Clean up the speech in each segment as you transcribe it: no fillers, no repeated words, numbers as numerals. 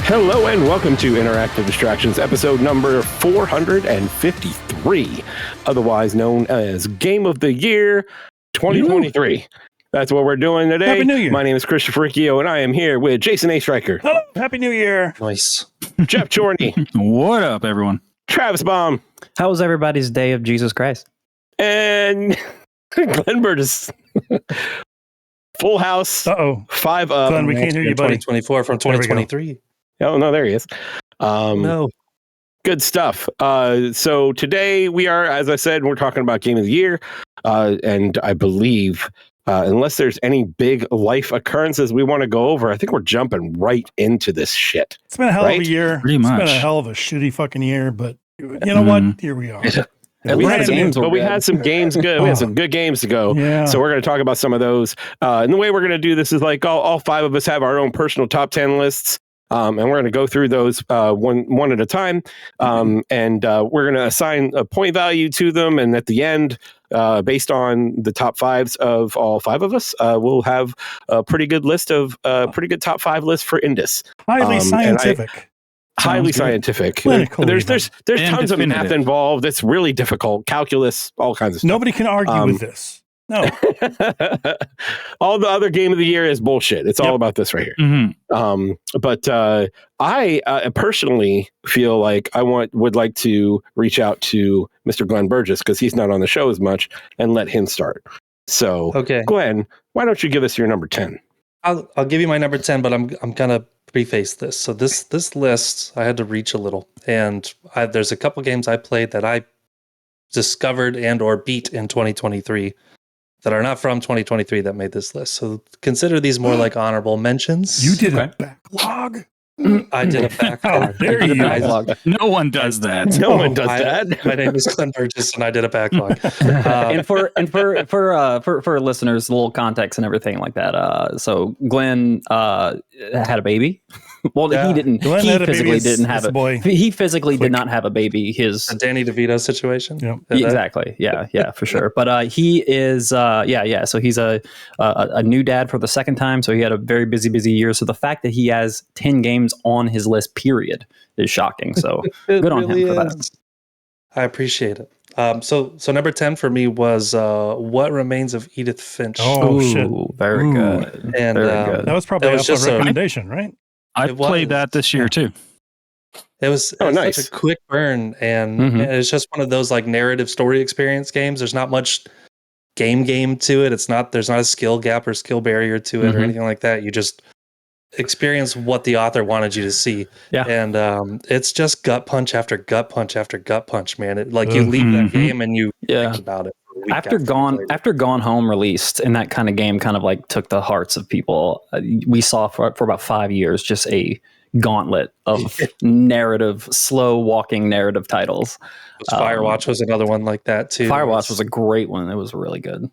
Hello and welcome to Interactive Distractions, episode number 453, otherwise known as Game of the Year 2023. That's what we're doing today. Happy New Year. My name is Christopher Riccio, and I am here with Jason A. Stryker. Hello. Happy New Year. Nice. Jeff Chorney. What up, everyone? Travis Baum. How was everybody's day of Jesus Christ? And Glenn Burgess. Full house. Uh-oh. 5 up. Glenn, we can't hear you, buddy. 2024 from 2023. Oh, no, there he is. No. Good stuff. So today we are, as I said, we're talking about Game of the Year. And I believe, unless there's any big life occurrences we want to go over, I think we're jumping right into this shit. It's been a hell of a year. Pretty much. It's been a hell of a shitty fucking year, but you know what? Here we are. We had some games good. We had some good games to go. Yeah. So we're going to talk about some of those. And the way we're going to do this is like all 5 of us have our own personal top 10 lists. And we're going to go through those one at a time. And we're going to assign a point value to them. And at the end, based on the top 5s of all 5 of us, we'll have a pretty good list of pretty good top 5 list for Indus. Highly scientific. Highly scientific. Clinical There's tons of definitive. math involved. It's really difficult. Calculus, all kinds of stuff. Nobody can argue with this. No. All the other Game of the Year is bullshit. It's all about this right here. Mm-hmm. But I personally feel like I would like to reach out to Mr. Glenn Burgess because he's not on the show as much and let him start. So, Okay. Glenn, why don't you give us your number 10? I'll give you my number 10, but I'm gonna preface this. So this list I had to reach a little, and there's a couple games I played that I discovered and or beat in 2023 that are not from 2023 that made this list. So consider these more like honorable mentions. You did a backlog? I did a backlog. There you go. No one does that. No one does that. My name is Glenn Burgess, and I did a backlog. And for listeners, a little context and everything like that. So Glenn had a baby. Well, Yeah. he didn't. Glenn He had a baby physically as- didn't as have a a boy. He physically Quick. did not have a baby. His A Danny DeVito situation. Yep. exactly. Yeah, for sure. But he is. So he's a new dad for the second time. So he had a very busy year. So the fact that he has 10 games on his list, period, is shocking. So good on him for that. I appreciate it. So number 10 for me was What Remains of Edith Finch. Oh, shit. Ooh, very good. And very good. That was probably That was off just a a- recommendation, right? I It played was. that this year too. it was nice. such a quick burn, and Mhm. it's just one of those like narrative story experience games. There's not much game to it. There's not a skill gap or skill barrier to it or Mhm. anything like that. You just experience what the author wanted you to see. Yeah. And it's just gut punch after gut punch after gut punch, man. It, like you leave that Mhm. game and you Yeah. think about it. for a week After you Gone played it. after Gone Home released, and that kind of game kind of like took the hearts of people. We saw for about 5 years just a gauntlet of slow walking narrative titles. Firewatch was another one like that too. Firewatch was a great one. It was really good.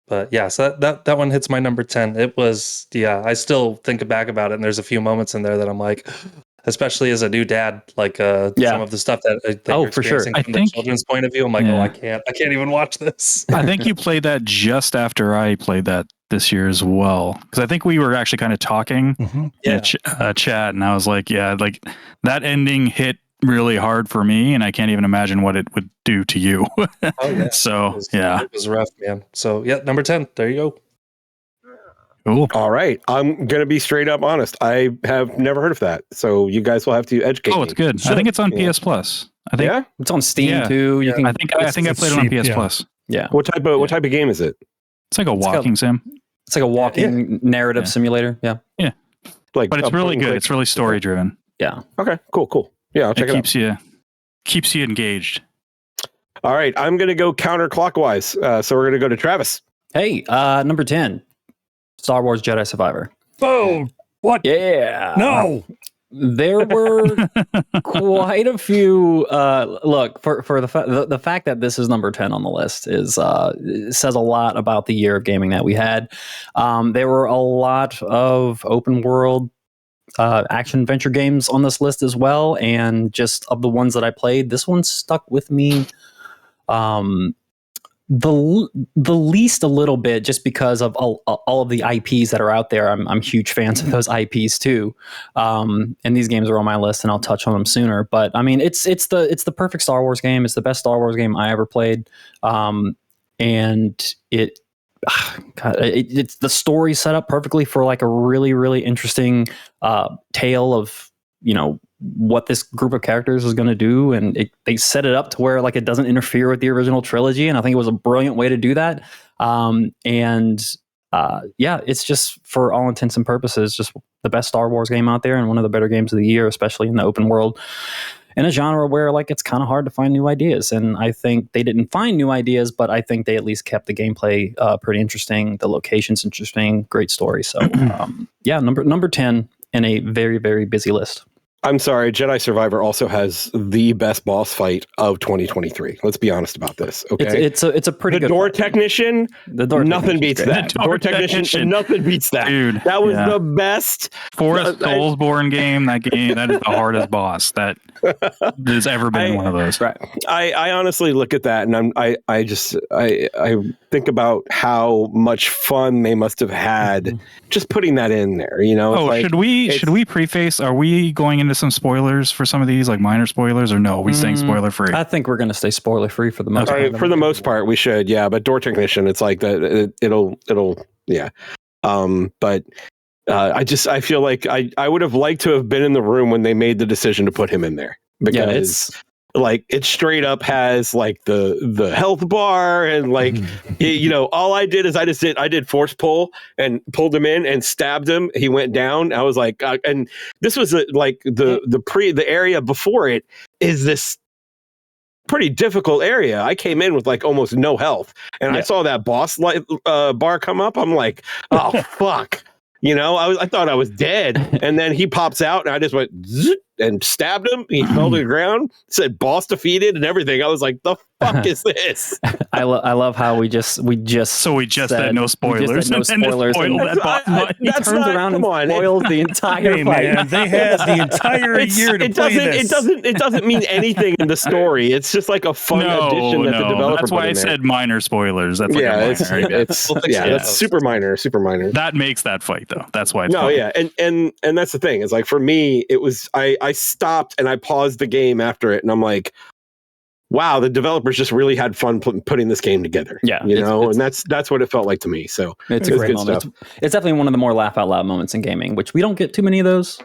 But yeah, so that one hits my number 10. It was, I still think back about it, and there's a few moments in there that I'm like, especially as a new dad, like some of the stuff that you're for sure. experiencing I from think- the children's point of view, I'm like, Yeah. I can't even watch this. I think you played that just after I played that this year as well, because I think we were actually kind of talking Mhm. in a chat, and I was like, yeah, like that ending hit really hard for me, and I can't even imagine what it would do to you. Oh yeah. So yeah, It was rough, man. So yeah, number 10. There you go. cool. All right. I'm going to be straight up honest. I have never heard of that. So you guys will have to educate Oh, me. it's good. I think it's on Yeah. PS Plus. I think. Yeah? It's on Steam Yeah. too. You Yeah. can. I think I played it on cheap, PS yeah. Plus. Yeah, What type of game is it? It's like a walking sim, it's like a walking narrative Yeah. simulator. Yeah, Like, but it's really good. It's really story driven. yeah. Okay, cool. Yeah, I'll check it out. Keeps you engaged. All right, I'm going to go counterclockwise. So we're going to go to Travis. Hey, number 10, Star Wars Jedi Survivor. Oh, what? Yeah. No. There were quite a few. Look, for the fact that this is number 10 on the list is says a lot about the year of gaming that we had. There were a lot of open world action adventure games on this list as well, and just of the ones that I played, this one stuck with me the least a little bit, just because of all of the IPs that are out there. I'm huge fans of those IPs too, and these games are on my list, and I'll touch on them sooner. But I mean, it's the perfect Star Wars game. It's the best Star Wars game I ever played, and it's the story set up perfectly for like a really, really interesting tale of, you know, what this group of characters is going to do, and they set it up to where like it doesn't interfere with the original trilogy, and I think it was a brilliant way to do that. It's just, for all intents and purposes, just the best Star Wars game out there, and one of the better games of the year, especially in the open world, in a genre where like it's kind of hard to find new ideas. And I think they didn't find new ideas, but I think they at least kept the gameplay pretty interesting, the locations interesting, great story. So number 10 in a very, very busy list. I'm sorry, Jedi Survivor also has the best boss fight of 2023. Let's be honest about this, okay? It's a pretty good door fight. technician. Nothing beats that. The door technician. Nothing beats that. Dude, that was the best. For a Soulsborne game, that is the hardest boss that there's ever been one of those. Right. I honestly look at that, and I think about how much fun they must have had just putting that in there. You know. Should we preface? Are we going into some spoilers for some of these, like minor spoilers, or no? Are we staying spoiler free? I think we're going to stay spoiler free for the most part. For the most part, we should, yeah. But door technician, it's like that. It'll, yeah. But I feel like I would have liked to have been in the room when they made the decision to put him in there, because like it straight up has like the health bar, and like all I did is I did force pull and pulled him in and stabbed him. He went down. I was like, and this was like the area before it is this pretty difficult area. I came in with like almost no health, and I saw that boss bar come up. I'm like, oh fuck. I thought I was dead, and then he pops out, and I just went zzz, and stabbed him. He fell to the ground, said boss defeated and everything. I was like, the fuck is this? I love how we just said no spoilers. No spoilers. He turns around and spoils the entire fight. Man, they had the entire year to play this. It doesn't mean anything in the story. It's just like a fun addition that the developer That's why I said minor spoilers. That's that's super minor. That makes that fight though. That's why. And that's the thing. It's like, for me, it was I stopped and I paused the game after it, and I'm like, wow, the developers just really had fun putting this game together. Yeah, and that's what it felt like to me. So it's a great moment. It's definitely one of the more laugh out loud moments in gaming, which we don't get too many of those.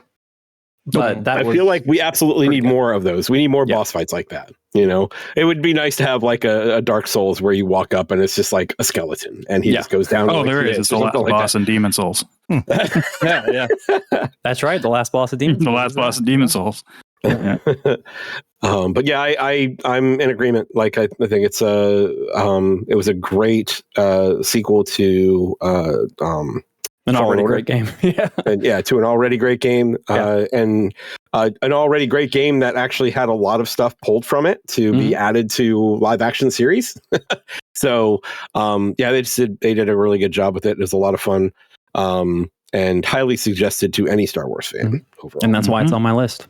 But I feel like we absolutely need more of those. We need more boss fights like that. It would be nice to have like a Dark Souls where you walk up and it's just like a skeleton and he just goes down. Oh, there is. It's the last boss in Demon Souls. Yeah. That's right. The last boss of Demon Souls. The last boss of Demon Souls. Yeah. But yeah, I'm in agreement. Like I think it was a great sequel to an already great game. To an already great game, and an already great game that actually had a lot of stuff pulled from it to be added to live action series. So they did a really good job with it. It was a lot of fun, and highly suggested to any Star Wars fan overall. And that's why it's on my list.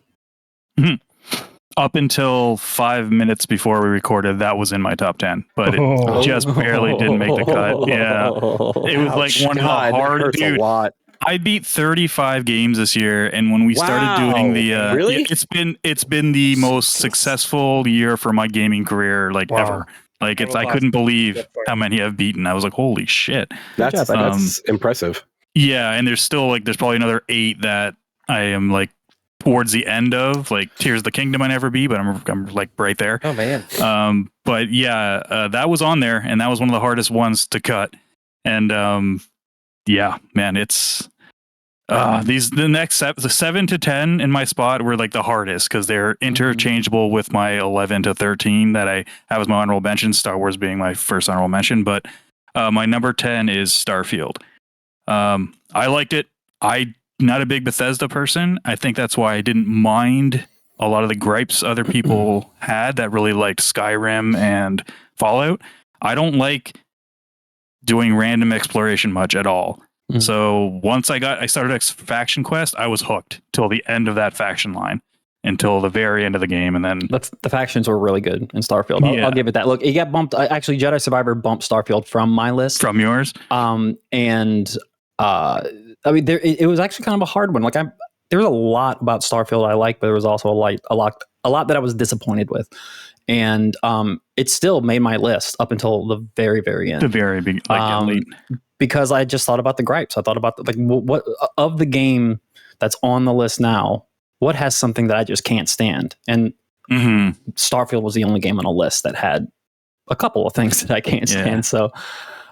Up until 5 minutes before we recorded, that was in my top 10, but it just barely didn't make the cut. Yeah, it was like one of the hard. Dude, a lot. I beat 35 games this year, and when we started doing the really, it's been the most successful year for my gaming career ever. Like I couldn't believe how many I've beaten. I was like, holy shit, that's impressive. Yeah, and there's probably another 8 that I am like towards the end of, like Tears of the Kingdom I never beat, but I'm like right there. Oh man. But yeah, that was on there, and that was one of the hardest ones to cut. And man, it's the next the 7 to 10 in my spot were like the hardest because they're interchangeable with my 11 to 13 that I have as my honorable mention, Star Wars being my first honorable mention. But my number 10 is Starfield. I liked it. I not a big Bethesda person. I think that's why I didn't mind a lot of the gripes other people had that really liked Skyrim and Fallout. I don't like doing random exploration much at all. Mm-hmm. So once I started a faction quest, I was hooked till the end of that faction line, until the very end of the game. And then the factions were really good in Starfield. I'll give it that. Look, it got bumped. Actually, Jedi Survivor bumped Starfield from my list. From yours? I mean, it was actually kind of a hard one. Like there was a lot about Starfield I liked, but there was also a lot that I was disappointed with. And it still made my list up until the very, very end. The very big, late. Because I just thought about the gripes. I thought about what of the game that's on the list now, what has something that I just can't stand? And Starfield was the only game on a list that had a couple of things that I can't stand. So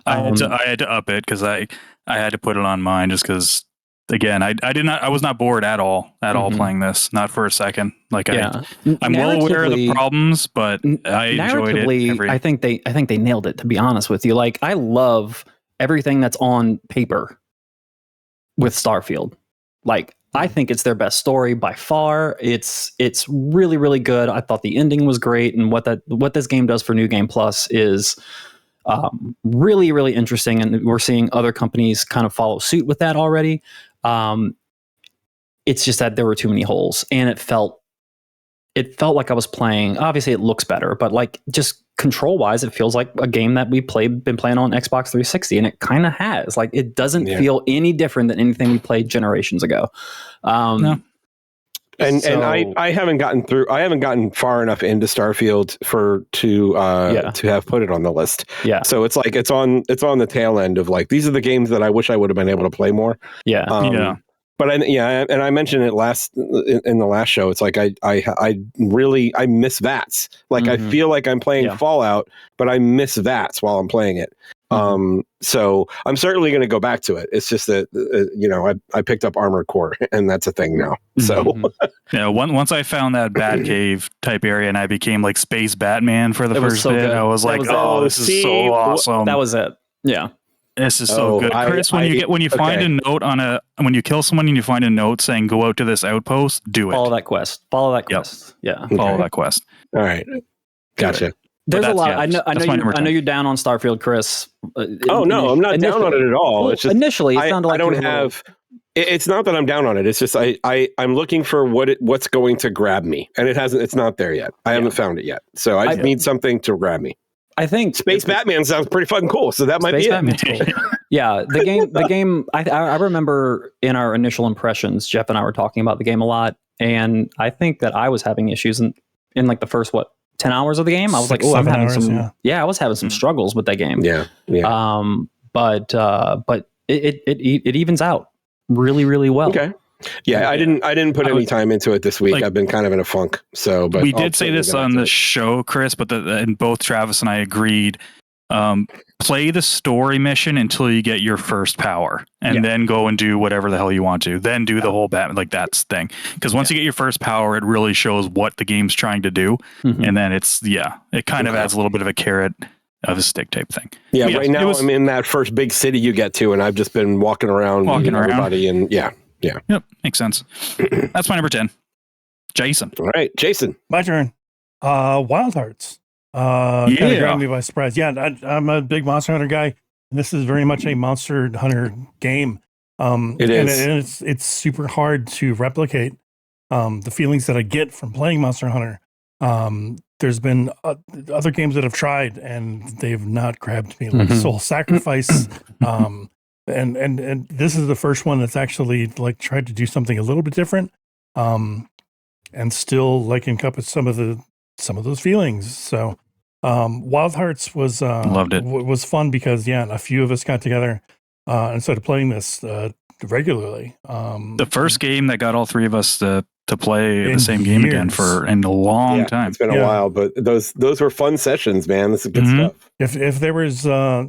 I had to up it because I had to put it on mine just because, again, I was not bored at all playing this, not for a second. Like I'm well aware of the problems, but I enjoyed it. I think they nailed it, to be honest with you. Like, I love everything that's on paper with Starfield. Like, I think it's their best story by far. It's really, really good. I thought the ending was great, and what this game does for New Game Plus is really, really interesting. And we're seeing other companies kind of follow suit with that already. It's just that there were too many holes, and it felt like I was playing. Obviously, it looks better, but like just control wise, it feels like a game that been playing on Xbox 360, and it kind of has. Like, it doesn't feel any different than anything we played generations ago. No. And I haven't gotten far enough into Starfield to have put it on the list. Yeah. So it's like it's on the tail end of, like, these are the games that I wish I would have been able to play more. Yeah. But I mentioned it in the last show. It's like I really miss VATS. Like, I feel like I'm playing Fallout, but I miss VATS while I'm playing it. So I'm certainly going to go back to it. It's just that I picked up Armored Core, and that's a thing now. So once I found that Batcave type area, and I became like Space Batman for the first bit, I was like, this is so awesome. That was it. Yeah. This is so good, Chris. When you find a note when you kill someone and you find a note saying go out to this outpost, do it. Follow that quest. Yeah. Follow that quest. All right. Gotcha. There's a lot. I know you're down on Starfield, Chris. No, I'm not down on it at all. Well, it's just initially it sounded like I don't have. It's not that I'm down on it. It's just I'm looking for what's going to grab me, and it hasn't. It's not there yet. I haven't found it yet. So I need something to grab me. I think Space Batman sounds pretty fucking cool, so that might be it. Cool. Yeah, the game. I remember in our initial impressions, Geoff and I were talking about the game a lot, and I think that I was having issues in like the first 10 hours of the game. I was like, I'm having some. Yeah, I was having some struggles with that game. Yeah. But it evens out really, really well. Okay. Yeah, I didn't put any time into it this week. I've been kind of in a funk. So, but we did say this on the show, Chris, but and both Travis and I agreed. Play the story mission until you get your first power, and then go and do whatever the hell you want to. Then do the whole that's thing. Because once you get your first power, it really shows what the game's trying to do, and then it kind of adds a little bit of a carrot of a stick type thing. Yeah, right now I'm in that first big city you get to, and I've just been walking around everybody, and yeah. Yep, makes sense. That's my number 10. Jason. All right, Jason. My turn. Wild Hearts. Kind of grabbed me by surprise. Yeah, I'm a big Monster Hunter guy. This is very much a Monster Hunter game. It is. And it's super hard to replicate the feelings that I get from playing Monster Hunter. There's been other games that have tried, and they've not grabbed me, like Soul Sacrifice. And this is the first one that's actually like tried to do something a little bit different, and still like encompass some of those feelings. So, Wild Hearts was loved it. Was fun because a few of us got together and started playing this regularly. The first game that got all three of us to play the same game again in a long time. It's been a while, but those were fun sessions, man. This is good stuff. If there was a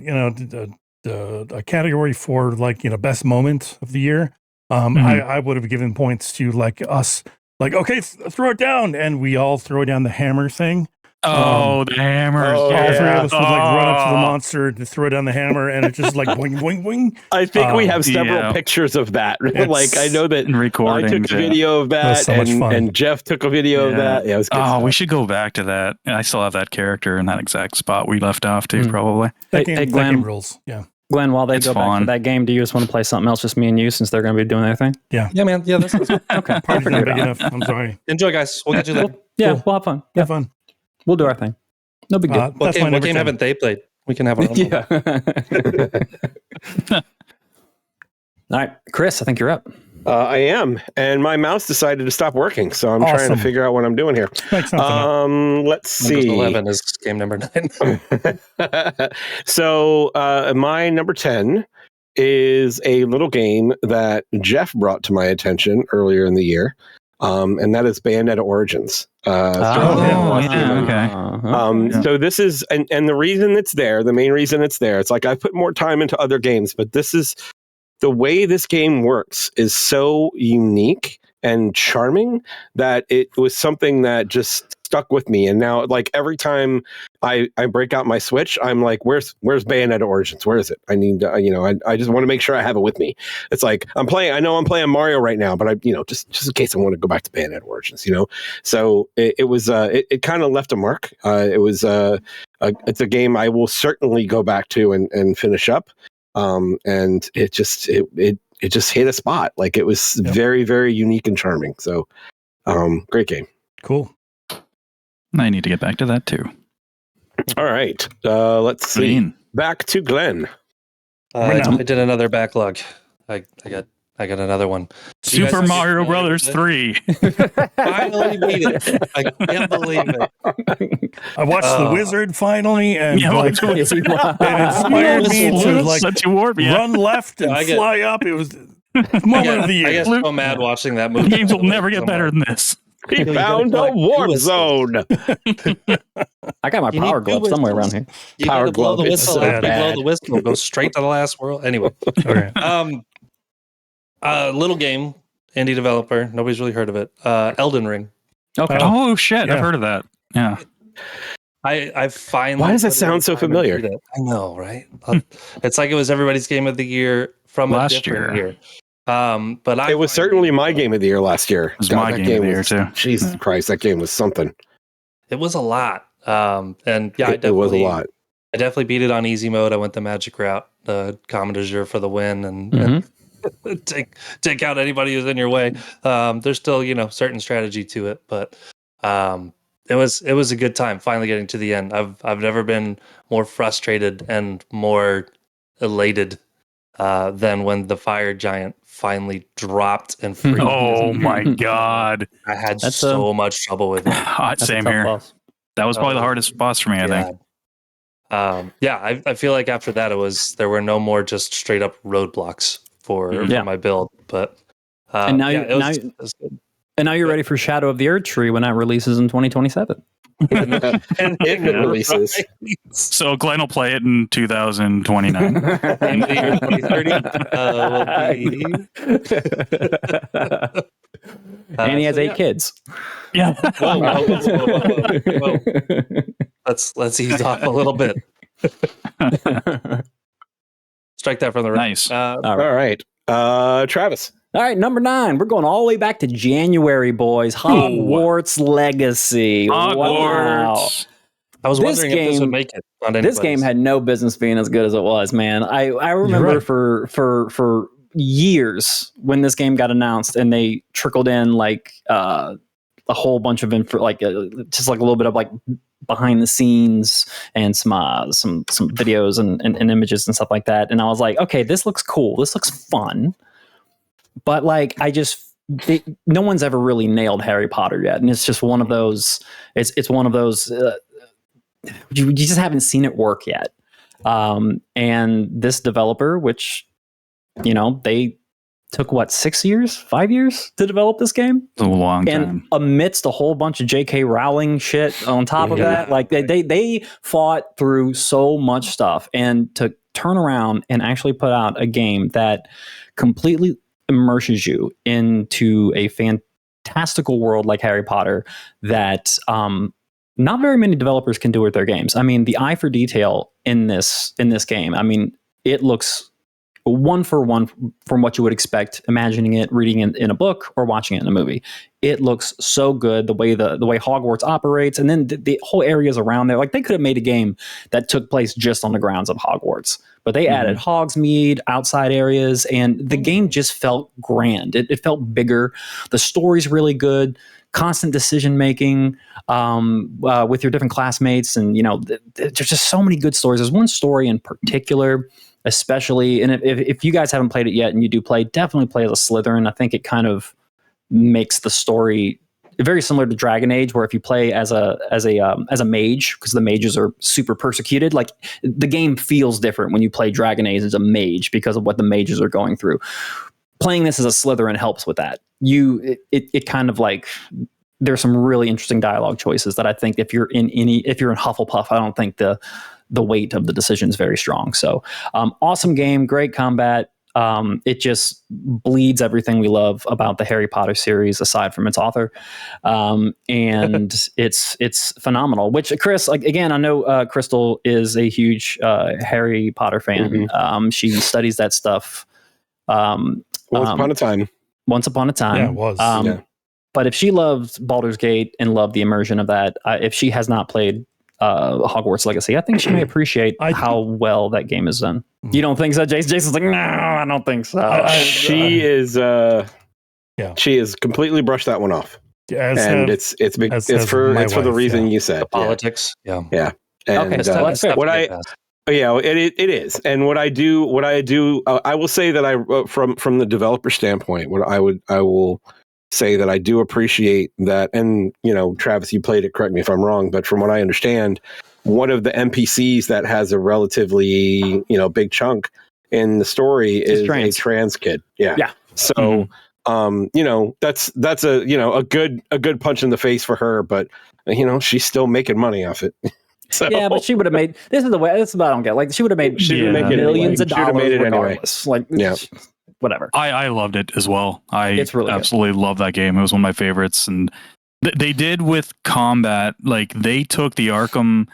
category for best moment of the year, I would have given points to us, okay, throw it down, and we all throw down the hammer thing. Oh, the hammers. Oh, All yeah. three of us would like run up to the monster to throw down the hammer, and it just like boing, boing, boing. I think we have several Yeah. pictures of that. Like I know that And I recordings. took a video of That was that, so much fun. and Geoff took a video of that. Yeah, it was good. Oh, stuff. we should go back to that. I still have that character in that exact spot we left off to, probably. That Hey, game Glenn. rules. Yeah. Glenn, while they It's go back fun. to that game, do you just want to play something else, just me and you, since they're going to be doing their thing? Yeah, man. Yeah, this is Okay. Party's not big enough. I'm sorry. enjoy, guys. We'll get you there. Yeah, Cool. we'll have fun. Yeah, Have fun. we'll do our thing. No big deal. What game haven't they played? We can have our own. Yeah. All right, Chris, I think you're up. I am, and my mouse decided to stop working, so I'm trying Awesome. to figure out what I'm doing here. Make something up. Let's Windows see. 11 is game number 9. So my number 10 is a little game that Geoff brought to my attention earlier in the year, and that is Bayonetta Origins. So this is, and the reason it's there, the main reason it's there, it's like I've put more time into other games, but this is the way this game works is so unique and charming that it was something that just stuck with me. And now, like every time I break out my Switch, I'm like, where's Bayonetta Origins? Where is it? I need to, I just want to make sure I have it with me. It's like I know I'm playing Mario right now, but I, just in case I want to go back to Bayonetta Origins, So it kind of left a mark. It's a game I will certainly go back to and finish up. And it just hit a spot. Like it was very, very unique and charming. So, great game. Cool. I need to get back to that too. All right. Let's see. Clean. Back to Glenn. I did another backlog. I got another one. You Super guys- Mario Brothers 3. Finally beat it. I can't believe it. I watched The Wizard finally, and Yeah, like, watch it inspired me to like Such a warp, yeah. run left and I get- fly up. It was the moment of the I year. get so mad watching that movie. Games will never get better than this. He you found gotta a warp do it. zone. I got my You power need glove two somewhere whistles. around here. You Power gotta blow the glove is whistle. so After you blow bad. the whistle, go straight to the last world. Anyway, Okay. little game, indie developer. Nobody's really heard of it. Elden Ring. Okay. Oh, shit. Yeah. I've heard of that. Yeah. I finally. Why does that put in sound so time and familiar? beat it. I know, right? It's like it was everybody's game of the year from Last a different year. year. But It was certainly my game of the year last year. was my that game of the year, was- too. Jesus Christ, that game was something. It was a lot. And yeah, It was a lot. I definitely beat it on easy mode. I went the magic route, the Common Azure for the win, and Mhm. take out anybody who's in your way. There's still, certain strategy to it, but it was a good time finally getting to the end. I've never been more frustrated and more elated than when the fire giant finally dropped and freed. Oh, my God. I had That's so much trouble with it. Hot, That's a same tough here. boss. That was probably the Oh, hardest boss for me, I think. I feel like after that there were no more just straight up roadblocks for Yeah. my build. But And now it was good. And now you're ready for Shadow of the Erdtree when that releases in 2027. And If it releases. So Glenn will play it in 2029. Game of the year 2030 will be. And he has so 8 yeah. kids. Yeah. Whoa. Let's ease off a little bit. Strike that from the record. Nice. All All right. right. Travis. All right, number 9. We're going all the way back to January, boys. Hogwarts Legacy. Wow. Hogwarts. I was This wondering if this game- would make it. On This game anybody's. had no business being as good as it was, man. I remember right. for years when this game got announced and they trickled in like a whole bunch of info, like just like a little bit of like behind the scenes and some videos and images and stuff like that. And I was like, okay, this looks cool. This looks fun. But like, no one's ever really nailed Harry Potter yet. And it's just one of those, it's one of those, you just haven't seen it work yet. And this developer, which, they took 5 years to develop this game. It's a long time. And amidst a whole bunch of J.K. Rowling shit on top of that, like they fought through so much stuff, and to turn around and actually put out a game that completely immerses you into a fantastical world like Harry Potter that not very many developers can do with their games. I mean, the eye for detail in this game, I mean, it looks one for one from what you would expect, imagining it, reading it in a book or watching it in a movie. It looks so good, the way Hogwarts operates, and then the whole areas around there. Like, they could have made a game that took place just on the grounds of Hogwarts, but they added Hogsmeade, outside areas, and the game just felt grand. It felt bigger. The story's really good. Constant decision making with your different classmates, and there's just so many good stories. There's one story in particular, especially, and if you guys haven't played it yet and you do play, definitely play as a Slytherin. I think it kind of makes the story very similar to Dragon Age, where if you play as a mage, because the mages are super persecuted, like, the game feels different when you play Dragon Age as a mage because of what the mages are going through. Playing this as a Slytherin helps with that. It kind of, like, there's some really interesting dialogue choices that I think if you're in Hufflepuff, I don't think the weight of the decision is very strong. So awesome game, great combat. It just bleeds everything we love about the Harry Potter series, aside from its author. And it's phenomenal, which, Chris, like, again, I know Crystal is a huge Harry Potter fan. She studies that stuff. Once upon a time. Yeah, it was. But if she loved Baldur's Gate and loved the immersion of that, if she has not played Hogwarts Legacy, I think she may appreciate how well that game is done. You don't think so, Jason? Jason's like, no, I don't think so. She has completely brushed that one off, it's for the reason you said. The politics, yeah. And, okay, so that's fair. It is, and what I do, I will say that from the developer standpoint, I will say that I do appreciate that. And Travis, you played it, correct me if I'm wrong, but from what I understand, one of the NPCs that has a relatively big chunk in the story is a trans kid. Yeah. So that's a good punch in the face for her, but she's still making money off it. So, yeah, but she would have made. This is what I don't get. Like, she would have made millions of dollars regardless. Like, whatever. I loved it as well. It's really absolutely love that game. It was one of my favorites, and they did with combat. Like, they took the Arkham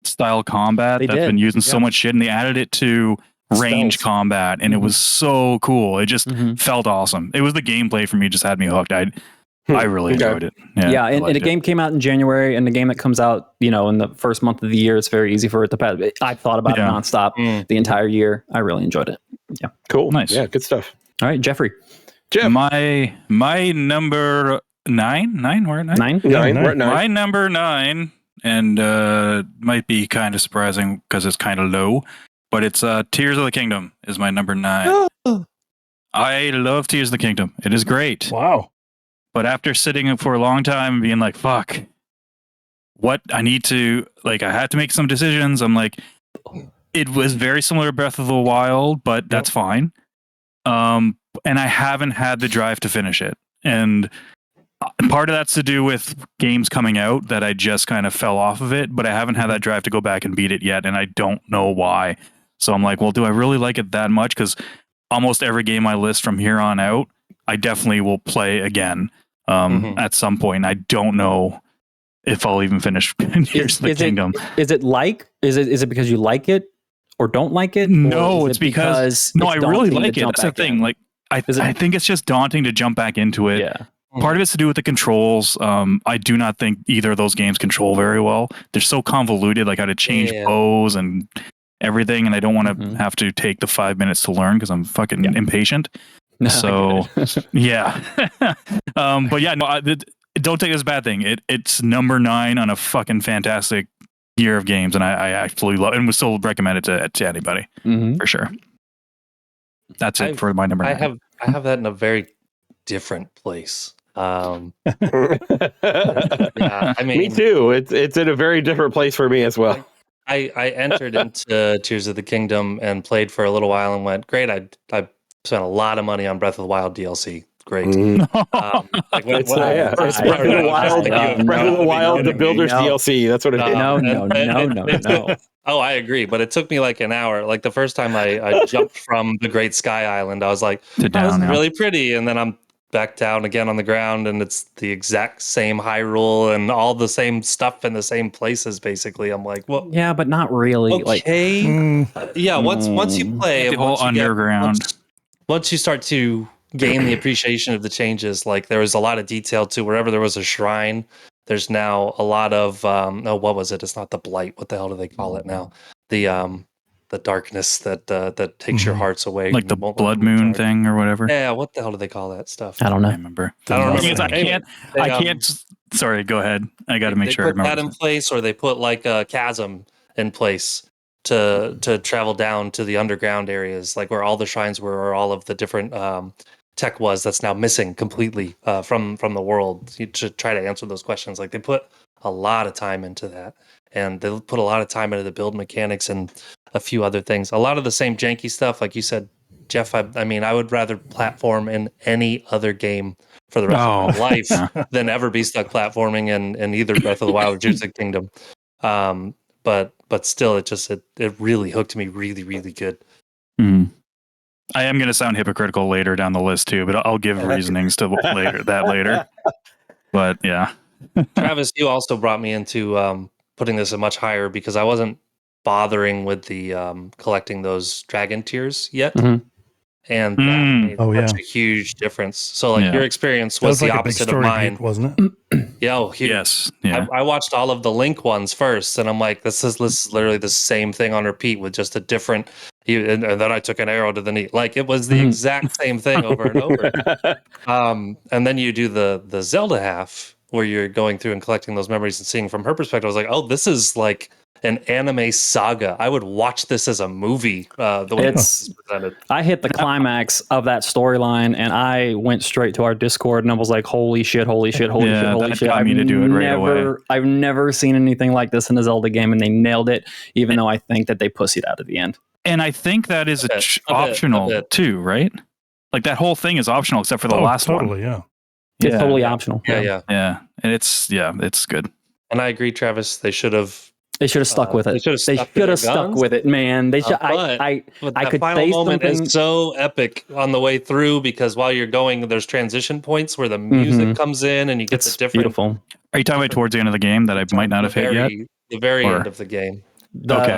style combat that's been using so much shit, and they added it to range combat, and it was so cool. It just felt awesome. It was the gameplay for me, just had me hooked. I really enjoyed it. Yeah, and the game came out in January, and the game that comes out, in the first month of the year, it's very easy for it to pass. I thought about it nonstop the entire year. I really enjoyed it. Yeah, cool, nice. Yeah, good stuff. All right, Jeffrey. Jeff, my number 9. We're at 9. 9. We're at 9. My number 9, and might be kind of surprising because it's kind of low, but it's Tears of the Kingdom is my number 9. I love Tears of the Kingdom. It is great. Wow. But after sitting for a long time and being like, fuck, what I need to, like, I had to make some decisions. I'm like, it was very similar to Breath of the Wild, but that's fine. And I haven't had the drive to finish it. And part of that's to do with games coming out that I just kind of fell off of it, but I haven't had that drive to go back and beat it yet. And I don't know why. So I'm like, well, do I really like it that much? Because almost every game I list from here on out, I definitely will play again. At some point. I don't know if I'll even finish Tears of the Kingdom. Is it because you like it or don't like it? No, it's because I really like it. That's the thing. Like, I think it's just daunting to jump back into it. Yeah. Part of it's to do with the controls. I do not think either of those games control very well. They're so convoluted, like how to change bows and everything, and I don't want to have to take the 5 minutes to learn because I'm fucking impatient. So yeah, but yeah, no, don't take it as a bad thing. It's number 9 on a fucking fantastic year of games, and I absolutely love it, and would still recommend it to anybody for sure. That's it for my number 9. I have that in a very different place. I mean, me too. It's in a very different place for me as well. I entered into Tears of the Kingdom and played for a little while and went, great. I spent a lot of money on Breath of the Wild DLC. Great. Breath of the Wild, the Builders DLC. That's what it is. No. Oh, I agree. But it took me like an hour. Like, the first time I jumped from the Great Sky Island, I was like, this is really pretty. And then I'm back down again on the ground, and it's the exact same Hyrule and all the same stuff in the same places. Basically, I'm like, well, Yeah, but not really. okay, yeah. Once you play, the and whole once you underground. once you start to gain the appreciation of the changes, like there was a lot of detail to wherever there was a shrine. There's now a lot of what was it? It's not the blight. What the hell do they call it now? The darkness that takes your hearts away, Like the blood moon thing or whatever. Yeah, what the hell do they call that stuff? I don't know. I remember. I don't Because remember. I can't. Sorry, go ahead. I got to make sure I They put that remember. in place, or they put like a chasm in place to travel down to the underground areas, like where all the shrines were, or all of the different tech was that's now missing completely from the world. You should try to answer those questions. Like they put a lot of time into that, and they put a lot of time into the build mechanics and a few other things. A lot of the same janky stuff, like you said, Geoff. I mean, I would rather platform in any other game for the rest of my life than ever be stuck platforming in either Breath of the Wild or Tears of the Kingdom. But still, it really hooked me really, really good. Mm. I am going to sound hypocritical later down the list too, but I'll give reasonings to later. But yeah, Travis, you also brought me into putting this a much higher because I wasn't bothering with the collecting those dragon tears yet. Mm-hmm. And that made such a huge difference. So, like, your experience was the opposite of mine, beat, wasn't it? Yeah. Yes. Yeah. I watched all of the Link ones first, and I'm like, this is literally the same thing on repeat with just a different. And then I took an arrow to the knee. Like it was the exact same thing over and over. And then you do the Zelda half where you're going through and collecting those memories and seeing from her perspective. I was like, oh, this is like an anime saga. I would watch this as a movie. The way it's presented. I hit the climax of that storyline, and I went straight to our Discord, and I was like, "Holy shit! Holy shit! Holy shit! Holy shit!" Got me to do it right away. I've never seen anything like this in a Zelda game, and they nailed it. Even though I think that they pussied out at the end. And I think that is optional too, right? Like that whole thing is optional except for the last one. Totally, yeah. It's totally optional. Yeah. And it's good. And I agree, Travis. They should have stuck with it. They should have stuck with it, man. They should. I could final say moment something. is so epic on the way through because while you're going, there's transition points where the music comes in and you get the different. Beautiful. Are you talking about towards the end of the game that I might not have hit yet? The very end of the game.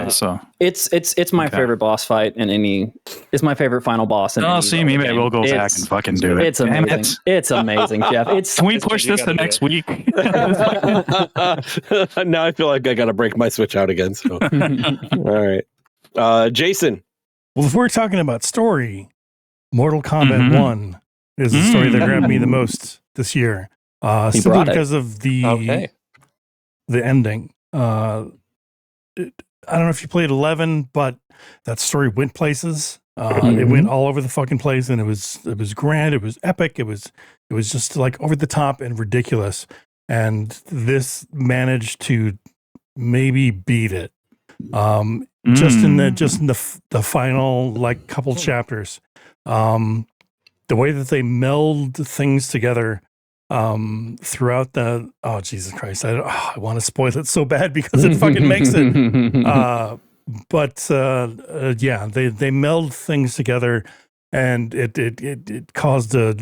So it's my favorite boss fight in any. It's my favorite final boss. Maybe I will go back and fucking do it. It's amazing. It's amazing, Geoff. Can we push this to next week? Now I feel like I got to break my Switch out again. So, all right, Jason. Well, if we're talking about story, Mortal Kombat 1 is the story that grabbed me the most this year. Simply because of the ending. I don't know if you played 11, but that story went places. It went all over the fucking place, and it was grand. It was epic. It was just like over the top and ridiculous. And this managed to maybe beat it. Just in the final like couple chapters. The way that they meld things together throughout the Jesus Christ, I want to spoil it so bad because it fucking makes it they meld things together, and it caused a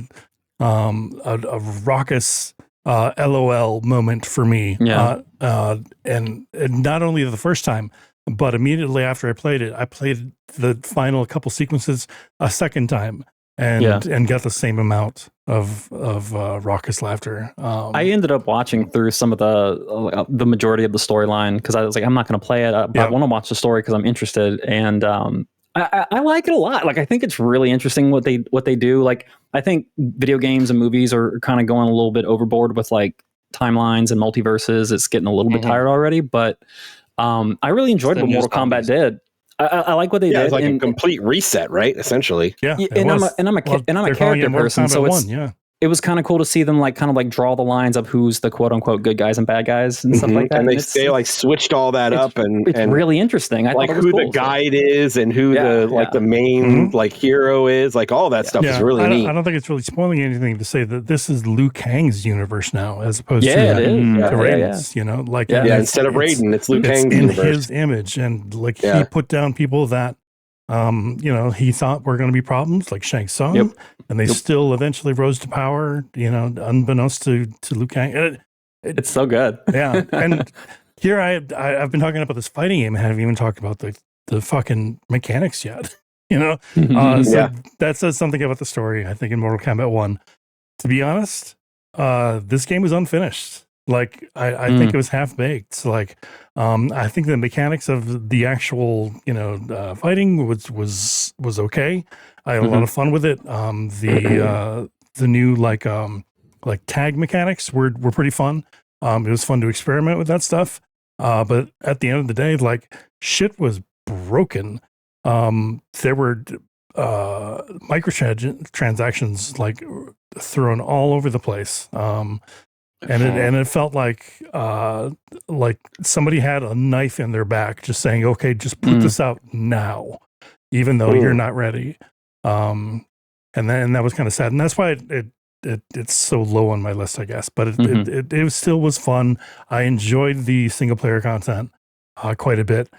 raucous LOL moment for me. And not only the first time, but immediately after I played the final couple sequences a second time and got the same amount of raucous laughter. I ended up watching through some of the majority of the storyline because I was like, I'm not going to play it, but I want to watch the story because I'm interested, and I like it a lot. Like I think it's really interesting what they do. Like I think video games and movies are kind of going a little bit overboard with like timelines and multiverses. It's getting a little bit tired already, but I really enjoyed what Mortal Kombat did. I like what they did. It's like a complete reset, right? Essentially. Yeah. And I'm a character person, so it was kind of cool to see them kind of draw the lines of who's the quote unquote good guys and bad guys and stuff like that. And they like switched all that up, and it's really interesting. I like thought it was who cool, the guide is and who the main like hero is, like all that stuff is really neat. I don't think it's really spoiling anything to say that this is Liu Kang's universe now, as opposed to Raiden's. You know, like instead of Raiden, it's Liu Kang's in universe. his image, and like he put down people that He thought were going to be problems like Shang Tsung, and they still eventually rose to power, unbeknownst to Liu Kang. It's so good. Yeah. And here I've been talking about this fighting game and haven't even talked about the fucking mechanics yet. So that says something about the story, I think, in Mortal Kombat 1. To be honest, this game was unfinished. Like I think it was half baked. So I think the mechanics of the actual fighting was okay. I had a lot of fun with it. The new like tag mechanics were pretty fun. It was fun to experiment with that stuff. But at the end of the day, like shit was broken. There were microtransactions like thrown all over the place. And it felt like somebody had a knife in their back, just saying, "Okay, just put this out now, even though you're not ready." And that was kind of sad, and that's why it's so low on my list, I guess. But it still was fun. I enjoyed the single player content quite a bit,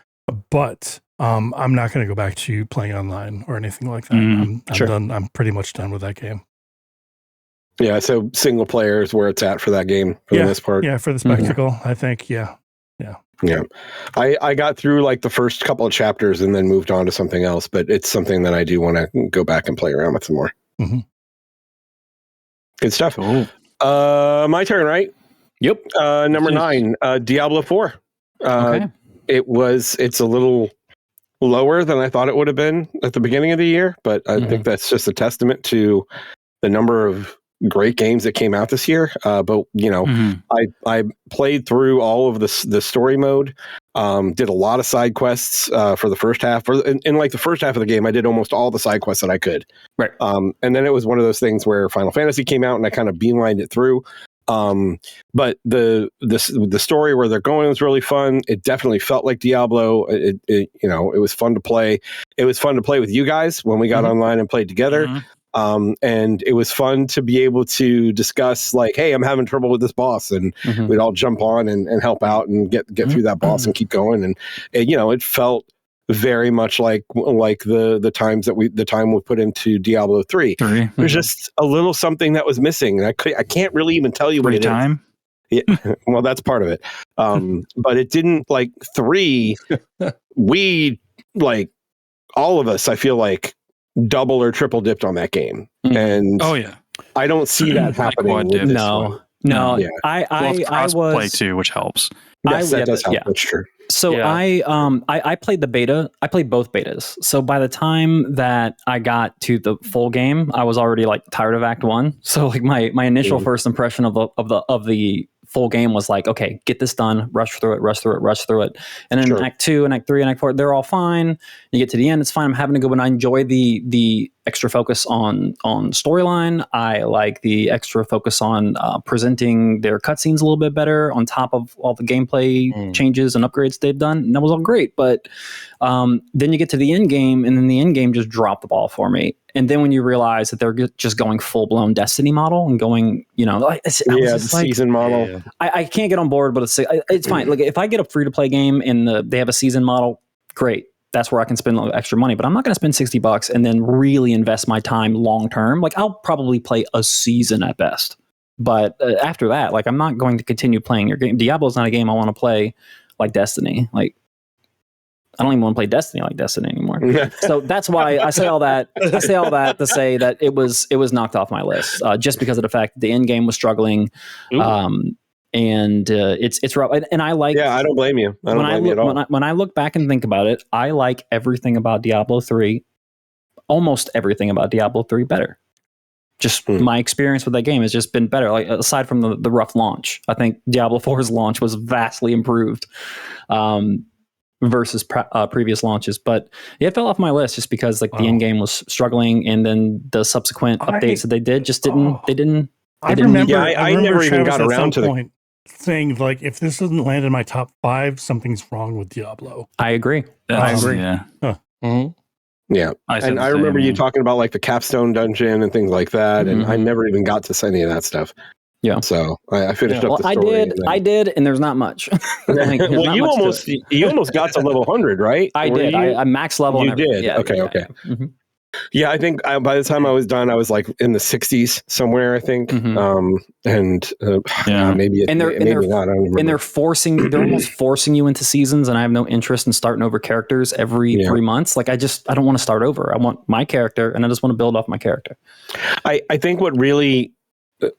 but I'm not going to go back to playing online or anything like that. I'm done. I'm pretty much done with that game. Yeah, so single player is where it's at for that game for the most part. Yeah, for the spectacle, I think. Yeah. I got through like the first couple of chapters and then moved on to something else, but it's something that I do want to go back and play around with some more. Mm-hmm. Good stuff. Cool. My turn, right? Yep. Number 9, Diablo 4. Okay. It's a little lower than I thought it would have been at the beginning of the year, but I think that's just a testament to the number of great games that came out this year. But I played through all of the story mode, did a lot of side quests for the first half. In like the first half of the game, I did almost all the side quests that I could. Right. And then it was one of those things where Final Fantasy came out and I kind of beelined it through. But the story where they're going was really fun. It definitely felt like Diablo. It was fun to play. It was fun to play with you guys when we got online and played together. And it was fun to be able to discuss like, hey, I'm having trouble with this boss, and we'd all jump on and help out and get through that boss and keep going. And it felt very much like the time we put into Diablo 3. There's just a little something that was missing. I can't really even tell you what it is. Yeah, well, that's part of it. But it didn't like 3. We like all of us, I feel like, double or triple dipped on that game, and I don't see that happening. With this one. No. Yeah. I was play too, which helps. Yes, that does help. That's true. So I played the beta. I played both betas. So by the time that I got to the full game, I was already like tired of Act 1. So like my initial first impression of the full game was like, okay, get this done, rush through it. And then Act 2 and Act 3 and Act 4, they're all fine. You get to the end, it's fine. I'm having a good one. I enjoy the extra focus on storyline. I like the extra focus on presenting their cutscenes a little bit better on top of all the gameplay changes and upgrades they've done. And that was all great. But then you get to the end game, and then the end game just dropped the ball for me. And then when you realize that they're just going full-blown Destiny model and going, the season model. Yeah. I can't get on board, but it's fine. Like if I get a free-to-play game and they have a season model, great. That's where I can spend a little extra money. But I'm not going to spend $60 and then really invest my time long-term. Like I'll probably play a season at best. But after that, like I'm not going to continue playing your game. Diablo's not a game I want to play like Destiny. Like I don't even want to play Destiny like Destiny anymore. So that's why I say all that. I say all that to say that it was knocked off my list just because of the fact that the end game was struggling, and it's rough. And I like. Yeah, I don't blame you. I don't blame you at all. When I look back and think about it, I like everything about Diablo 3, almost everything about Diablo 3 better. Just my experience with that game has just been better. Like aside from the rough launch, I think Diablo 4's launch was vastly improved. Versus previous launches, but it fell off my list just because the end game was struggling, and then the subsequent updates that they did just didn't. I remember never even got around to the saying like, if this doesn't land in my top 5, something's wrong with Diablo. I agree. Yeah. Huh. Yeah, and I remember you talking about like the capstone dungeon and things like that, and I never even got to any of that stuff. Yeah. So I finished up Well, the story. I did, and there's not much. Like, there's Well, not you much to almost it. you almost got to level 100, right? I Were did. you? I max level. You and everything. did? Yeah, Okay, yeah, okay. Yeah. Mhm. Yeah, I think by the time I was done, I was like in the 60s somewhere. I think, Mhm. maybe And they're not. I don't remember. and they're almost forcing you into seasons, and I have no interest in starting over characters every 3 months. Like I don't want to start over. I want my character, and I just want to build off my character. I think what really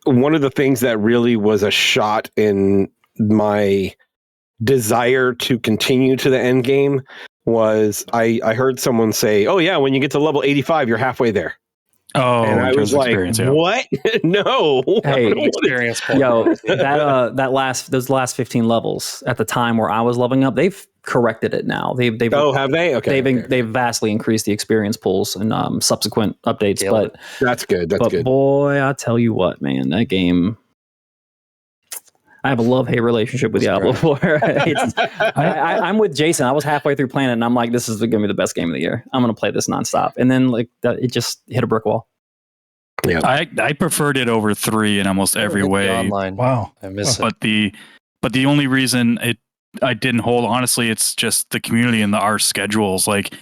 one of the things that really was a shot in my desire to continue to the end game was I heard someone say, "Oh yeah, when you get to level 85, you're halfway there." Oh, And I was like, "What? No, Hey, Experience point. Yo, those last 15 levels at the time where I was leveling up, they've corrected it now. They've have they? Okay, they've vastly increased the experience pools and subsequent updates. Yeah, but that's good. That's good. Boy, I tell you what, man, that game. I have a love-hate relationship with Diablo 4. I'm with Jason. I was halfway through playing it, and I'm like, this is going to be the best game of the year. I'm going to play this nonstop. And then it just hit a brick wall. Yeah, I preferred it over 3 in almost every way. Online. Wow. I miss But the only reason I didn't hold, honestly, it's just the community and our schedules. Like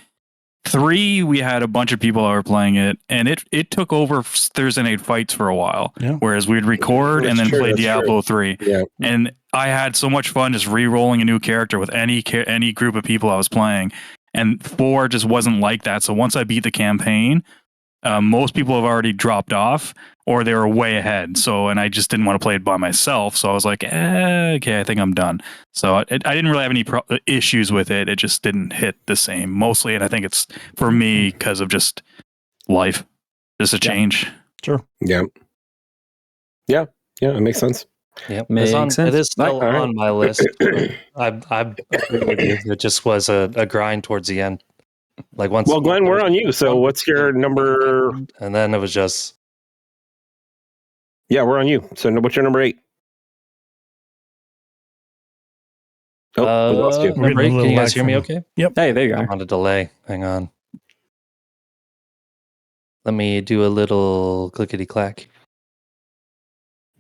3, we had a bunch of people that were playing it, and it took over Thursday night fights for a while. Yeah. Whereas we'd record and then play Diablo 3. Yeah. And I had so much fun just re-rolling a new character with any group of people I was playing. And 4 just wasn't like that. So once I beat the campaign, most people have already dropped off or they were way ahead. So, and I just didn't want to play it by myself. So I was like, okay, I think I'm done. So I didn't really have any issues with it. It just didn't hit the same mostly. And I think it's for me because of just life, just a change. Sure. Yeah. It makes sense. Yep. Makes sense. It is still All right. on my list. I agree with you. It just was a grind towards the end. Like once. Well, Glenn, we're on you. So what's your number? And then it was just. Yeah, we're on you. So what's your number 8? Oh, we lost you. We're getting a Can little you guys lag hear me from- okay? Yep. Hey, there you I'm are. on a delay. Hang on. Let me do a little clickety clack.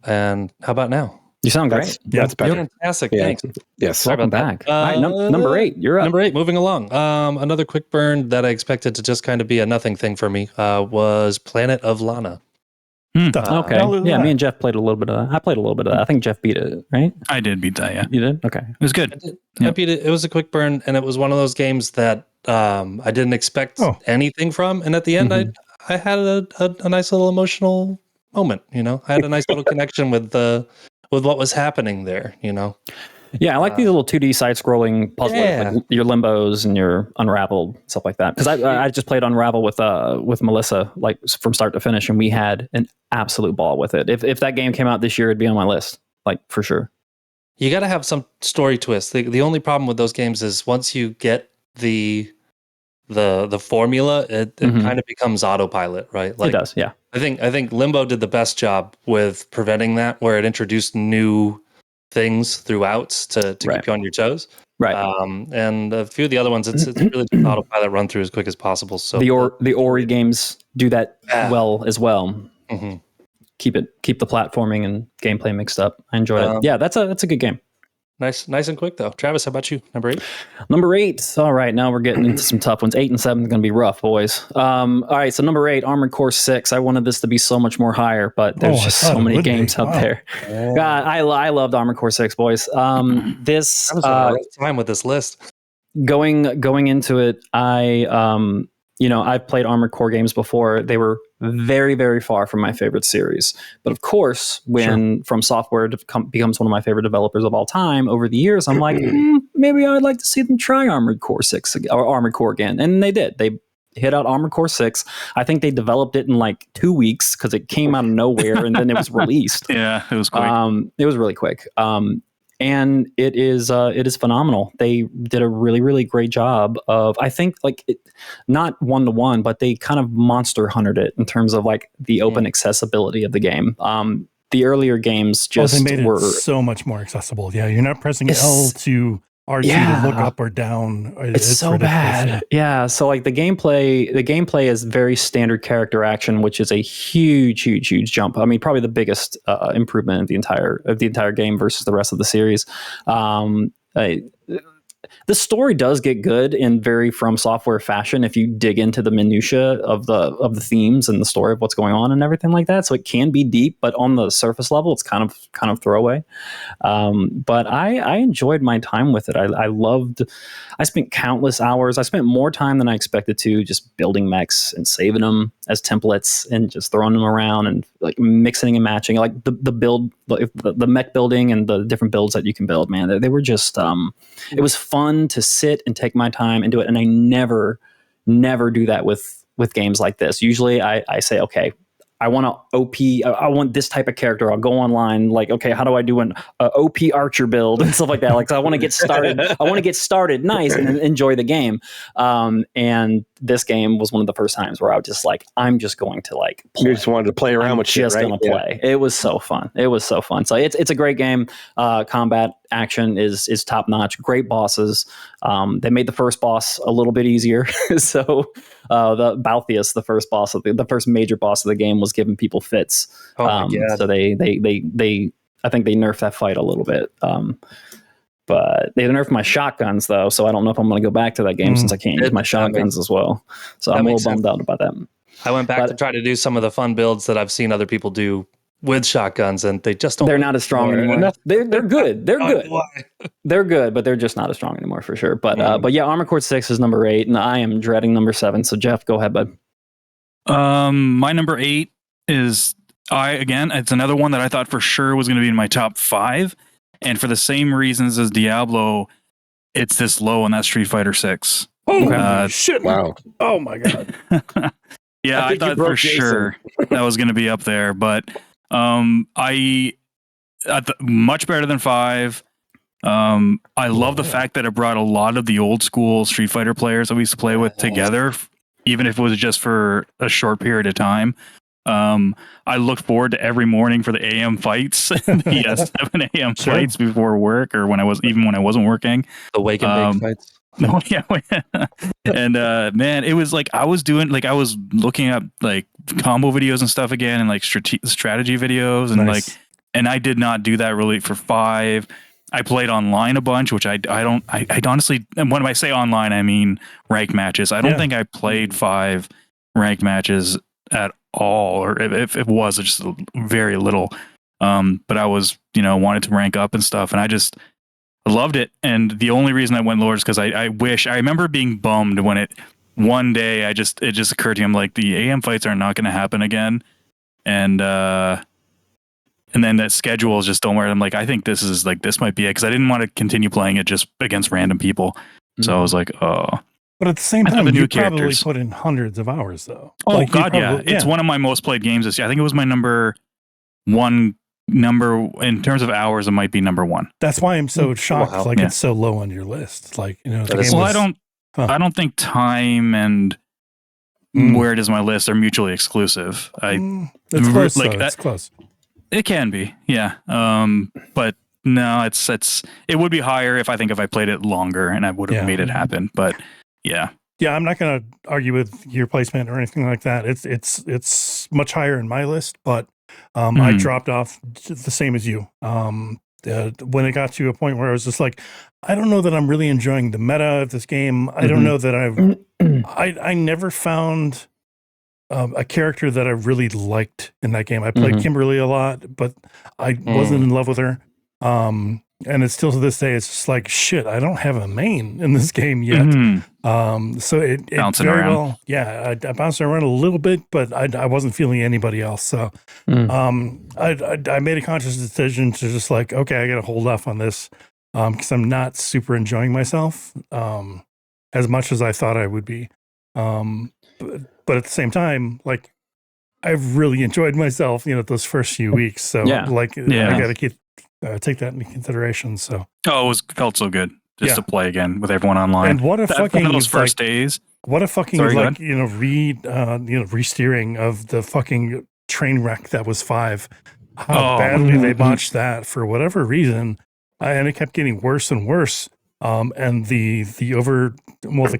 And how about now? You sound great. That's better. Fantastic. Yeah. Thanks. Yes. Sorry Welcome about that. back. All right, number 8. You're up. Number 8, moving along. Another quick burn that I expected to just kind of be a nothing thing for me was Planet of Lana. Okay. Yeah, me and Geoff played a little bit of that. I played a little bit of that. I think Geoff beat it, right? I did beat that, yeah. You did? Okay. It was good. I beat it. It was a quick burn, and it was one of those games that I didn't expect anything from. And at the end, I had a nice little emotional moment. You know, I had a nice little connection with what was happening there. You know. Yeah, I like these little 2D side-scrolling puzzles, like your Limbos and your Unraveled, stuff like that. Because I just played Unravel with Melissa, like from start to finish, and we had an absolute ball with it. If that game came out this year, it'd be on my list, like for sure. You got to have some story twist. The only problem with those games is once you get the formula, it kind of becomes autopilot, right? Like, it does, yeah. I think Limbo did the best job with preventing that, where it introduced new things throughout to keep you on your toes. Right. And a few of the other ones, it's really just autopilot run through as quick as possible. So the Ori games do that well as well. Mm-hmm. Keep the platforming and gameplay mixed up. I enjoy it. Yeah, that's a good game. Nice and quick though. Travis, how about you? Number 8. Number 8. All right, now we're getting into some tough ones. 8 and 7 is going to be rough, boys. All right, so number 8, Armored Core 6. I wanted this to be so much more higher, but there's just so many games out there. God, I loved Armored Core 6, boys. This I was having a rough time with this list. Going into it, I've played Armored Core games before. They were very, very far from my favorite series. But of course, when From Software becomes one of my favorite developers of all time, over the years, I'm like, maybe I'd like to see them try Armored Core 6 or Armored Core again. And they did. They hit out Armored Core 6. I think they developed it in like 2 weeks because it came out of nowhere and then it was released. Yeah, it was quick. It was really quick. And it is phenomenal. They did a really, really great job of, I think, not 1-to-1, but they kind of monster hunted it in terms of like the open accessibility of the game. The earlier games just they made were it so much more accessible. Yeah, you're not pressing L to RT to look up or down. It's so ridiculous. bad. Yeah. So like the gameplay is very standard character action, which is a huge jump. I mean, probably the biggest improvement of the entire game versus the rest of the series. The story does get good in very From Software fashion if you dig into the minutia of the themes and the story of what's going on and everything like that. So it can be deep, but on the surface level, it's kind of throwaway. But I enjoyed my time with it. I spent countless hours. I spent more time than I expected to just building mechs and saving them as templates and just throwing them around and like mixing and matching, like the mech building and the different builds that you can build, man. They were just, it was fun to sit and take my time and do it. And I never do that with games like this. Usually I say, okay, I want to OP. I want this type of character. I'll go online. Like, okay, how do I do an OP archer build and stuff like that? Like, so I want to get started. I want to get started nice and then enjoy the game. And this game was one of the first times where I was just like, I'm just going to like play. You just wanted to play around with shit, right? Just going to play. It was so fun. So it's a great game. Combat action is top notch. Great bosses. They made the first boss a little bit easier. So the Baltheus, the first major boss of the game, was giving people fits. Oh my God. So they I think they nerfed that fight a little bit. But they nerfed my shotguns though, so I don't know if I'm going to go back to that game since I can't use my shotguns as well. So I'm a little bummed out about that. I went back to try to do some of the fun builds that I've seen other people do with shotguns, and they just don't. They're not as strong anymore. They're good. They're good. They're good, but they're just not as strong anymore for sure. But yeah, Armored Core 6 is number 8, and I am dreading number 7. So Geoff, go ahead, bud. My number 8 is it's another one that I thought for sure was going to be in my top 5, and for the same reasons as Diablo, it's this low, and that's Street Fighter 6. Oh shit! Wow! Oh my God! Yeah, I thought for sure that was going to be up there, but much better than 5. I love the fact that it brought a lot of the old school Street Fighter players that we used to play with together, even if it was just for a short period of time. I look forward to every morning for the AM fights, the 7 AM fights before work, or when I wasn't working. The wake and bake fights. No, yeah, and man, it was like I was looking up like combo videos and stuff again, and like strategy videos, and and I did not do that really for 5. I played online a bunch, which I honestly, and when I say online, I mean rank matches. I don't think I played 5 rank matches at all, or if it was just very little. But I was, wanted to rank up and stuff, and I loved it. And the only reason I went lower is because I remember being bummed when one day it just occurred to me, I'm like, the AM fights are not going to happen again. And then that schedule just don't work. I'm like, I think this might be it, because I didn't want to continue playing it just against random people. Mm-hmm. So I was like, oh. But at the same time, you probably put in hundreds of hours, though. Oh, God, yeah. It's one of my most played games this year. I think it was my number 1 in terms of hours. It might be number 1. That's why I'm so shocked. Wow. It's so low on your list. Like, I don't think time and where it is on my list are mutually exclusive. It's close. It's close. It can be, yeah. But no, it would be higher if I played it longer and I would have made it happen. But yeah. Yeah, I'm not going to argue with your placement or anything like that. It's much higher in my list, but I dropped off the same as you. When it got to a point where I was just like, I don't know that I'm really enjoying the meta of this game. I don't know that I never found a character that I really liked in that game. I played Kimberly a lot, but I wasn't in love with her. And it's still to this day, it's just like, shit, I don't have a main in this game yet. So it bouncing very around. I bounced around a little bit, but I wasn't feeling anybody else. So I made a conscious decision to just like, okay, I got to hold off on this because I'm not super enjoying myself as much as I thought I would be. But at the same time, like, I've really enjoyed myself, those first few weeks. So I got to take that into consideration. So it felt so good just to play again with everyone online. And what a fucking one of those first days. What a fucking re-steering of the fucking train wreck that was 5. How badly they botched that for whatever reason, and it kept getting worse and worse. And the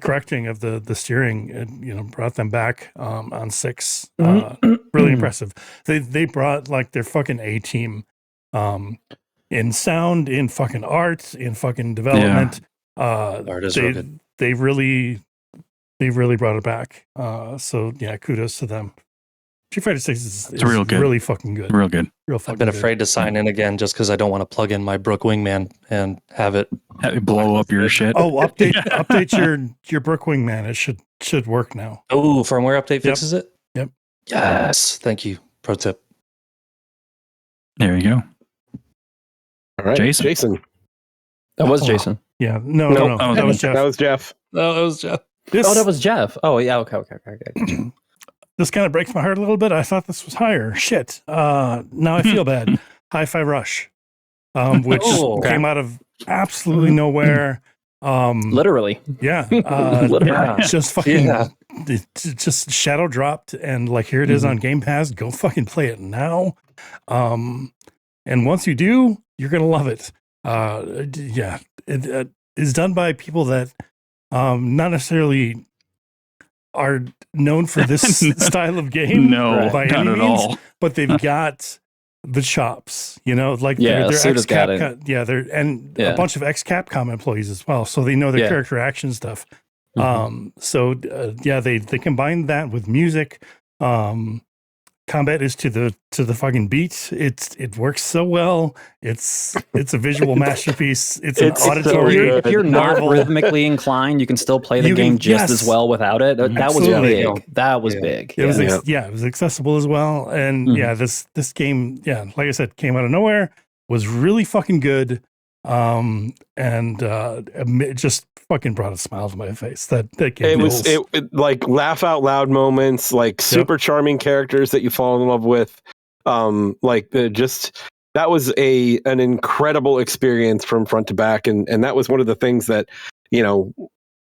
correcting of the steering, brought them back on 6. Really impressive. They brought like their fucking A team, in sound, in fucking art, in fucking development. Art is real good. They really brought it back. So yeah, kudos to them. Street Fighter 6 is real good. Really fucking good. Real good. Real fucking I've been good. afraid to sign in again just because I don't want to plug in my Brook Wingman and have it Blow up your shit. Oh, update your Brook Wingman. It should work now. Oh, firmware update fixes it? Yep. Yes. Thank you. Pro tip. There you go. All right, Jason. That was Jason. Yeah. No. Oh, That was Geoff. That was Geoff. No, that was Geoff. That was Geoff. Oh, yeah. Okay. This kind of breaks my heart a little bit. I thought this was higher. Shit. Now I feel bad. Hi-Fi Rush, which came out of absolutely nowhere. Literally. Yeah. Literally. Just fucking, it just shadow dropped, and like, here it is on Game Pass. Go fucking play it now. And once you do, you're gonna love it. It is done by people that not necessarily are known for this style of game. No, by not any at means, all. but they've got the chops, like Yeah, they're Suda's got it. they're a bunch of ex-Capcom employees as well, so they know their character action stuff. They combine that with music. Combat is to the fucking beat. It works so well. It's a visual masterpiece. It's an auditory. If you're not rhythmically inclined, you can still play the game just as well without it. That was big. That was big. It was it was accessible as well. And this game, like I said, came out of nowhere. Was really fucking good. It just fucking brought a smile to my face. That game. It like laugh out loud moments, like super charming characters that you fall in love with. That was an incredible experience from front to back, and that was one of the things that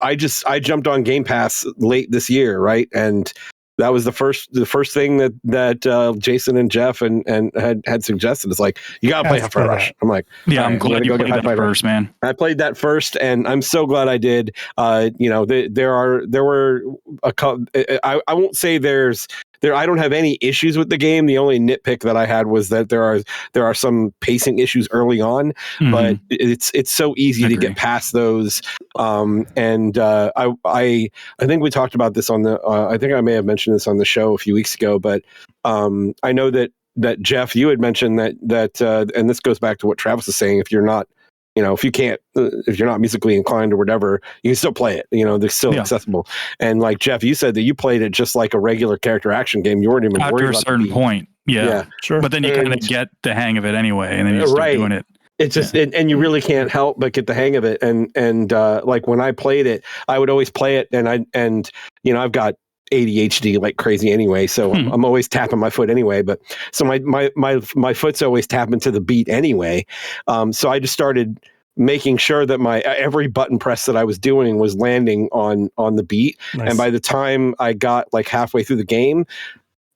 I jumped on Game Pass late this year, right? And that was the first thing that Jason and Geoff and had suggested. It's like, you gotta play Hi-Fi Rush. I'm like, I'm glad you played that first, man. I played that first, and I'm so glad I did. There were a couple. I won't say I don't have any issues with the game. The only nitpick that I had was that there are some pacing issues early on, but it's so easy to get past those. I think we talked about this on the. I think I may have mentioned this on the show a few weeks ago, but I know that Geoff, you had mentioned that, and this goes back to what Travis is saying. If you're not, if you're not musically inclined or whatever, you can still play it. They're still accessible. And like Geoff, you said that you played it just like a regular character action game. You weren't even worried about after a certain point. Yeah, sure. But then you kind of get the hang of it anyway, and then you start doing it. It's just, and you really can't help but get the hang of it. And like when I played it, I would always play it, and I've got ADHD like crazy anyway, so I'm always tapping my foot anyway. But so my foot's always tapping to the beat anyway. So I just started making sure that my every button press that I was doing was landing on the beat. Nice. And by the time I got like halfway through the game,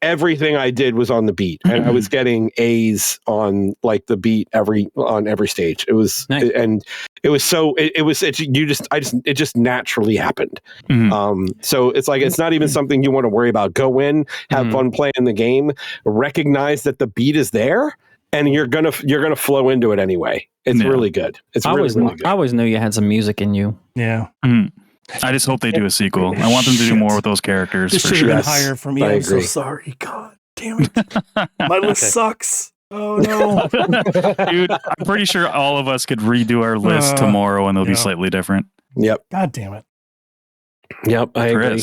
everything I did was on the beat, and I was getting A's on like the beat on every stage. It was nice. And it was so it just naturally happened. So it's like, it's not even something you want to worry about. Go in, have fun playing the game, recognize that the beat is there, and you're gonna flow into it anyway. It's really good. It's really good. I always knew you had some music in you. Yeah. I just hope they do a sequel. I want them to do more with those characters. This should have been higher for me. I'm so sorry. God damn it. My list sucks. Oh no. Dude, I'm pretty sure all of us could redo our list tomorrow and they'll be slightly different. Yep. God damn it. Yep. I agree.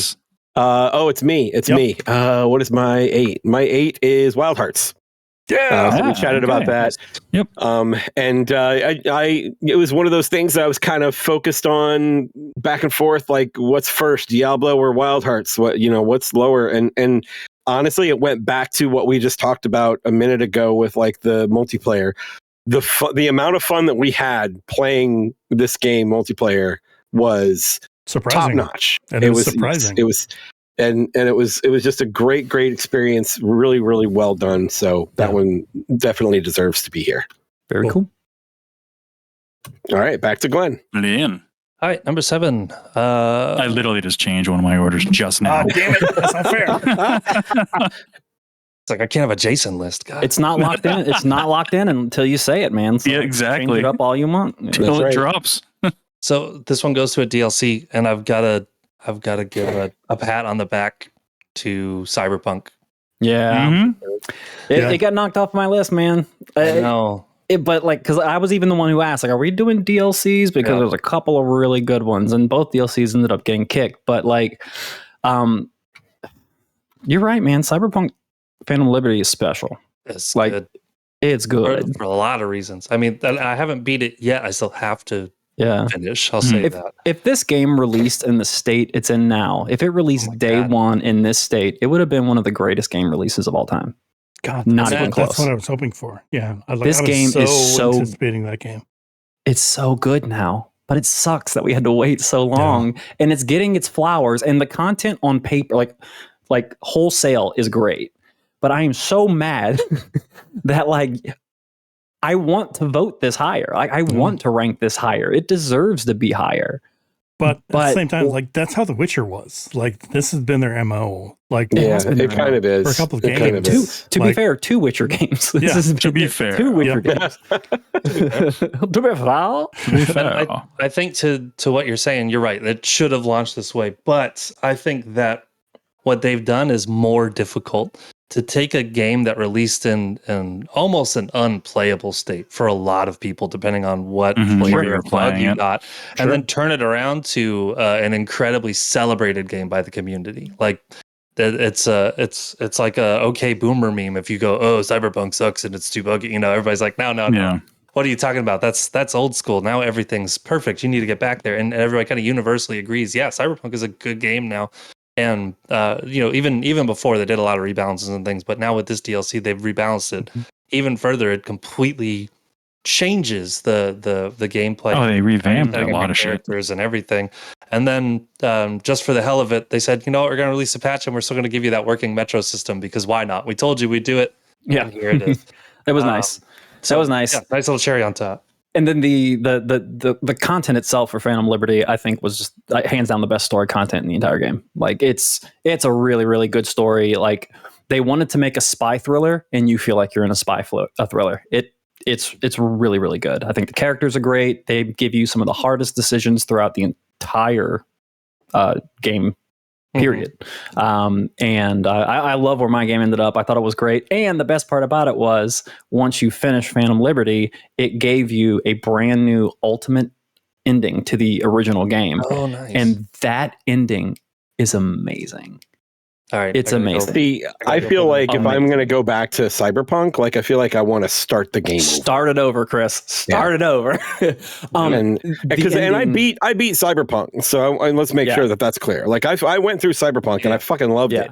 It's me. It's me. What is my 8? My 8 is Wild Hearts. So we chatted about that. Yep. And it was one of those things that I was kind of focused on back and forth, like what's first, Diablo or Wild Hearts? What's lower? And honestly, it went back to what we just talked about a minute ago with like the multiplayer. The amount of fun that we had playing this game multiplayer was surprising, top notch. It was surprising. And it was just a great experience. Really, really well done. So that one definitely deserves to be here. Very cool. All right, back to Glenn. Ian. All right, number 7. I literally just changed one of my orders just now. Damn it. That's not fair. It's like I can't have a Jason list. God. It's not locked in. It's not locked in until you say it, man. So Yeah, exactly. Change it up all you want. Until right. it drops. So this one goes to a DLC, and I've got to give a pat on the back to Cyberpunk. Yeah. Mhm. It got knocked off my list, man. I know. But like, because I was even the one who asked, like, are we doing DLCs? Because there's a couple of really good ones, and both DLCs ended up getting kicked. But like, you're right, man. Cyberpunk Phantom Liberty is special. It's Like, good It's good. for a lot of reasons. I mean, I haven't beat it yet. I still have to Yeah. finish. I'll say that. If this game released in the state it's in now, if it released day God. one in this state, it would have been one of the greatest game releases of all time. God, Not even close. That's what I was hoping for. Yeah. This game is so- anticipating that game. It's so good now, but it sucks that we had to wait so long. And it's getting its flowers, and the content on paper, like wholesale, is great. But I am so mad that like I want to vote this higher. I want to rank this higher. It deserves to be higher. But at the But- same time, like that's how The Witcher was. Like this has been their MO. Like Yeah, been it kind of is. for a couple of It kind of games. is. To be Like- fair, 2 Witcher games. This Yeah, has to be been fair. 2 Witcher Yeah. games. To be fair. I think to what you're saying, you're right. It should have launched this way. But I think that what they've done is more difficult. To take a game that released in almost an unplayable state for a lot of people, depending on what Mhm, where flavor you're of bug playing you it. got, and then turn it around to an incredibly celebrated game by the community. Like it's like a okay boomer meme. If you go, oh, Cyberpunk sucks and it's too buggy, everybody's like, no. Yeah. What are you talking about? That's old school. Now everything's perfect. You need to get back there, and everybody kind of universally agrees. Yeah, Cyberpunk is a good game now. And even before they did a lot of rebalances and things, but now with this DLC they've rebalanced it even further. It completely changes the gameplay. Oh, they revamped a Setting up lot your of shit. characters and everything. And then just for the hell of it, they said, we're going to release a patch and we're still going to give you that working metro system because why not? We told you we'd do it. Yeah. And here it is. It was nice. That was nice. Yeah, nice little cherry on top. And then the content itself for Phantom Liberty, I think, was just hands down the best story content in the entire game. Like it's a really, really good story. Like they wanted to make a spy thriller, and you feel like you're in a thriller. It's really, really good. I think the characters are great. They give you some of the hardest decisions throughout the entire game. Period. And I love where my game ended up. I thought it was great. And the best part about it was once you finish Phantom Liberty, it gave you a brand new ultimate ending to the original game. Oh, nice. And that ending is amazing. All right, It's I gotta go. amazing. See, I feel like if I'm going to go back to Cyberpunk, like I feel like I want to start the game. Start it over, Chris. Start it over. And because I ending- beat Cyberpunk, so let's make sure that that's clear. Like I went through Cyberpunk and I fucking loved it.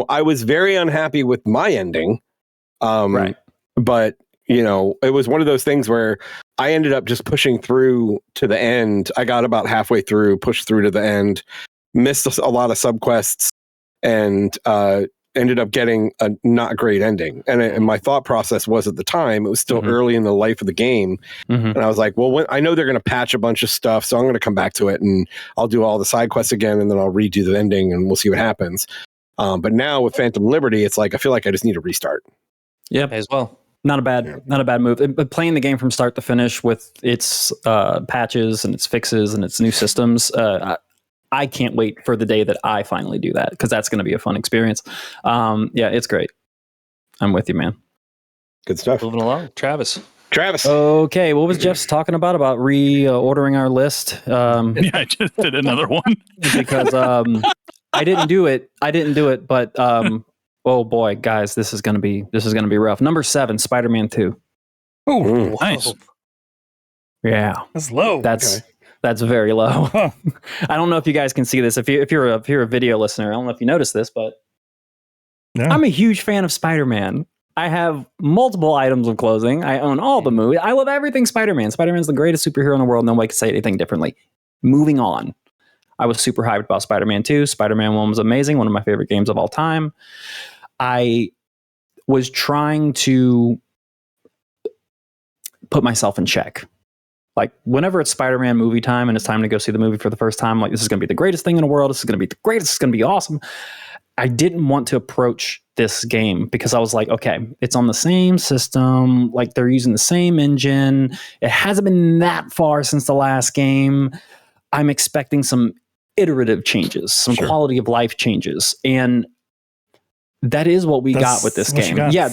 I was very unhappy with my ending, Right. But it was one of those things where I ended up just pushing through to the end. I got about halfway through, pushed through to the end, missed a lot of subquests, and ended up getting a not great ending. And my thought process was at the time, it was still early in the life of the game. And I was like, well, I know they're going to patch a bunch of stuff, so I'm going to come back to it and I'll do all the side quests again, and then I'll redo the ending and we'll see what happens. But now with Phantom Liberty, it's like, I feel like I just need a restart. Yep. May as well. Not a bad move. But playing the game from start to finish with its patches and its fixes and its new systems, I can't wait for the day that I finally do that because that's going to be a fun experience. It's great. I'm with you, man. Good stuff. Moving along, Travis. Okay, what was Jeff's talking about reordering our list? Yeah, I just did another one. Because I didn't do it, but oh boy, guys, this is gonna be rough. Number 7, Spider-Man 2. Oh, Nice. Yeah, that's low. That's very low. Huh. I don't know if you guys can see this. If you're a video listener, I don't know if you noticed this, but Yeah. I'm a huge fan of Spider-Man. I have multiple items of clothing. I own all the movies. I love everything Spider-Man. Spider-Man's the greatest superhero in the world. Nobody can say anything differently. Moving on. I was super hyped about Spider-Man 2. Spider-Man 1 was amazing. One of my favorite games of all time. I was trying to put myself in check. Like whenever it's Spider-Man movie time and it's time to go see the movie for the first time, like this is going to be the greatest thing in the world. This is going to be the greatest. It's going to be awesome. I didn't want to approach this game because I was like, okay, it's on the same system. Like they're using the same engine. It hasn't been that far since the last game. I'm expecting some iterative changes, some quality of life changes. And that is what we got with this game. Yeah,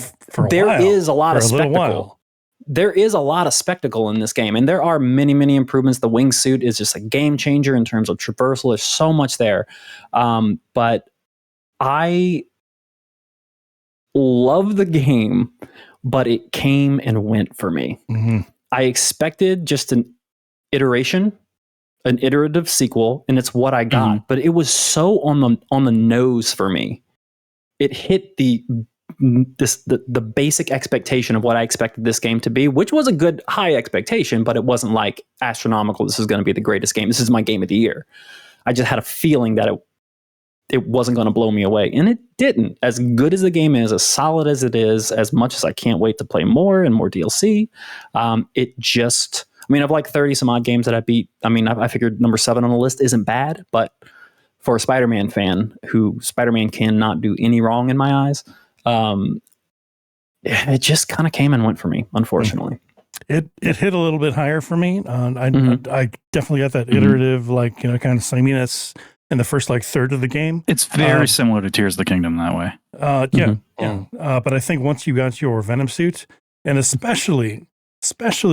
there is a lot of spectacle. There is a lot of spectacle in this game, and there are many, many improvements. The wingsuit is just a game changer in terms of traversal. There's so much there. But I love the game, but it came and went for me. Mm-hmm. I expected just an iteration, an iterative sequel, and it's what I got. But it was so on the nose for me. It hit the basic expectation of what I expected this game to be, which was a good high expectation, but it wasn't like astronomical. This is going to be the greatest game. This is my game of the year. I just had a feeling that it wasn't going to blow me away, and it didn't. As good as the game is, as solid as it is, as much as I can't wait to play more and more DLC, it just, I mean, I've like 30 some odd games that I beat. I mean, I figured number 7 on the list isn't bad, but for a Spider-Man fan who Spider-Man cannot do any wrong in my eyes, it just kind of came and went for me, unfortunately. It hit a little bit higher for me. I definitely got that iterative, like, kind of sameness in the first like third of the game. It's very similar to Tears of the Kingdom that way. But I think once you got your Venom suit, and especially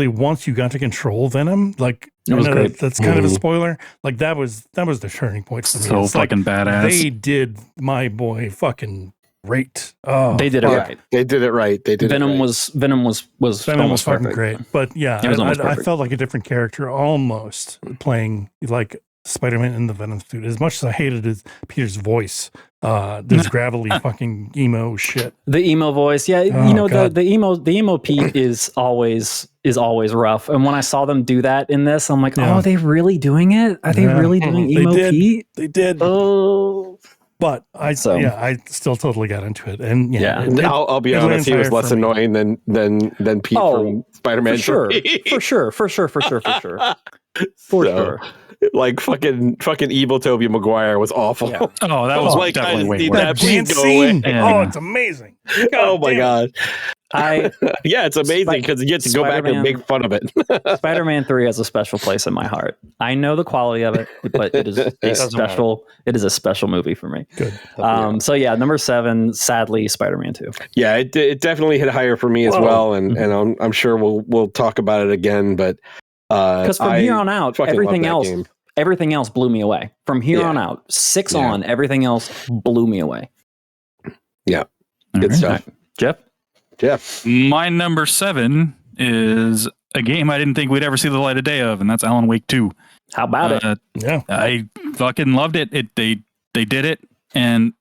once you got to control Venom, like it was great. That's kind of a spoiler. Like that was the turning point for me. So it's fucking badass. They did my boy fucking great. Oh, they did it right. They did it right. They did Venom it right. Venom was almost fucking perfect. great. But yeah, I felt like a different character almost playing like Spider-Man in the Venom suit. As much as I hated Peter's voice, this gravelly fucking emo shit. The emo voice, yeah. The emo Pete is always rough. And when I saw them do that in this, I'm like, oh, are they really doing it? Are they really doing emo Pete? They did. Oh. But I still totally got into it, and I'll be honest, he was less annoying than Pete from Spider-Man. For sure. Like fucking evil Tobey Maguire was awful. Yeah. Oh, that was like definitely way that Please go scene. away. Oh, it's amazing. Oh my god. It's amazing because you get to go back and make fun of it. Spider-Man 3 has a special place in my heart. I know the quality of it, but it is a special movie for me. Good. So yeah, number 7, sadly, Spider-Man 2. Yeah, it definitely hit higher for me as well, and I'm sure we'll talk about it again, but because from here on out, everything else blew me away. From here on out, 6 on, everything else blew me away. Yeah, good stuff. Jeff, my number 7 is a game I didn't think we'd ever see the light of day of, and that's Alan Wake 2. How about it? Yeah, I fucking loved it. They did it, and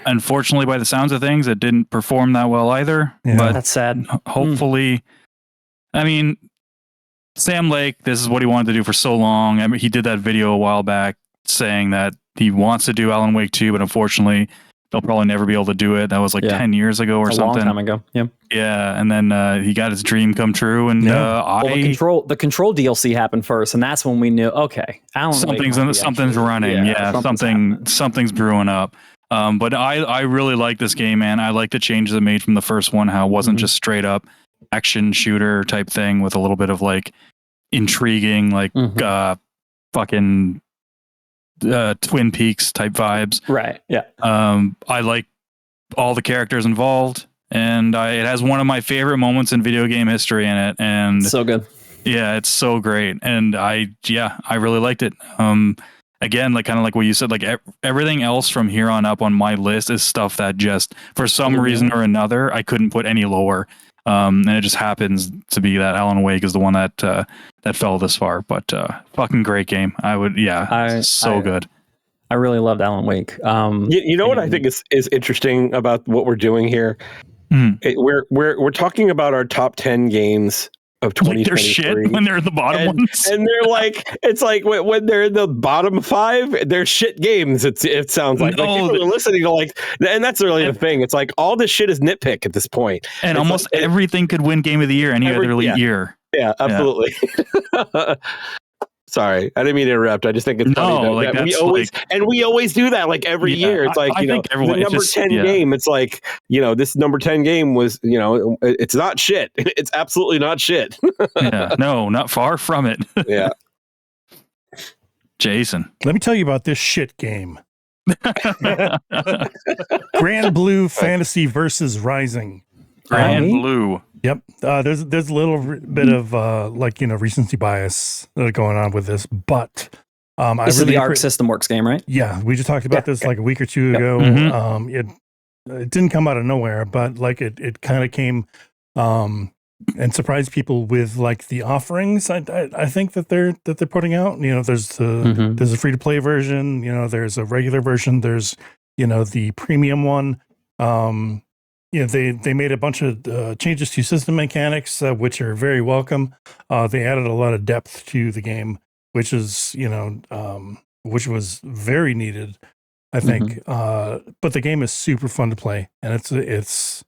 unfortunately, by the sounds of things, it didn't perform that well either. Yeah. But that's sad. Hopefully, I mean, Sam Lake, this is what he wanted to do for so long. I mean, he did that video a while back saying that he wants to do Alan Wake 2, but unfortunately, they'll probably never be able to do it. That was like 10 years ago or something. A long time ago. Yeah. Yeah. And then he got his dream come true. And the control DLC happened first, and that's when we knew, okay, something's running. Yeah. Something's brewing up. But I really like this game, man. I like the changes it made from the first one, how it wasn't just straight up action shooter type thing with a little bit of like intriguing, like fucking Twin Peaks type vibes. Right. Yeah. I like all the characters involved, and it has one of my favorite moments in video game history in it. And so good. Yeah, it's so great. And I really liked it. Again, like kind of like what you said, like everything else from here on up on my list is stuff that just for some reason or another I couldn't put any lower. And it just happens to be that Alan Wake is the one that fell this far, but fucking great game. So good. I really loved Alan Wake. You know what I think is interesting about what we're doing here? We're talking about our top 10 games of 2023. They're shit when they're in the bottom ones, and they're like, it's like when they're in the bottom 5, they're shit games. It sounds like people are listening to like, and that's really the thing. It's like all this shit is nitpick at this point. And it's almost everything could win Game of the Year any other year. Yeah, absolutely. Sorry, I didn't mean to interrupt. I just think it's funny that we always do that like every year. It's like, I think everyone, the number 10 game. It's like, this number 10 game was, it's not shit. It's absolutely not shit. Yeah, no, not far from it. Yeah. Jason. Let me tell you about this shit game. Grand Blue Fantasy versus Rising. Grand Blue. Yep. There's a little bit of recency bias going on with this, but this is the Arc System Works game, right? Yeah, we just talked about this like a week or two ago. Mm-hmm. It didn't come out of nowhere, but like it kind of came and surprised people with like the offerings. I think that they're putting out. There's there's a free to play version. There's a regular version. There's the premium one. They made a bunch of changes to system mechanics, which are very welcome. They added a lot of depth to the game, which is which was very needed, I think. But the game is super fun to play, and it's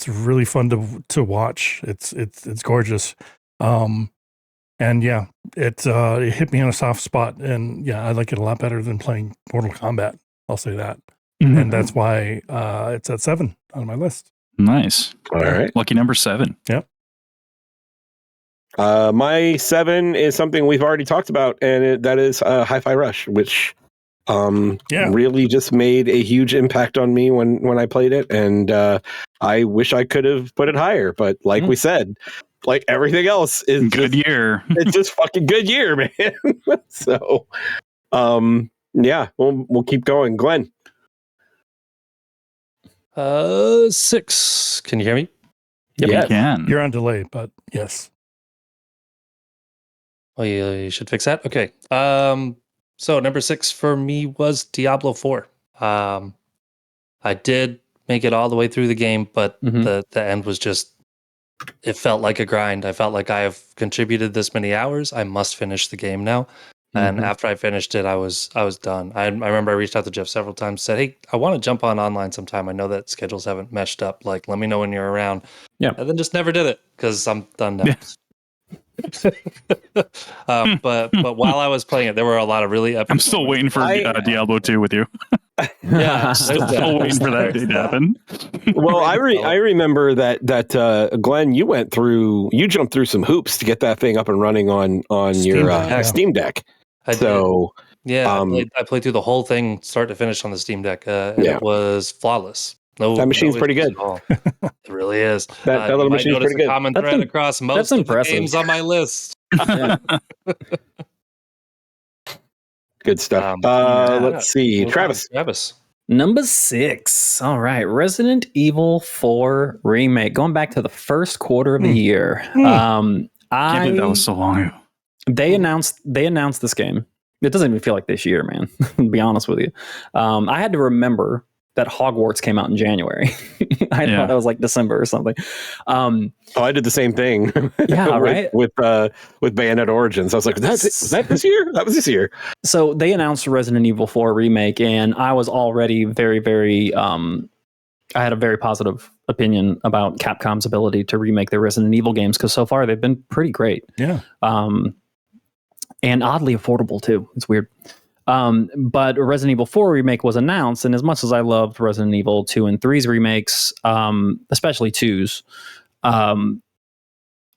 really fun to watch. It's gorgeous, and yeah, it hit me on a soft spot, and yeah, I like it a lot better than playing Mortal Kombat. I'll say that, and that's why it's at 7 on my list. Nice. All right. Lucky number 7. Yep. My 7 is something we've already talked about, and that is Hi-Fi Rush, which really just made a huge impact on me when I played it, and I wish I could have put it higher, but like we said, like everything else is good year. It's just fucking good year, man. So, yeah, we'll keep going. Glenn. 6. Can you hear me? Yep, you can. You're on delay, but yes. Oh, you should fix that. Okay. So number 6 for me was Diablo 4. I did make it all the way through the game, but the end was just, it felt like a grind. I felt like I have contributed this many hours. I must finish the game now. And after I finished it, I was done. I remember I reached out to Geoff several times, said, "Hey, I want to jump on online sometime. I know that schedules haven't meshed up. Like, let me know when you're around." Yeah. And then just never did it because I'm done now. But while I was playing it, there were a lot of really epic. I'm still waiting for Diablo 2 with you. Yeah, still waiting for that day to happen. Well, I remember that Glenn, you jumped through some hoops to get that thing up and running on your Steam Deck. I played through the whole thing, start to finish, on the Steam Deck, and it was flawless. That machine's pretty good. It really is. That little machine's pretty good. Common thread across most of the games on my list. Good stuff. Let's see. Travis. Number 6. All right. Resident Evil 4 Remake. Going back to the first quarter of the year. Can't believe that was so long ago. They announced this game. It doesn't even feel like this year, man. To be honest with you. I had to remember that Hogwarts came out in January. I thought it was like December or something. I did the same thing. Yeah, right. with Bayonetta Origins, I was like, was that this year? That was this year. So they announced Resident Evil 4 Remake, and I was already very, very. I had a very positive opinion about Capcom's ability to remake the Resident Evil games, because so far they've been pretty great. Yeah. And oddly affordable too. It's weird. But Resident Evil 4 Remake was announced, and as much as I loved Resident Evil 2 and 3's remakes, especially 2's,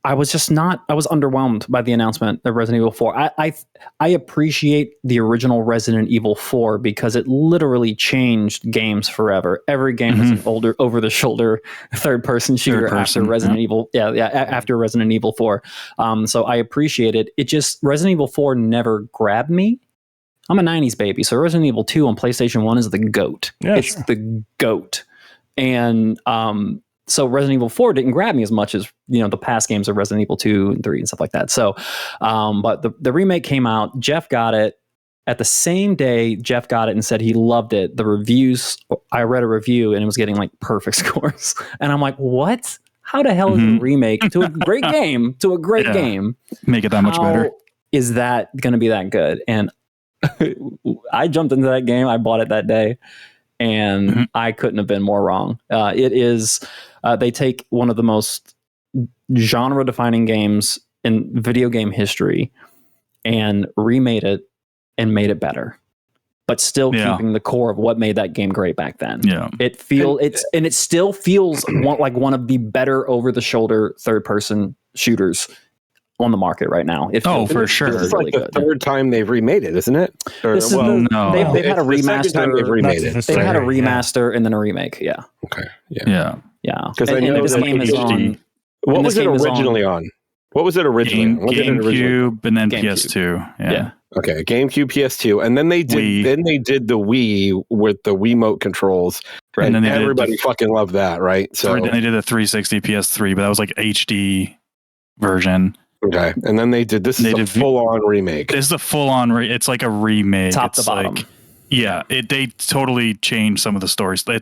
I was underwhelmed by the announcement of Resident Evil 4. I appreciate the original Resident Evil 4 because it literally changed games forever. Every game was an older, over-the-shoulder, third-person shooter after Resident Evil. After Resident Evil 4. So I appreciate it. It just, Resident Evil 4 never grabbed me. I'm a 90s baby, so Resident Evil 2 on PlayStation 1 is the GOAT. Yeah, it's the GOAT. And so Resident Evil 4 didn't grab me as much as, the past games of Resident Evil 2 and 3 and stuff like that. So, but the remake came out. Geoff got it. At the same day, Geoff got it and said he loved it. The reviews, I read a review and it was getting like perfect scores. And I'm like, what? How the hell is a remake to a great game, game? Make it that much better. Is that going to be that good? And I jumped into that game. I bought it that day, and I couldn't have been more wrong. It is, they take one of the most genre-defining games in video game history and remade it and made it better, but still keeping the core of what made that game great back then. Yeah. It still feels like one of the better over the shoulder third person shooters on the market right now. For sure. This is really like the third time they've remade it, isn't it? No. They've had a the second time remaster. they've remade it. They've had a remaster and then a remake. Yeah. Okay. Yeah. Because I know this that game is on. What was it originally on? What was it originally? GameCube and then GameCube. PS2. Yeah. Okay, GameCube, PS2, and then they did. Wii. Then they did the Wii with the Wiimote controls, right? And then everybody fucking loved that, right? So then they did the 360 PS3, but that was like HD version. Okay, and then they did this. Is a full-on remake. This is a full-on. It's like a remake. Top to bottom. They totally changed some of the stories. They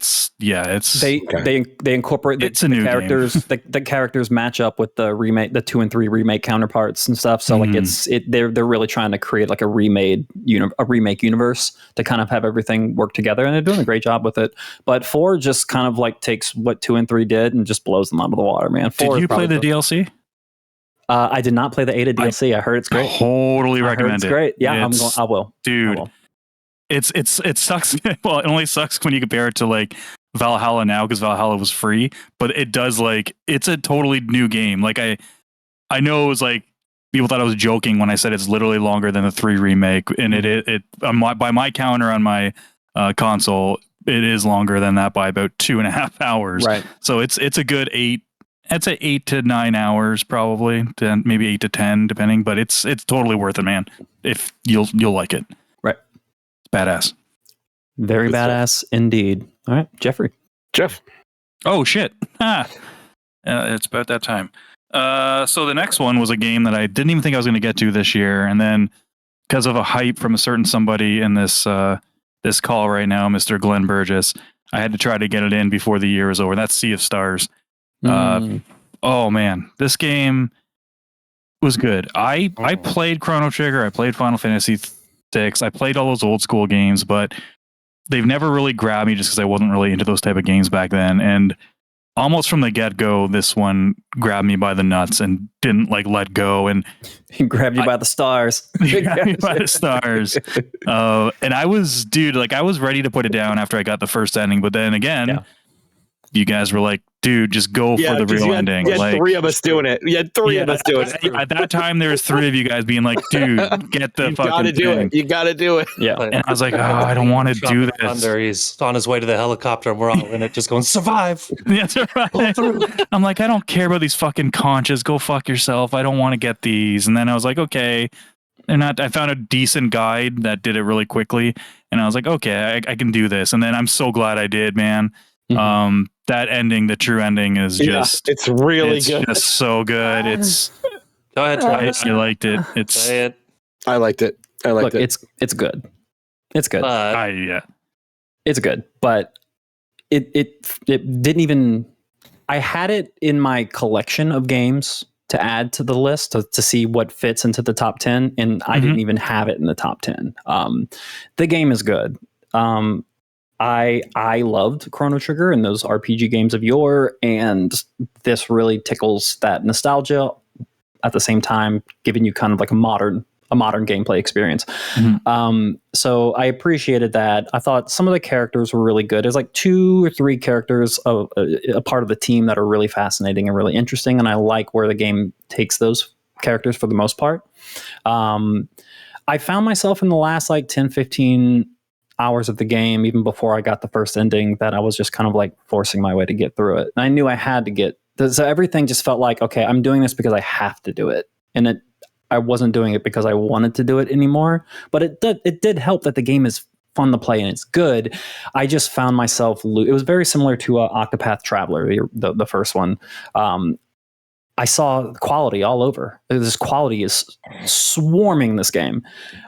incorporate it's a new characters. The characters match up with the remake, the 2 and 3 remake counterparts and stuff. So they're really trying to create like a remake universe to kind of have everything work together, and they're doing a great job with it. But 4 just kind of like takes what 2 and 3 did and just blows them out of the water, man. Did you play the DLC? I did not play the Ada DLC. I heard it's great. Totally recommend it. It's great. Yeah, I will. Dude. I will. It sucks. Well, it only sucks when you compare it to like Valhalla now, because Valhalla was free, but it does it's a totally new game. Like I know it was like people thought I was joking when I said it's literally longer than the 3 remake, and it by my counter on my console, it is longer than that by about 2.5 hours. Right. So it's a good 8. I'd say 8 to 9 hours, probably, maybe 8 to 10, depending. But it's totally worth it, man. If you'll like it. Right. Badass. Very badass indeed. All right, Jeffrey. Geoff. Oh, shit. It's about that time. So the next one was a game that I didn't even think I was going to get to this year. And then because of a hype from a certain somebody in this call right now, Mr. Glenn Burgess, I had to try to get it in before the year was over. That's Sea of Stars. Oh, man. This game was good. I played Chrono Trigger. I played Final Fantasy VI. I played all those old school games, but they've never really grabbed me just because I wasn't really into those type of games back then. And almost from the get-go, this one grabbed me by the nuts and didn't let go. And he grabbed you by the stars. Grabbed me by the stars. And I was, I was ready to put it down after I got the first ending. But then again, you guys were like, dude, just go for the real ending. You had 3 of us doing it. You had 3 of us doing it. At that time, there was 3 of you guys being like, dude, get the fucking thing. You got to do it. Yeah. And I was like, oh, I don't want to do this. Thunder, he's on his way to the helicopter, and we're all in it, just going, survive. That's right. I'm like, I don't care about these fucking conchas. Go fuck yourself. I don't want to get these. And then I was like, okay. And I found a decent guide that did it really quickly. And I was like, okay, I can do this. And then I'm so glad I did, man. Mm-hmm. That ending, the true ending, is it's really good. It's just so good. It's go ahead, Travis. I liked it. I liked it. Look, it's good. It's good. It's good, but it didn't even. I had it in my collection of games to add to the list to see what fits into the top 10, and I didn't even have it in the top 10. The game is good. I loved Chrono Trigger and those RPG games of yore, and this really tickles that nostalgia at the same time, giving you kind of like a modern gameplay experience. So I appreciated that. I thought some of the characters were really good. There's like 2 or 3 characters of a part of the team that are really fascinating and really interesting, and I like where the game takes those characters for the most part. I found myself in the last 10-15 hours of the game, even before I got the first ending, that I was just kind of forcing my way to get through it. And I knew I had to get, so everything just felt like, okay, I'm doing this because I have to do it. And I wasn't doing it because I wanted to do it anymore. But it did help that the game is fun to play and it's good. I just found myself, it was very similar to Octopath Traveler, the first one. I saw quality all over. This quality is swarming this game,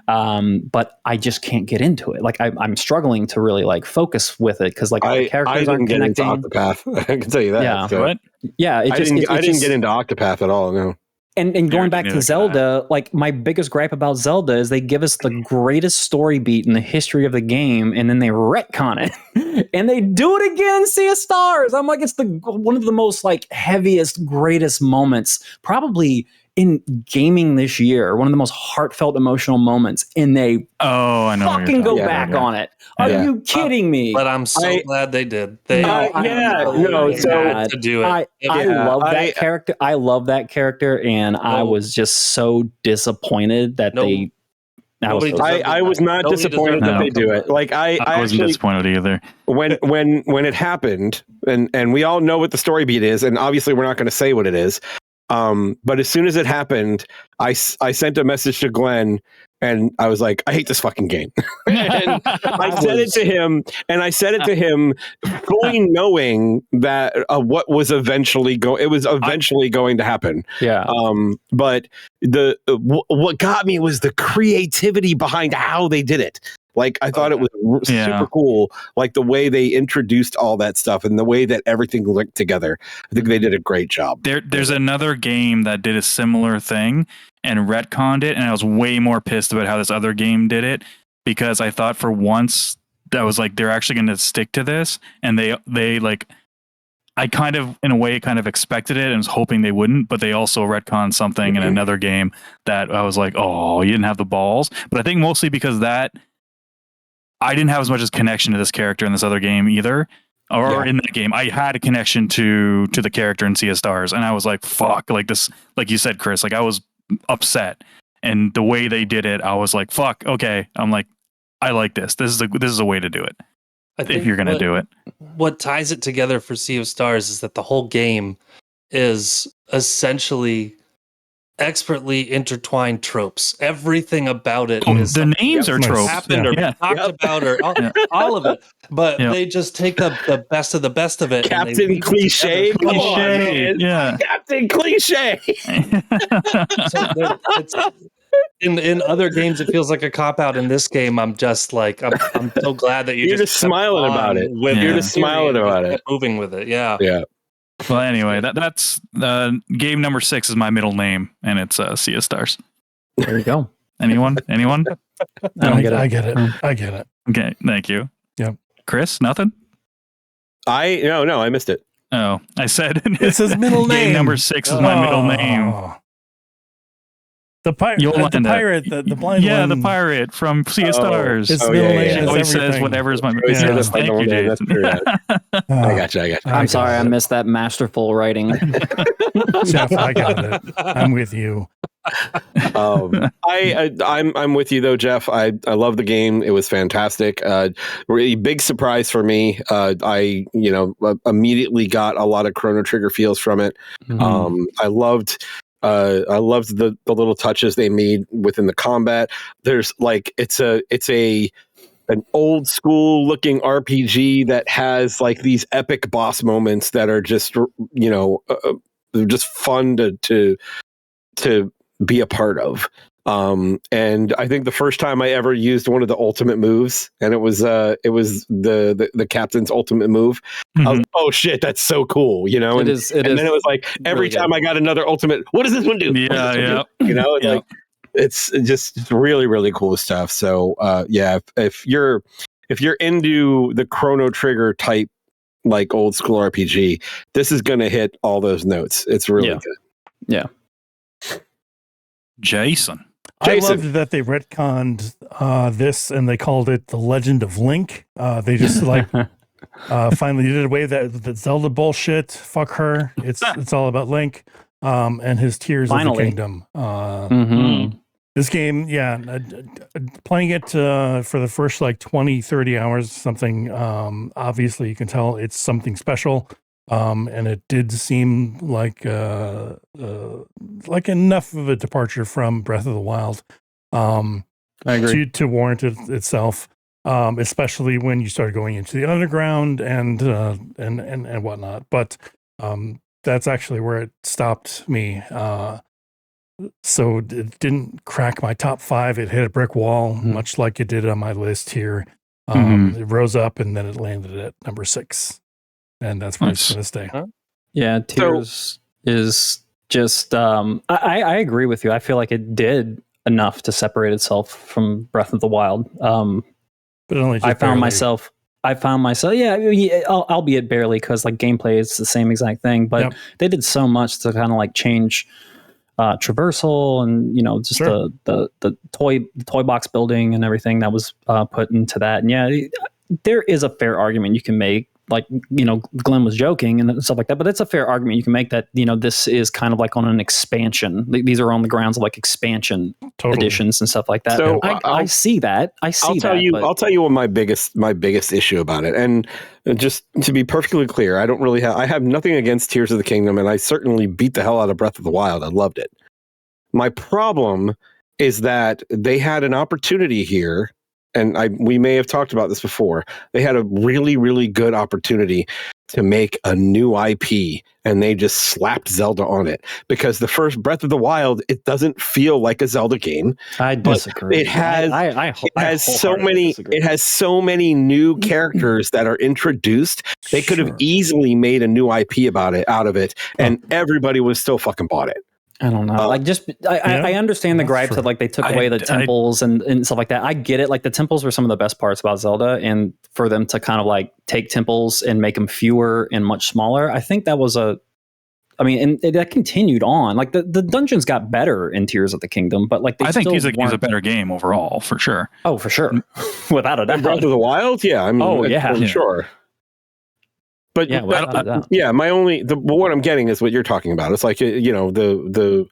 but I just can't get into it. I'm struggling to really focus with it because the characters aren't connecting. I didn't get into Octopath. I can tell you that. Yeah, so. What? Yeah, I didn't get into Octopath at all. No. And going back to Zelda, my biggest gripe about Zelda is they give us the greatest story beat in the history of the game, and then they retcon it, and they do it again. Sea of Stars. I'm like, it's one of the most heaviest, greatest moments probably in gaming this year, one of the most heartfelt, emotional moments, and they I know. fucking go back on it. Are you kidding me? But I'm so glad they did. They had to do it. I love that character. I love that character, and I was just so disappointed that they. I was not disappointed that they do it. Like I wasn't disappointed either. When it happened, and we all know what the story beat is, and obviously we're not going to say what it is. But as soon as it happened, I sent a message to Glenn, and I was like, I hate this fucking game. And I said it to him, fully knowing that what was eventually going to happen. Yeah. But what got me was the creativity behind how they did it. Like, I thought it was super cool, like the way they introduced all that stuff and the way that everything linked together. I think they did a great job. There's another game that did a similar thing and retconned it, and I was way more pissed about how this other game did it, because I thought for once that was like, they're actually going to stick to this, and they like, I kind of, in a way, kind of expected it and was hoping they wouldn't, but they also retconned something in another game that I was like, oh, you didn't have the balls. But I think mostly because that I didn't have as much as connection to this character in this other game either. Or in that game, I had a connection to the character in Sea of Stars, and I was like, fuck, like this, like you said, Chris, like I was upset. And the way they did it, I was like, fuck, okay. I'm like, I like this. This is a way to do it. If you're going to do it. What ties it together for Sea of Stars is that the whole game is essentially expertly intertwined tropes. Everything about it is the names are tropes. Happened or talked about, or all of it. But they just take the best of the best of it. Captain Cliche. Yeah. Captain Cliche. In other games, it feels like a cop out. In this game, I'm just like, I'm so glad that you're just smiling about it. You're just smiling about it, moving with it. Yeah. Well, anyway, that's game number 6 is my middle name, and it's Sea of Stars. There you go. Anyone? I get it. Okay, thank you. Yep. Chris, nothing? No, I missed it. Oh, I said it's his middle name. Game number 6 is my middle name. The pirate, the blind one. The pirate from Sea of Stars. His middle name He always says whatever is my middle name. Thank you, Jason. I got you. I'm sorry, I missed that masterful writing. Jeff, I got it. I'm with you. I'm with you though, Jeff. I love the game. It was fantastic. Really big surprise for me. I immediately got a lot of Chrono Trigger feels from it. Mm-hmm. I loved the little touches they made within the combat. There's like it's an old school looking RPG that has like these epic boss moments that are just just fun to be a part of. And I think the first time I ever used one of the ultimate moves, and it was the captain's ultimate move. Mm-hmm. I was like, oh shit, that's so cool, and then it was like every really time good. I got another ultimate, what does this one do? Yeah. Like it's just really, really cool stuff. So if you're into the Chrono Trigger type like old school RPG, this is gonna hit all those notes. It's really good. Yeah. Jason. I loved that they retconned this and they called it The Legend of Link. They just finally did away with that Zelda bullshit. Fuck her. It's all about Link and his Tears of the Kingdom. This game, playing it for the first 20, 30 hours, something, obviously you can tell it's something special. And it did seem like enough of a departure from Breath of the Wild, I agree. to warrant itself, especially when you started going into the underground and whatnot. But that's actually where it stopped me. So it didn't crack my top 5. It hit a brick wall, much like it did on my list here. It rose up and then it landed at number 6. And that's where it's going to stay. Huh? Yeah, Tears is just. I agree with you. I feel like it did enough to separate itself from Breath of the Wild. But only just I found myself, albeit barely, because gameplay is the same exact thing. But they did so much to kind of change traversal and just Sure. the toy box building and everything that was put into that. And yeah, there is a fair argument you can make. Like, Glenn was joking and stuff like that, but it's a fair argument you can make that, this is kind of like on an expansion. These are on the grounds of like expansion editions and stuff like that. So I see that. I'll tell you what my biggest issue about it. And just to be perfectly clear, I have nothing against Tears of the Kingdom, and I certainly beat the hell out of Breath of the Wild. I loved it. My problem is that they had an opportunity here, and we may have talked about this before. They had a really, really good opportunity to make a new IP, and they just slapped Zelda on it. Because the first Breath of the Wild, it doesn't feel like a Zelda game. I disagree. It has so many new characters that are introduced. They could have easily made a new IP out of it, and everybody would still fucking bought it. I don't know. I understand the gripes that like they took away the temples and stuff like that. I get it. Like the temples were some of the best parts about Zelda, and for them to kind of like take temples and make them fewer and much smaller, I think that was and that continued on. Like the dungeons got better in Tears of the Kingdom, but like I think Tears of the Kingdom is a better game overall, for sure. Oh, for sure, without a doubt. Breath of the Wild, yeah. I'm sure. But what I'm getting is what you're talking about. It's like, the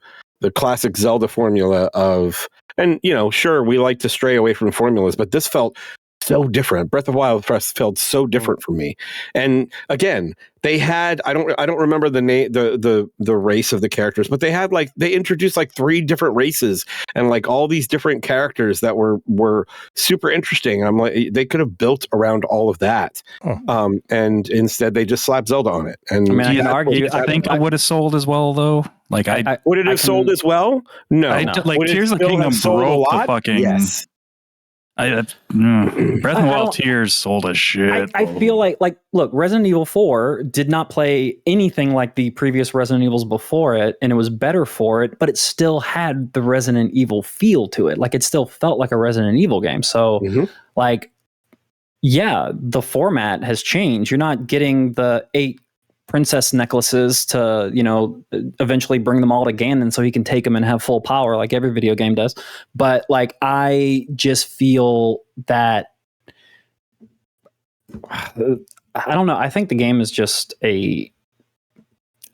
classic Zelda formula of, and sure, we like to stray away from formulas, but this felt so different. Breath of the Wild felt so different for me. And again, they had, I don't remember the name, the race of the characters, but they had they introduced 3 different races and all these different characters that were super interesting. I'm like, they could have built around all of that. And instead they just slapped Zelda on it. And I can argue. I think I would have sold as well, though. Would it have sold as well? No. Tears of the Kingdom broke the fucking. Yes. Breath of the Wild Tears sold a shit. I feel like look, Resident Evil 4 did not play anything like the previous Resident Evils before it, and it was better for it, but it still had the Resident Evil feel to it. Like it still felt like a Resident Evil game. So the format has changed. You're not getting the 8 princess necklaces to eventually bring them all to Ganon so he can take them and have full power like every video game does. But I just feel that I don't know. I think the game is just I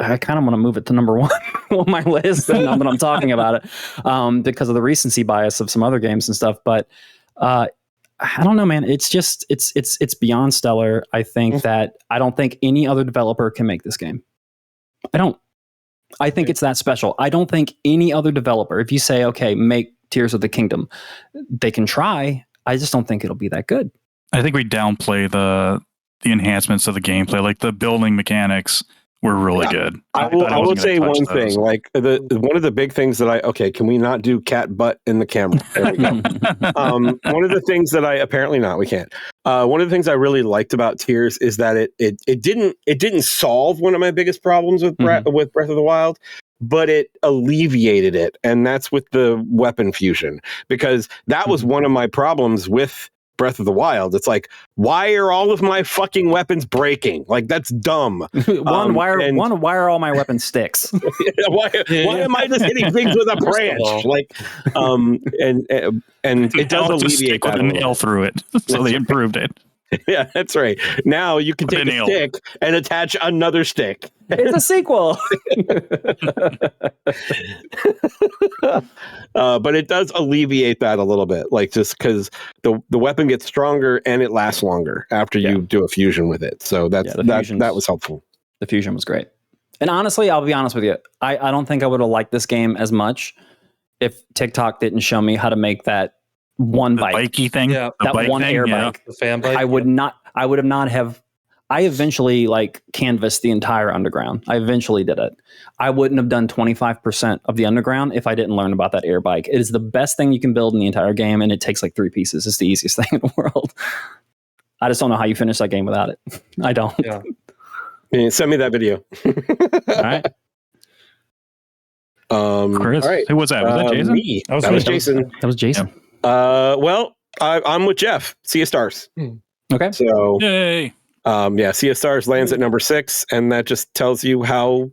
kind of want to move it to number 1 on my list now that I'm talking about it because of the recency bias of some other games and stuff. But I don't know, man. It's just it's beyond stellar. I think that I don't think any other developer can make this game. I think it's that special. I don't think any other developer, if you say, okay, make Tears of the Kingdom, they can try. I just don't think it'll be that good. I think we downplay the enhancements of the gameplay, like the building mechanics were really good. I will say one thing, one of the big things that can we not do cat butt in the camera? There we go. One of the things that apparently not, we can't. One of the things I really liked about Tears is that it didn't solve one of my biggest problems with Breath of the Wild, but it alleviated it. And that's with the weapon fusion, because that was one of my problems with Breath of the Wild. It's like, why are all of my fucking weapons breaking? That's dumb. Why are all my weapons sticks? why am I just hitting things with a branch? And it does alleviate that. With a nail through it, so they improved it. Yeah, that's right. Now you can take a stick and attach another stick. It's a sequel. But it does alleviate that a little bit, just because the weapon gets stronger and it lasts longer after you do a fusion with it. So that was helpful. The fusion was great. And honestly, I'll be honest with you. I don't think I would have liked this game as much if TikTok didn't show me how to make that one bike. Bikey thing? Yeah. That one air bike. The fan bike? I would have not have. I eventually canvassed the entire underground. I eventually did it. I wouldn't have done 25% of the underground if I didn't learn about that air bike. It is the best thing you can build in the entire game, and it takes 3 pieces. It's the easiest thing in the world. I just don't know how you finish that game without it. I don't. Yeah, send me that video. All right. Chris, all right. Who was that? Was that Jason? Me. That was Jason. That was Jason. Well, I'm with Geoff. Sea of Stars. Okay. So, yay. Sea of Stars lands at number 6, and that just tells you how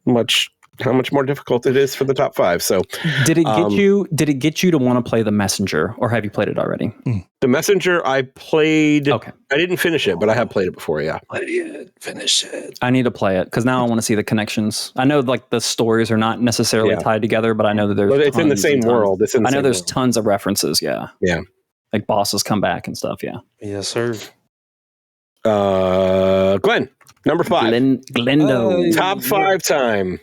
much how much more difficult it is for the top 5. So Did it get you? Did it get you to want to play The Messenger, or have you played it already? The Messenger, I played. Okay. I didn't finish it, but I have played it before. Yeah. Play it, finish it. I need to play it because now I want to see the connections. I know like the stories are not necessarily tied together, but I know that there's. But it's in the same world. It's in the I know same there's world. tons of references. Yeah. Yeah. Like bosses come back and stuff. Yeah. Yes, sir. Glenn, number 5. Glendo. Top 5 time.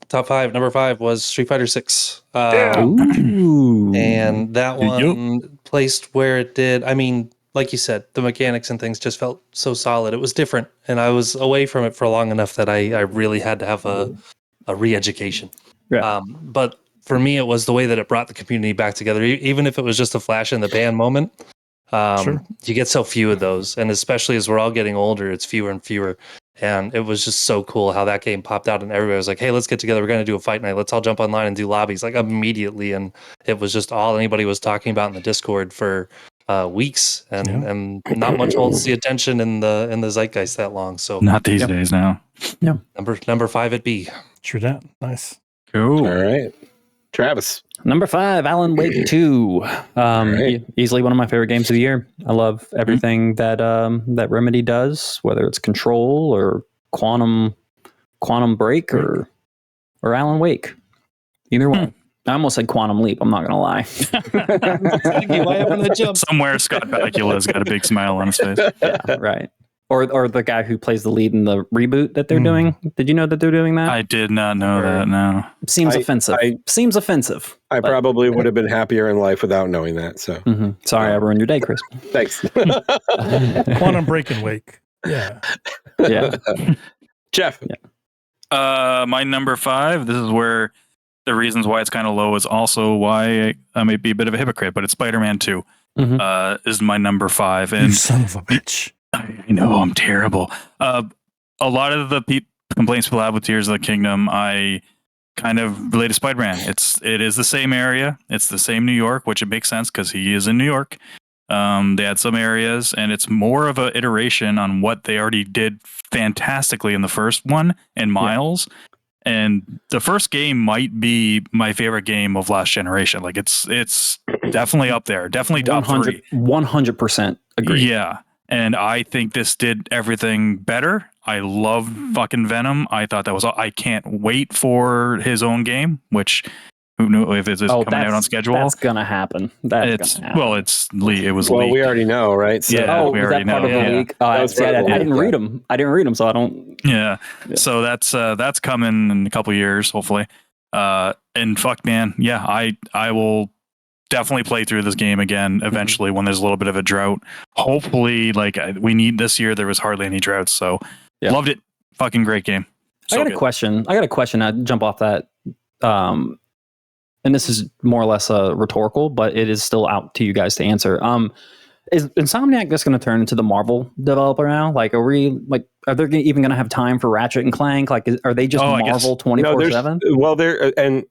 Top 5. Number 5 was Street Fighter 6. Ooh. And that one placed where it did. I mean, like you said, the mechanics and things just felt so solid. It was different, and I was away from it for long enough that I really had to have a re-education. Yeah. But for me, it was the way that it brought the community back together. Even if it was just a flash in the pan moment, you get so few of those, and especially as we're all getting older, it's fewer and fewer. And it was just so cool how that game popped out, and everybody was like, "Hey, let's get together. We're going to do a fight night. Let's all jump online and do lobbies like immediately." And it was just all anybody was talking about in the Discord for weeks, and not much holds the attention in the zeitgeist that long. So Not these days now. Yeah. Number 5 it be. True that. Nice. Cool. All right. Travis. Number 5, Alan Wake 2. Right. Easily one of my favorite games of the year. I love everything that that Remedy does, whether it's Control or Quantum Break or Alan Wake. Either one. I almost said Quantum Leap. I'm not gonna lie. Somewhere Scott Bakula's got a big smile on his face. Yeah, right. Or the guy who plays the lead in the reboot that they're doing. Did you know that they're doing that? I did not know that. No. Seems offensive. Seems offensive. I probably would have been happier in life without knowing that. So Sorry, I ruined your day, Chris. thanks. Quantum Break and Wake. Yeah. Yeah. Geoff. My number 5. This is where the reasons why it's kind of low is also why I may be a bit of a hypocrite, but it's Spider-Man 2 is my number 5. And You son of a bitch. I know I'm terrible. A lot of the complaints people have with Tears of the Kingdom, I kind of relate to Spider-Man. It is the same area. It's the same New York, which it makes sense because he is in New York. They had some areas, and it's more of an iteration on what they already did fantastically in the first one and Miles. Yeah. And the first game might be my favorite game of last generation. Like it's definitely up there. Definitely top 3. 100% agree. Yeah. And I think this did everything better. I love fucking Venom. I thought that was I can't wait for his own game, which who knew if it's coming out on schedule. That's gonna happen. Well, it was Well, leaked. we already know, right? So, we was already that part know. of the leak? I didn't read them. I didn't read them, so I don't. Yeah. So that's coming in a couple of years, hopefully. And fuck, man, yeah, I will definitely play through this game again eventually when there's a little bit of a drought. Hopefully, like we need this year. There was hardly any droughts, so loved it. Fucking great game. I got a question. I jump off that. And this is more or less rhetorical, but it is still out to you guys to answer. Is Insomniac just going to turn into the Marvel developer now? Like, are they even going to have time for Ratchet and Clank? Like, are they just Marvel 24/7? Well, and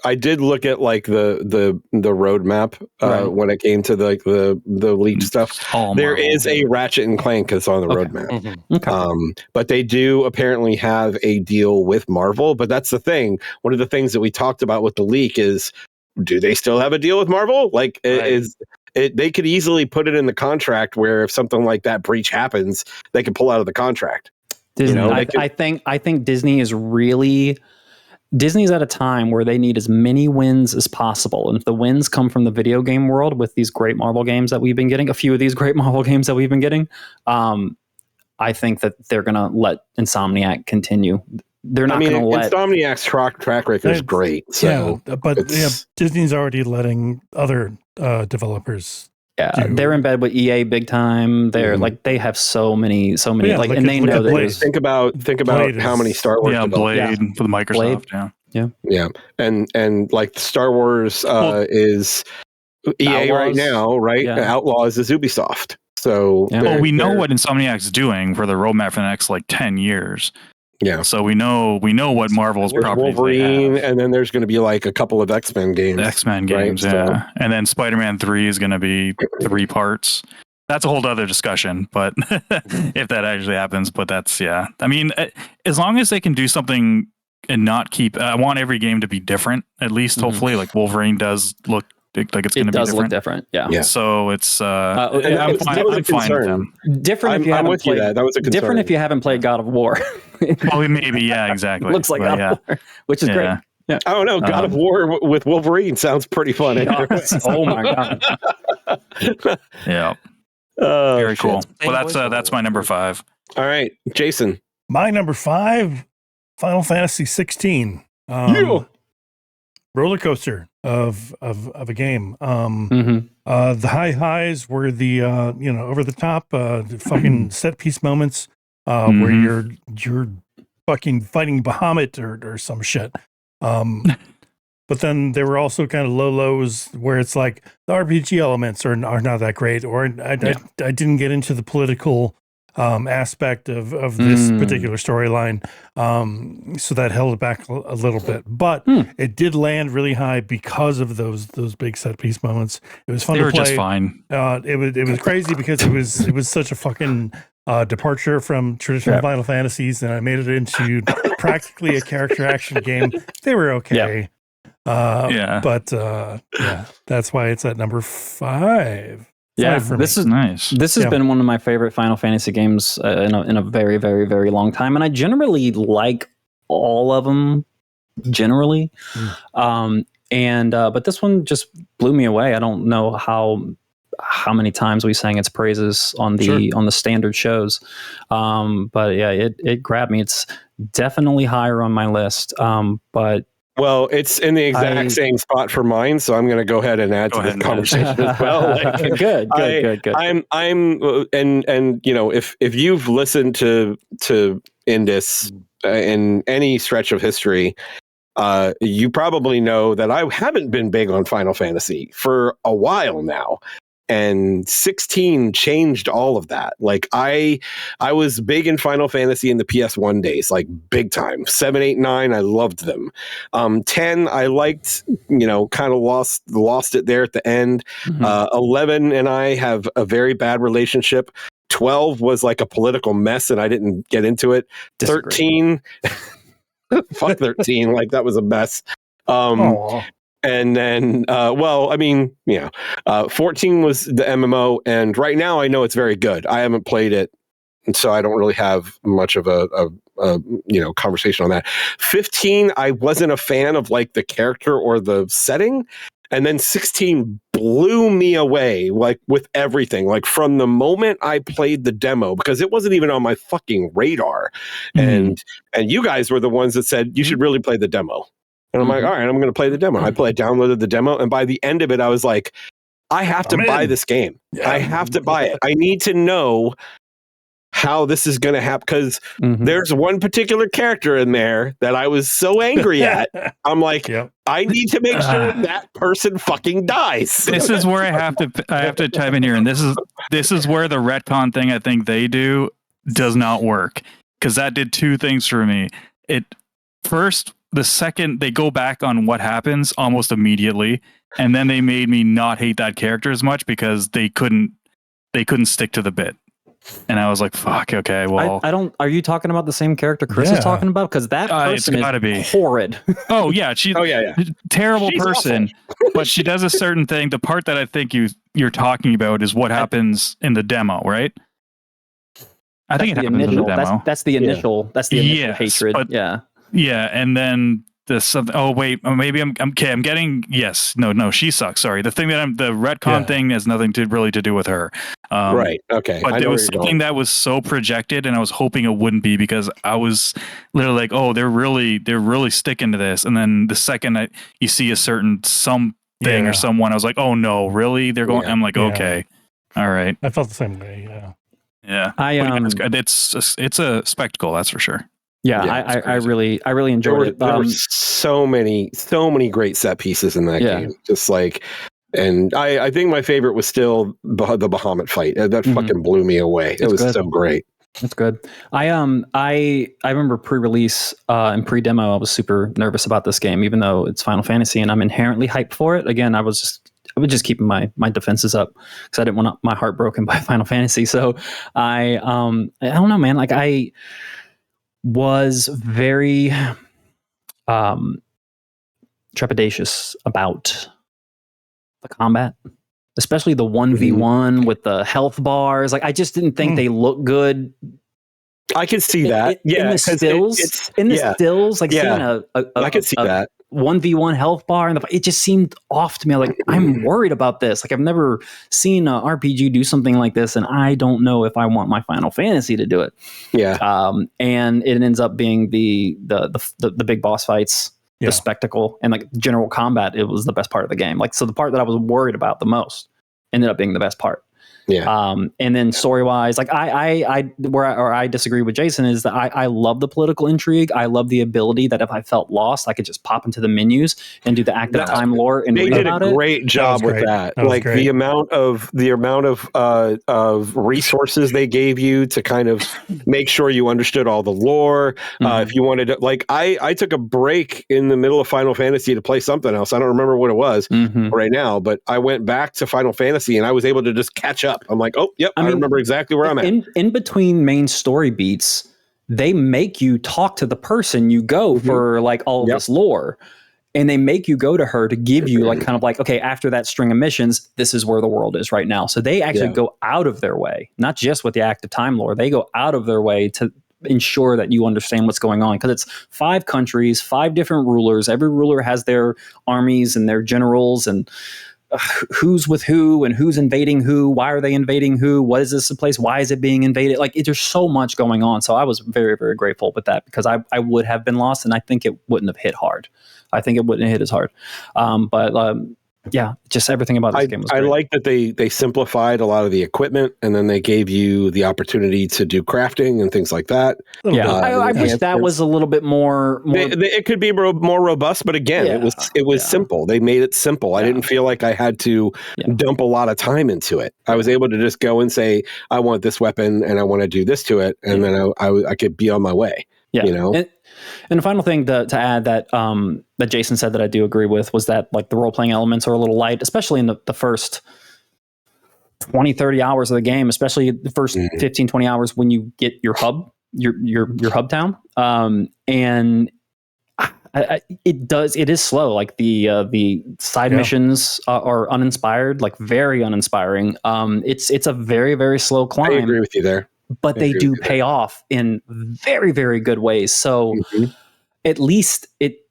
I did look at like the roadmap when it came to the leaked stuff. There is a Ratchet and Clank that's on the roadmap. Mm-hmm. Okay. But they do apparently have a deal with Marvel. But that's the thing. One of the things that we talked about with the leak is, do they still have a deal with Marvel? Like, they could easily put it in the contract where if something like that breach happens, they could pull out of the contract. Disney, I think Disney is Disney's at a time where they need as many wins as possible. And if the wins come from the video game world with these great Marvel games that we've been getting, a few of these great Marvel games that we've been getting, I think that they're going to let Insomniac continue. They're not going to let Insomniac's track record is great. So but Disney's already letting other developers. Yeah, they're in bed with EA big time. They're like they have so many, and they know that. Think about how many Star Wars. Yeah, Blade for the Microsoft. Blade. Yeah, and like Star Wars is EA Outlaws, right now, right? Yeah. Outlaws is Ubisoft. So we know what Insomniac's doing for the roadmap for the next 10 years. Yeah. So we know what Marvel's properties Wolverine, and then there's going to be like a couple of X-Men games. Right? Yeah. So. And then Spider-Man 3 is going to be 3 parts. That's a whole other discussion, but if that actually happens, but that's, I mean, as long as they can do something not keep. I want every game to be different. At least, hopefully, like Wolverine does look like it's going to be different. It does look different. Yeah. Yeah. So it's. I'm fine with them. Different if you haven't played. That was a concern. Different if you haven't played God of War. Well, maybe. Yeah. Exactly. Looks like God of War, which is great. Yeah. I don't know. God of War with Wolverine sounds pretty fun. Oh my god. Yeah. Very cool. Well, that's my number 5. All right, Jason. My number 5, Final Fantasy 16. Roller coaster of a game. The high highs were the over the top fucking set piece moments where you're fucking fighting Bahamut or some shit. But then there were also kind of low lows where it's like the RPG elements are not that great, or I didn't get into the political aspect of this particular storyline, so that held it back a little bit. But it did land really high because of those big set piece moments. It was fun to play. They were just fine. It was crazy because it was such a fucking departure from traditional Final Fantasies, and I made it into practically a character action game. They were okay. But that's why it's at number 5. Yeah, this is nice. This has been one of my favorite Final Fantasy games in a very, very, very long time, and I generally like all of them. Generally, but this one just blew me away. I don't know how many times we sang its praises on the standard shows, but yeah, it grabbed me. It's definitely higher on my list, but. Well, it's in the exact same spot for mine, so I'm going to go ahead and add to this conversation as well. Like, good. I'm, and if you've listened to Indus in any stretch of history, you probably know that I haven't been big on Final Fantasy for a while now. And 16 changed all of that. Like I was big in Final Fantasy in the PS1 days, like big time. 7, 8, 9, I loved them. 10, I liked, kind of lost it there at the end. 11 and I have a very bad relationship. 12 was like a political mess and I didn't get into it. Disagree. 13, fuck 13, like that was a mess. And then, 14 was the MMO, and right now I know it's very good. I haven't played it, and so I don't really have much of a conversation on that. 15, I wasn't a fan of like the character or the setting, and then 16 blew me away, like with everything. Like from the moment I played the demo, because it wasn't even on my fucking radar, and you guys were the ones that said you should really play the demo. And I'm like, all right, I'm going to play the demo. I downloaded the demo. And by the end of it, I was like, I have to buy this game. Yeah. I have to buy it. I need to know how this is going to happen. Because there's one particular character in there that I was so angry at. I'm like, I need to make sure that person fucking dies. This is where I have to chime in here. And this is where the retcon thing I think they do does not work. Because that did 2 things for me. The second they go back on what happens almost immediately, and then they made me not hate that character as much because they couldn't stick to the bit. And I was like, fuck, okay, well. I don't, are you talking about the same character Chris is talking about? Because that person is horrid. Oh, yeah. Terrible she's person, but she does a certain thing. The part that I think you're talking about is what happens in the demo, right? I think it happens in the demo. That's the initial hatred. Yeah, and then this. Oh wait, maybe I'm okay. I'm getting No, she sucks. Sorry, the thing the retcon thing has nothing to do with her. Right. Okay. But there was something that was so projected, and I was hoping it wouldn't be because I was literally like, oh, they're really sticking to this. And then the second you see a certain something or someone, I was like, oh no, really? They're going. I'm like, okay, all right. I felt the same way. Yeah. It's a spectacle, that's for sure. Yeah, I really enjoyed it. There were so many great set pieces in that game. Just like, and I think my favorite was still the Bahamut fight. That fucking blew me away. It was so great. That's good. I remember pre-release and pre-demo, I was super nervous about this game, even though it's Final Fantasy and I'm inherently hyped for it. Again, I was just keeping my defenses up because I didn't want my heart broken by Final Fantasy. So I don't know, man. Like I was very trepidatious about the combat, especially the 1v1 with the health bars. Like, I just didn't think they looked good. I can see that. In the stills, like seeing I can see that 1v1 health bar, and it just seemed off to me. Like, I'm worried about this. Like, I've never seen an RPG do something like this, and I don't know if I want my Final Fantasy to do it. Yeah. And it ends up being the big boss fights, the spectacle, and like general combat. It was the best part of the game. Like, so the part that I was worried about the most ended up being the best part. Yeah. And then story wise, like I disagree with Jason is that I love the political intrigue. I love the ability that if I felt lost, I could just pop into the menus and do the active time lore and read about it. They did a great job with that. Like the amount of resources they gave you to kind of make sure you understood all the lore. If you wanted to, like, I took a break in the middle of Final Fantasy to play something else. I don't remember what it was right now, but I went back to Final Fantasy and I was able to just catch up. I'm like, oh, yep, I remember exactly where I'm at. In between main story beats, they make you talk to the person you go for like all of this lore. And they make you go to her to give you like kind of like, okay, after that string of missions, this is where the world is right now. So they actually go out of their way, not just with the active time lore. They go out of their way to ensure that you understand what's going on, because it's 5 countries, 5 different rulers. Every ruler has their armies and their generals and who's with who and who's invading who, why are they invading who, what is this place, why is it being invaded? Like, there's so much going on. So I was very, very grateful with that, because I would have been lost, and I think it wouldn't have hit hard. I think it wouldn't have hit as hard. Yeah, just everything about this game was great. I like that they simplified a lot of the equipment, and then they gave you the opportunity to do crafting and things like that. Yeah, I wish that was a little bit more. It could be more robust, but again, it was simple. They made it simple. I didn't feel like I had to dump a lot of time into it. I was able to just go and say, I want this weapon and I want to do this to it, and then I could be on my way. Yeah. You know? And the final thing to add that that Jason said that I do agree with was that like the role-playing elements are a little light, especially in the first 20, 30 hours of the game, especially the first 15, 20 hours when you get your hub, your hub town. And it is slow. Like the side missions are uninspired, like very uninspiring. It's a very, very slow climb. I agree with you there. But they do pay off in very, very good ways. So at least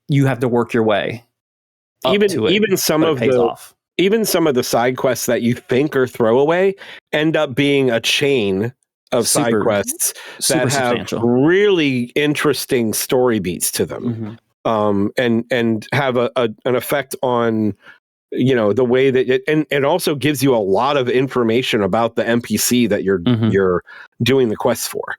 you have to work your way up to it. Even some of the side quests that you think are throwaway end up being a chain of side quests that have really interesting story beats to them, and have an effect on, you know, the way that it also gives you a lot of information about the NPC that you're doing the quests for.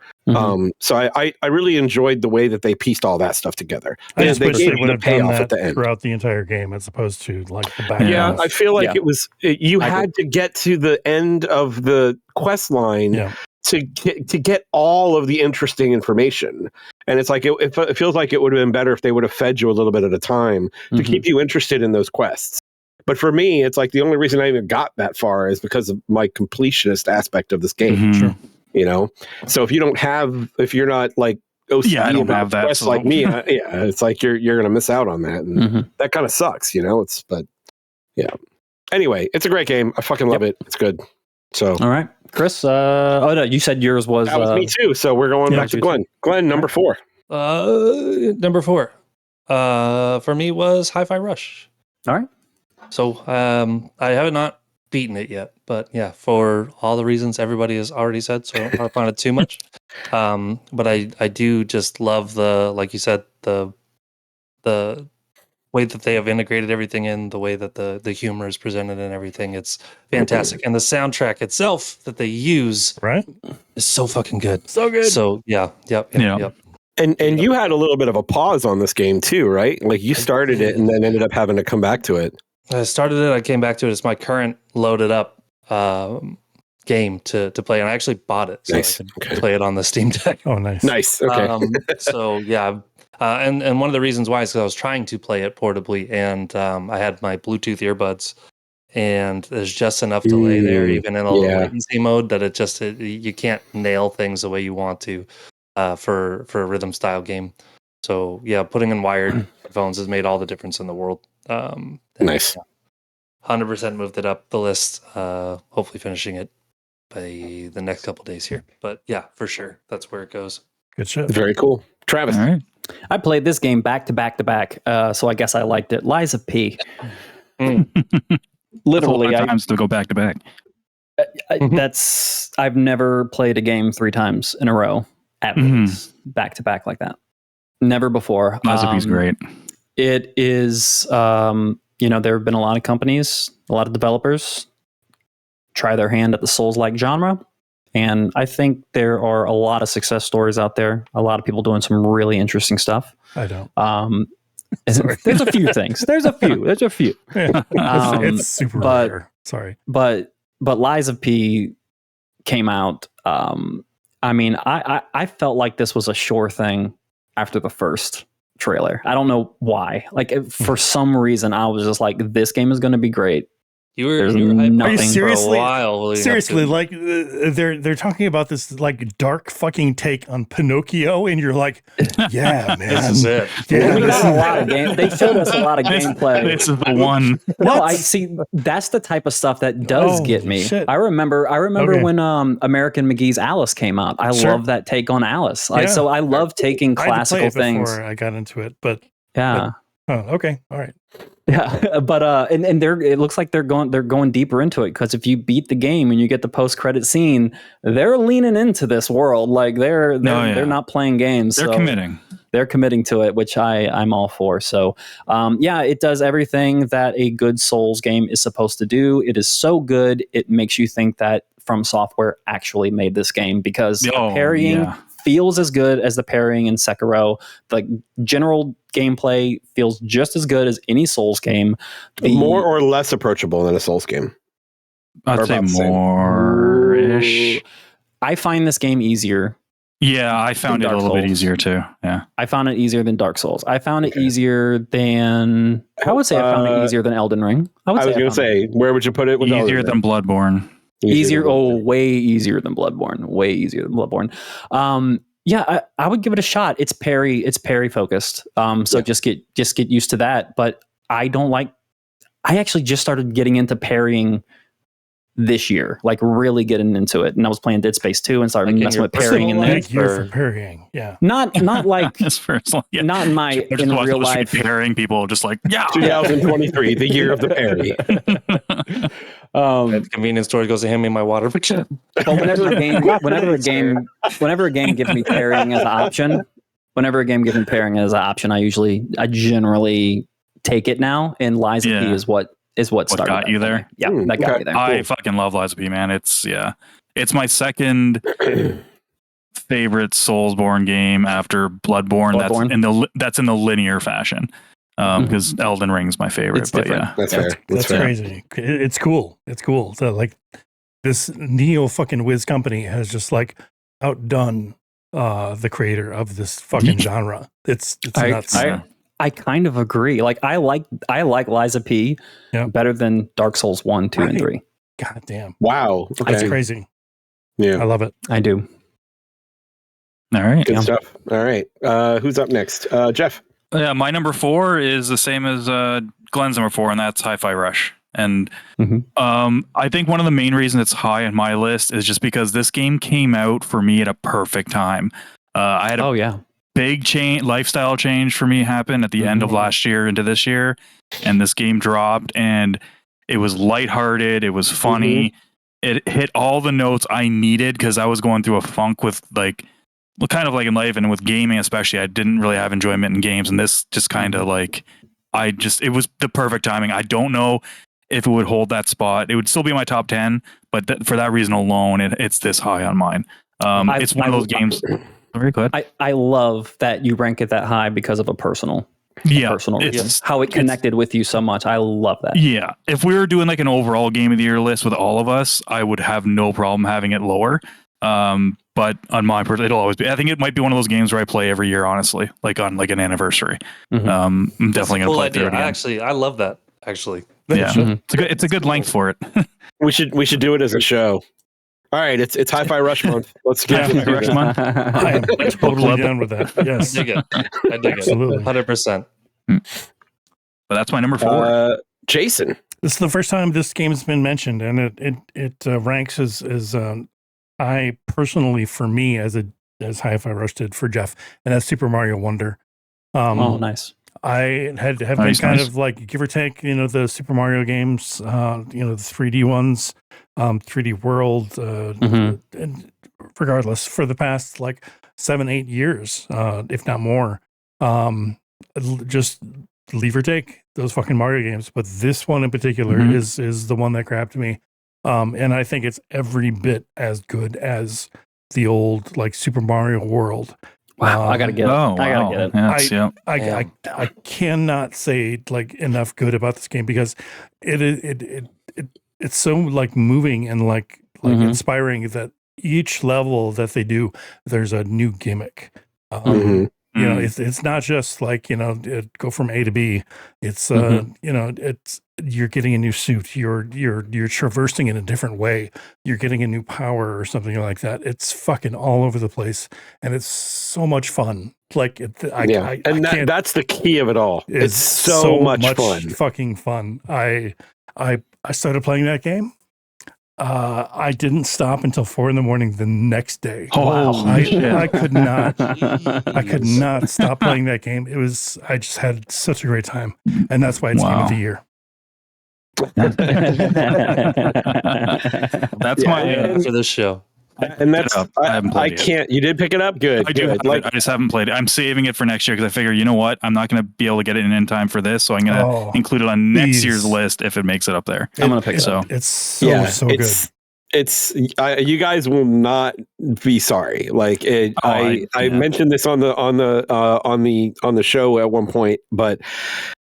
So I really enjoyed the way that they pieced all that stuff together. I just wish they would have done that throughout the entire game, as opposed to like the back. Yeah, I feel like you had to get to the end of the quest line to get all of the interesting information. And it's like it feels like it would have been better if they would have fed you a little bit at a time to keep you interested in those quests. But for me, it's like the only reason I even got that far is because of my completionist aspect of this game. Sure. You know, so if you're not like OCD I don't have that, so. Like me, it's like you're gonna miss out on that, and that kind of sucks, you know. Anyway, it's a great game. I fucking love it. It's good. So all right, Chris. No, you said yours was. That was me too. So we're going back to Glenn. Glenn, number 4. Number 4. For me was Hi-Fi Rush. All right. So I have not beaten it yet, but yeah, for all the reasons everybody has already said, so I don't find it too much. But I do just love like you said, the way that they have integrated everything in, the way that the humor is presented and everything. It's fantastic. And the soundtrack itself that they use is so fucking good. So good. So yeah. And you had a little bit of a pause on this game too, right? Like you started it and then ended up having to come back to it. I started it. I came back to it. It's my current loaded up game to play, and I actually bought it so I could play it on the Steam Deck. Oh, nice. Okay. So yeah, and one of the reasons why is because I was trying to play it portably, and I had my Bluetooth earbuds, and there's just enough delay there, even in a low latency mode, that you can't nail things the way you want to for a rhythm style game. So yeah, putting in wired phones has made all the difference in the world. Nice. 100% moved it up the list. Hopefully finishing it by the next couple days here. But yeah, for sure, that's where it goes. Good shit. Very cool. Travis. All right. I played this game back to back to back, so I guess I liked it. Lies of P. Literally, That's a lot of times to go back to back. I've never played a game 3 times in a row at least back to back like that. Never before. Lies of P is great. It is, there have been a lot of companies, a lot of developers try their hand at the Souls-like genre. And I think there are a lot of success stories out there. A lot of people doing some really interesting stuff. I don't. There's a few things. There's a few. Yeah. It's super rare. Sorry. But Lies of P came out. I felt like this was a sure thing after the first trailer. I don't know why. Like, for some reason, I was just like, this game is going to be great. You were nothing hyped for seriously- a while. Seriously, like they're talking about this like dark fucking take on Pinocchio, and you're like, yeah, man, This is it. Yeah, We this got a is- lot of game. They showed us a lot of gameplay. This is the one. No, I see. That's the type of stuff that does Oh, get me. shit. I remember Okay. when American McGee's Alice came out. I Sure. love that take on Alice. Yeah. So I love taking I had to play classical it things. before I got into it, but Yeah. okay, all right. Yeah, but and it looks like they're going deeper into it, because if you beat the game and you get the post credit scene, they're leaning into this world. Like they're not playing games. They're committing. They're committing to it, which I'm all for. So it does everything that a good Souls game is supposed to do. It is so good, it makes you think that From Software actually made this game, because the parrying feels as good as the parrying in Sekiro. The general gameplay feels just as good as any Souls game. More or less approachable than a Souls game? I'd say about the same. more-ish. I find this game easier. Yeah, I found it a Dark little bit Souls. easier too. Yeah. I found it easier than Dark Souls. I found it easier than... I would say I found it easier than Elden Ring. I was going to say, where would you put it? Easier than Bloodborne. Easier. Oh, way easier than Bloodborne. Way easier than Bloodborne. I would give it a shot. It's parry focused. Just get used to that. But I actually just started getting into parrying this year, like really getting into it. And I was playing Dead Space 2 and started messing with parrying in there. Thank you for parrying. Yeah. Not like That's first. Yeah. not in my They're in just real watching life. parrying people, just like 2023, the year of the parry. At the convenience store, goes to hand me my water. But whenever a game gives me parrying as an option, I generally take it now. And Lies of P is what started got that you for me. there. Yeah, that got me there. I fucking love Lies of P, man. It's my second favorite Soulsborne game after Bloodborne. That's in the linear fashion. Because Elden Ring's my favorite. It's different. Yeah. That's fair. That's fair. crazy. It's cool. It's cool. So like this Neo fucking Whiz company has just like outdone the creator of this fucking genre. It's nuts. I kind of agree. Like I like Lies of P better than Dark Souls 1, 2, and 3. God damn. Wow. Okay. That's crazy. Yeah. I love it. I do. All right. Good stuff. All right. Who's up next? Geoff. Yeah, my number 4 is the same as Glenn's number 4, and that's Hi-Fi Rush. And I think one of the main reasons it's high on my list is just because this game came out for me at a perfect time. I had a big lifestyle change for me happen at the end of last year into this year, and this game dropped, and it was lighthearted. It was funny. It hit all the notes I needed because I was going through a funk with kind of like in life and with gaming especially. I didn't really have enjoyment in games, and this just kind of it was the perfect timing. I don't know if it would hold that spot. It would still be in my top 10, but for that reason alone, it's this high on mine. It's one of those games. Very good. I love that you rank it that high because of a personal reason. How it connected with you so much. I love that. Yeah. If we were doing like an overall game of the year list with all of us, I would have no problem having it lower. But on my part, it'll always be. I think it might be one of those games where I play every year, honestly, like on like an anniversary. I'm definitely going to play through it again. I love that. Actually, Yeah, it's a good length for it. We should do it as a show. All right, it's Hi-Fi Rush month. Let's get Hi-Fi Rush month. I am totally Club. down with that. Yes, I dig it. absolutely. 100%. But that's my number 4. Jason. This is the first time this game has been mentioned, and it ranks as I personally, for me, as Hi-Fi Rush did for Geoff, and that's Super Mario Wonder. Oh, nice. I have been kind of like, give or take, the Super Mario games, the 3D ones, 3D World, and regardless, for the past like 7-8 years, if not more, just leave or take those fucking Mario games. But this one in particular is the one that grabbed me. And I think it's every bit as good as the old like Super Mario World. Wow, I gotta get it. Oh, I gotta get it. Yes, I cannot say like enough good about this game because it's so like moving and like inspiring that each level that they do, there's a new gimmick. It's not just like go from A to B. It's it's you're getting a new suit. You're traversing in a different way. You're getting a new power or something like that. It's fucking all over the place, and it's so much fun. Like that's the key of it all. It's so much fun. Fucking fun. I started playing that game. I didn't stop until 4 a.m. the next day. Oh, wow. I could not stop playing that game. I just had such a great time. And that's why it's Game of the Year. That's for this show. And that's I can't. You did pick it up. Good. I do. I just haven't played it. I'm saving it for next year because I figure, you know what? I'm not going to be able to get it in time for this, so I'm going to include it on next year's list if it makes it up there. I'm going to pick it up. It's so good. You guys will not be sorry. Like I mentioned this on the show at one point, but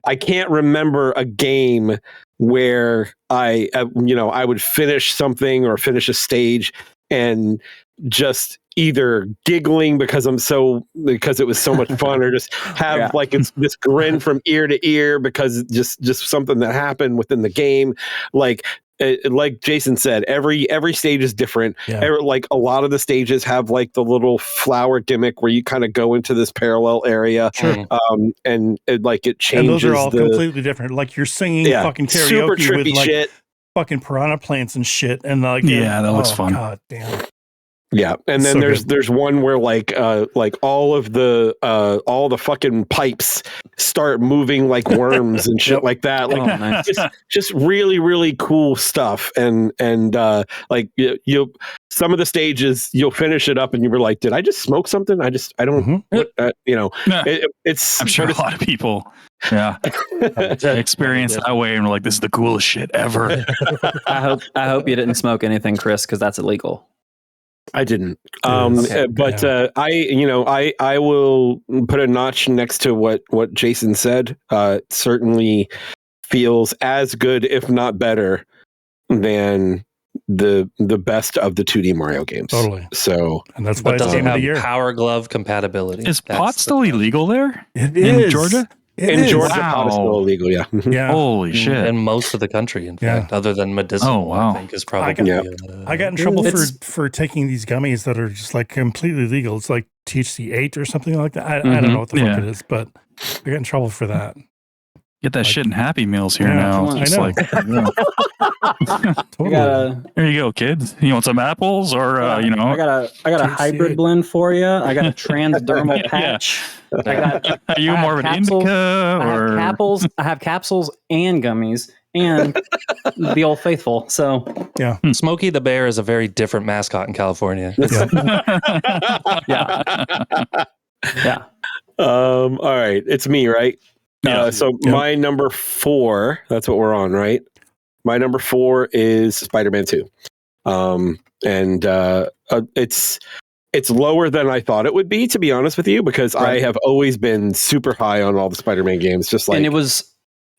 I can't remember a game where I would finish something or finish a stage and just either giggling because it was so much fun, or just have like it's this grin from ear to ear because just something that happened within the game. Like Jason said, every stage is different. Like a lot of the stages have like the little flower gimmick where you kind of go into this parallel area. And it changes. And those are all completely different. Like you're singing fucking karaoke super trippy with like shit. Fucking piranha plants and shit. And like that looks fun. God damn. Yeah, and then there's one where like all the fucking pipes start moving like worms and shit like that. Like nice. just really really cool stuff. And like you some of the stages you'll finish it up and you were like, did I just smoke something? I don't it's. I'm sure a lot of people experience that way and we're like, this is the coolest shit ever. I hope you didn't smoke anything, Chris, because that's illegal. I didn't. I will put a notch next to what Jason said. It certainly feels as good, if not better, than the best of the 2D Mario games. Totally. So, and that's why it's Game of the Year. Power Glove compatibility. Is pot still illegal there? It in Georgia? In Georgia, pot is still illegal. Yeah. Holy shit! In most of the country, in fact, other than medicinal. Oh wow! I think is probably. I got in trouble for taking these gummies that are just like completely legal. It's like THC 8 or something like that. I don't know what the fuck it is, but I got in trouble for that. Get that shit in Happy Meals here now. I know. Totally. There you go, kids. You want some apples or I got a hybrid blend for you. I got a transdermal patch. Are you more of an indica or I have capsules and gummies and the Old Faithful. So Smokey the Bear is a very different mascot in California. Yeah. All right, it's me, right? My number 4, that's what we're on, right? My number 4 is Spider-Man 2. And it's lower than I thought it would be, to be honest with you, because I have always been super high on all the Spider-Man games. And it was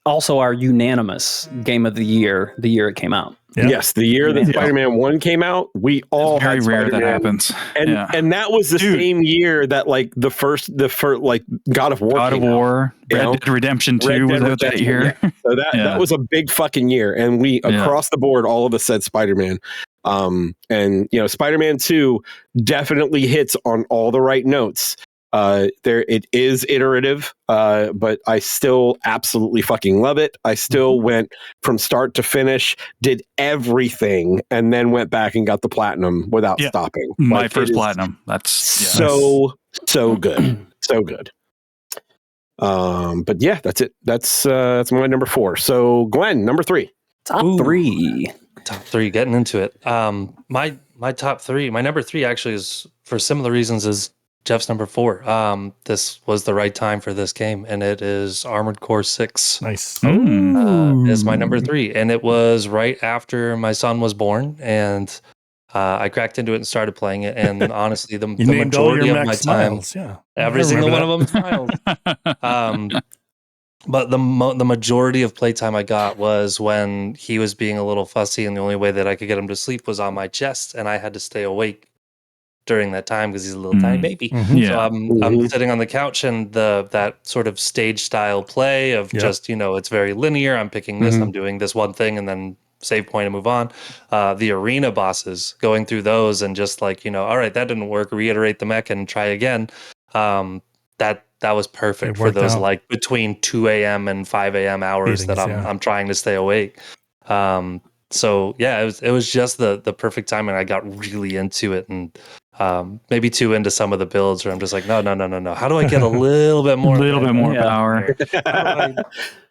also our unanimous game of the year it came out. Yeah. Yes, the year that Spider-Man 1 came out, we all very had rare Spider-Man. that happens. And that was the same year that like the first like God of War Red Dead Redemption 2 was out that year. So that was a big fucking year, and we across the board all of us said Spider-Man. And Spider-Man 2 definitely hits on all the right notes. It is iterative, but I still absolutely fucking love it. I still went from start to finish, did everything, and then went back and got the platinum without stopping. My first platinum. That's so good, so good. But yeah, that's it. That's my number 4. So Glenn, number 3. Top 3. Top 3, getting into it. My top 3, my number 3 actually is for similar reasons as Geoff's number 4. This was the right time for this game, and it is Armored Core 6. Nice. Is my number 3, and it was right after my son was born, and I cracked into it and started playing it. And honestly, the majority of my time, every single one of them smiles. But the majority of playtime I got was when he was being a little fussy, and the only way that I could get him to sleep was on my chest, and I had to stay awake during that time because he's a little tiny baby. So I'm sitting on the couch, and that sort of stage style play of just, it's very linear. I'm picking this, I'm doing this one thing, and then save point and move on. The arena bosses, going through those and just like, all right, that didn't work, reiterate the mech and try again. That was perfect for those like between 2 a.m. and 5 a.m. hours that I'm trying to stay awake. So yeah, it was just the perfect time, and I got really into it, and maybe too into some of the builds where I'm just like, no. How do I get a little bit more? Power?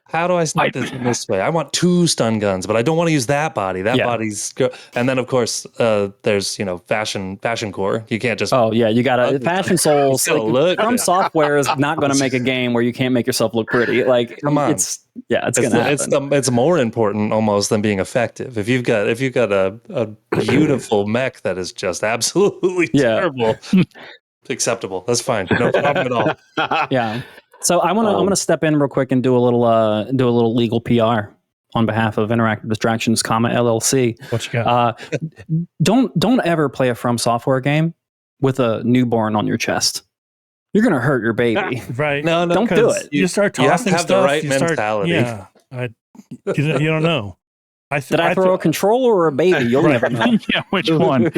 How do I snipe this in this way? I want 2 stun guns, but I don't want to use that body. That body's and then of course there's fashion core. You can't just you gotta Fashion Souls. From Software is not going to make a game where you can't make yourself look pretty. Like, come on, it's gonna happen. It's more important almost than being effective. If you've got a beautiful mech that is just absolutely terrible, acceptable. That's fine. No problem at all. Yeah. So I'm gonna step in real quick and do a little legal PR on behalf of Interactive Distractions, LLC. What you got? Don't ever play a From Software game with a newborn on your chest. You're gonna hurt your baby. Right? No, don't do it. You start tossing you have to have stuff, the right mentality. You don't know. Did I throw a controller or a baby? You'll never know. Which one?